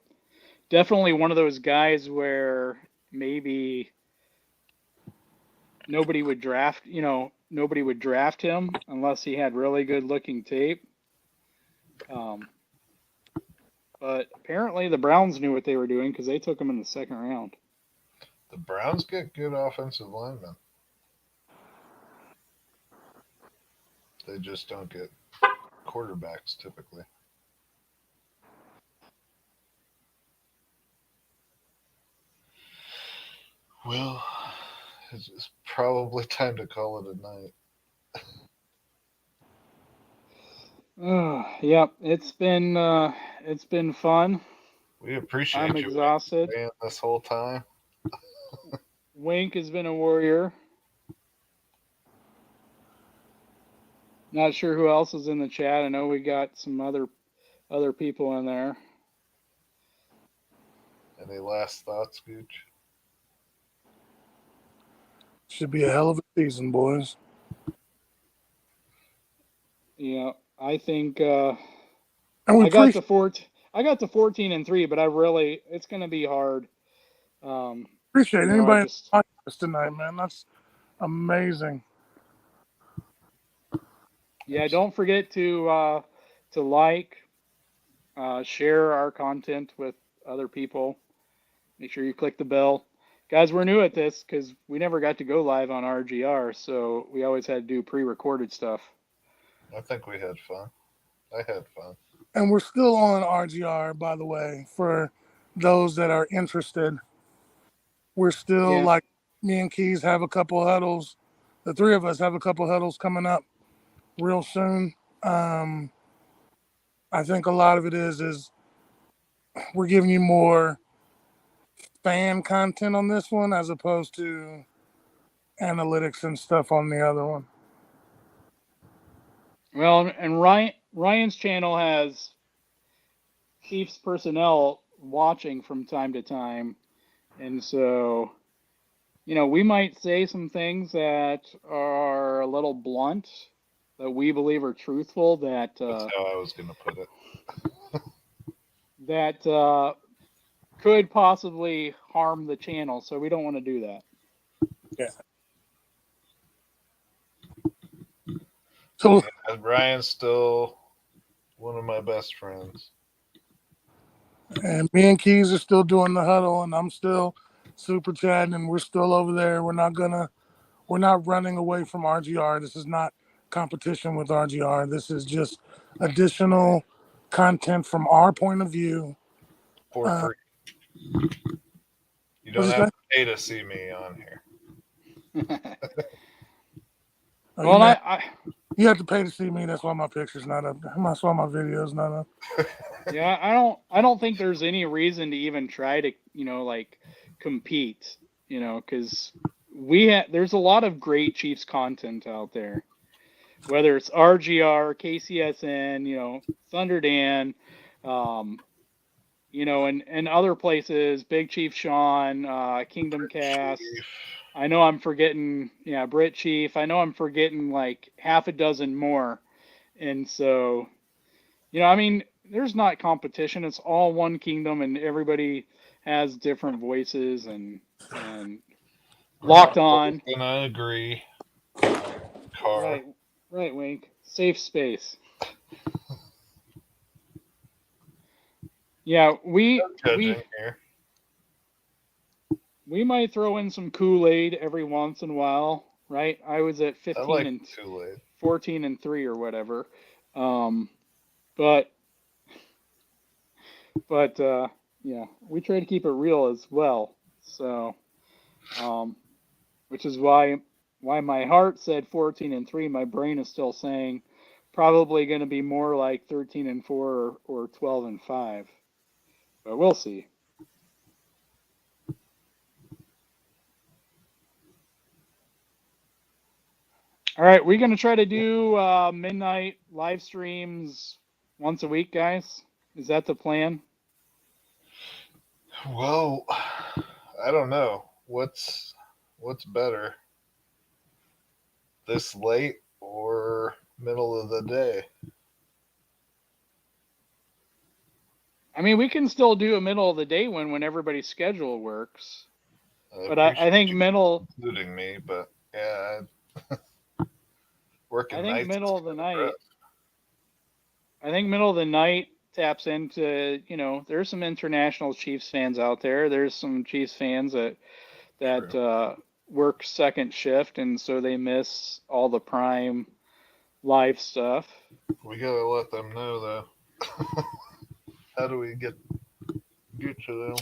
definitely one of those guys where maybe nobody would draft him unless he had really good looking tape. But apparently the Browns knew what they were doing because they took him in the second round. The Browns get good offensive linemen. They just don't get quarterbacks typically. Well, it's probably time to call it a night. Yep, it's been fun. We appreciate I'm you exhausted. staying this whole time. Wink has been a warrior. Not sure who else is in the chat. I know we got some other people in there. Any last thoughts, Gooch? Should be a hell of a season, boys. Yeah, I think And I got to 14-3, but it's going to be hard. Appreciate anybody watching us tonight, man. That's amazing. Yeah, don't forget to like, share our content with other people. Make sure you click the bell. Guys, we're new at this because we never got to go live on RGR, so we always had to do pre-recorded stuff. I think we had fun. I had fun. And we're still on RGR, by the way, for those that are interested. We're still like me and Keys have a couple huddles. The three of us have a couple huddles coming up real soon. I think a lot of it is we're giving you more fan content on this one as opposed to analytics and stuff on the other one. Well, and Ryan's channel has Chiefs personnel watching from time to time. And so, we might say some things that are a little blunt, that we believe are truthful, that that's how I was going to put it. that could possibly harm the channel. So we don't want to do that. Yeah. So and Ryan's still one of my best friends. And me and Keys are still doing the huddle, and I'm still super chatting, and we're still over there. We're not running away from RGR. This is not competition with RGR. This is just additional content from our point of view for free. You don't What'd you have say? to pay to see me on here. Oh, Well, you have to pay to see me. That's why my picture's not up. That's why my video's not up. yeah, I don't think there's any reason to even try to, like compete, because there's a lot of great Chiefs content out there, whether it's RGR, KCSN, Thunder Dan, and other places, Big Chief Sean, Kingdom Cast. I know I'm forgetting, Brit Chief. I know I'm forgetting like half a dozen more. And so, I mean, there's not competition. It's all one kingdom, and everybody has different voices and locked on. And I agree. Car. Right, Wink. Safe space. Yeah, we Here. we might throw in some Kool-Aid every once in a while, right? I was at 15 and Kool-Aid. 14 and 3 or whatever. But yeah, we try to keep it real as well. So, which is why my heart said 14 and 3, my brain is still saying probably going to be more like 13 and 4 or 12 and 5. But we'll see. All right, we're going to try to do midnight live streams once a week, guys. Is that the plan? Well, I don't know. What's better? This late or middle of the day? I mean, we can still do a middle of the day one when everybody's schedule works. But I think middle, including me, but yeah, working nights. I think middle of the night taps into, there's some international Chiefs fans out there. There's some Chiefs fans that work second shift, and so they miss all the prime live stuff. We gotta let them know, though. How do we get to them?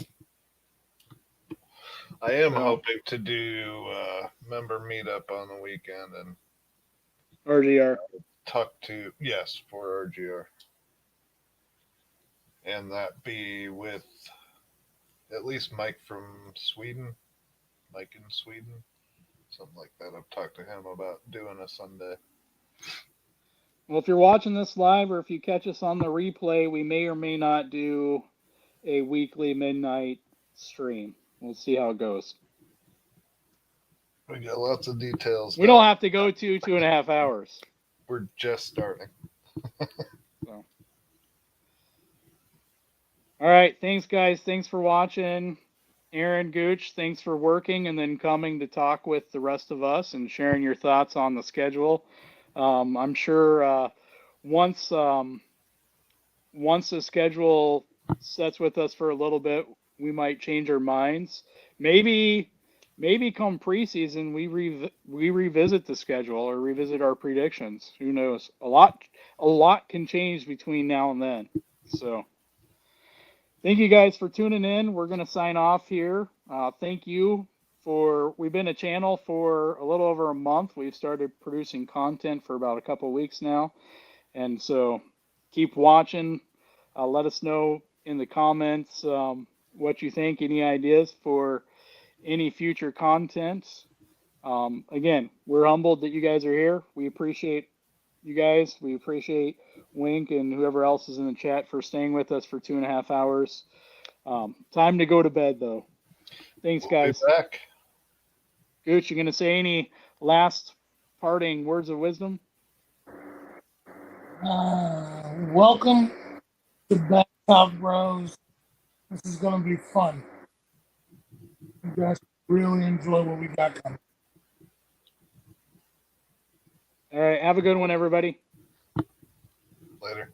I am hoping to do member meetup on the weekend and RGR. talk to for RGR, and that be with at least Mike from Sweden, Mike in Sweden, something like that. I've talked to him about doing a Sunday. Well, if you're watching this live or if you catch us on the replay, we may or may not do a weekly midnight stream. We'll see how it goes. We got lots of details. We don't have to go 2.5 hours. We're just starting. So. All right. Thanks, guys. Thanks for watching. Aaron Gooch, thanks for working and then coming to talk with the rest of us and sharing your thoughts on the schedule. I'm sure once the schedule sets with us for a little bit, we might change our minds. Maybe come preseason we revisit the schedule or revisit our predictions. Who knows? A lot can change between now and then. So thank you guys for tuning in. We're going to sign off here. Thank you we've been a channel for a little over a month. We've started producing content for about a couple of weeks now. And so keep watching. Let us know in the comments what you think, any ideas for any future content. Again, we're humbled that you guys are here. We appreciate you guys. We appreciate Wink and whoever else is in the chat for staying with us for 2.5 hours. Time to go to bed, though. Thanks, guys. We'll be back. Gooch, you going to say any last parting words of wisdom? Welcome to Back Top Bros. This is going to be fun. You guys really enjoy what we got coming. All right. Have a good one, everybody. Later.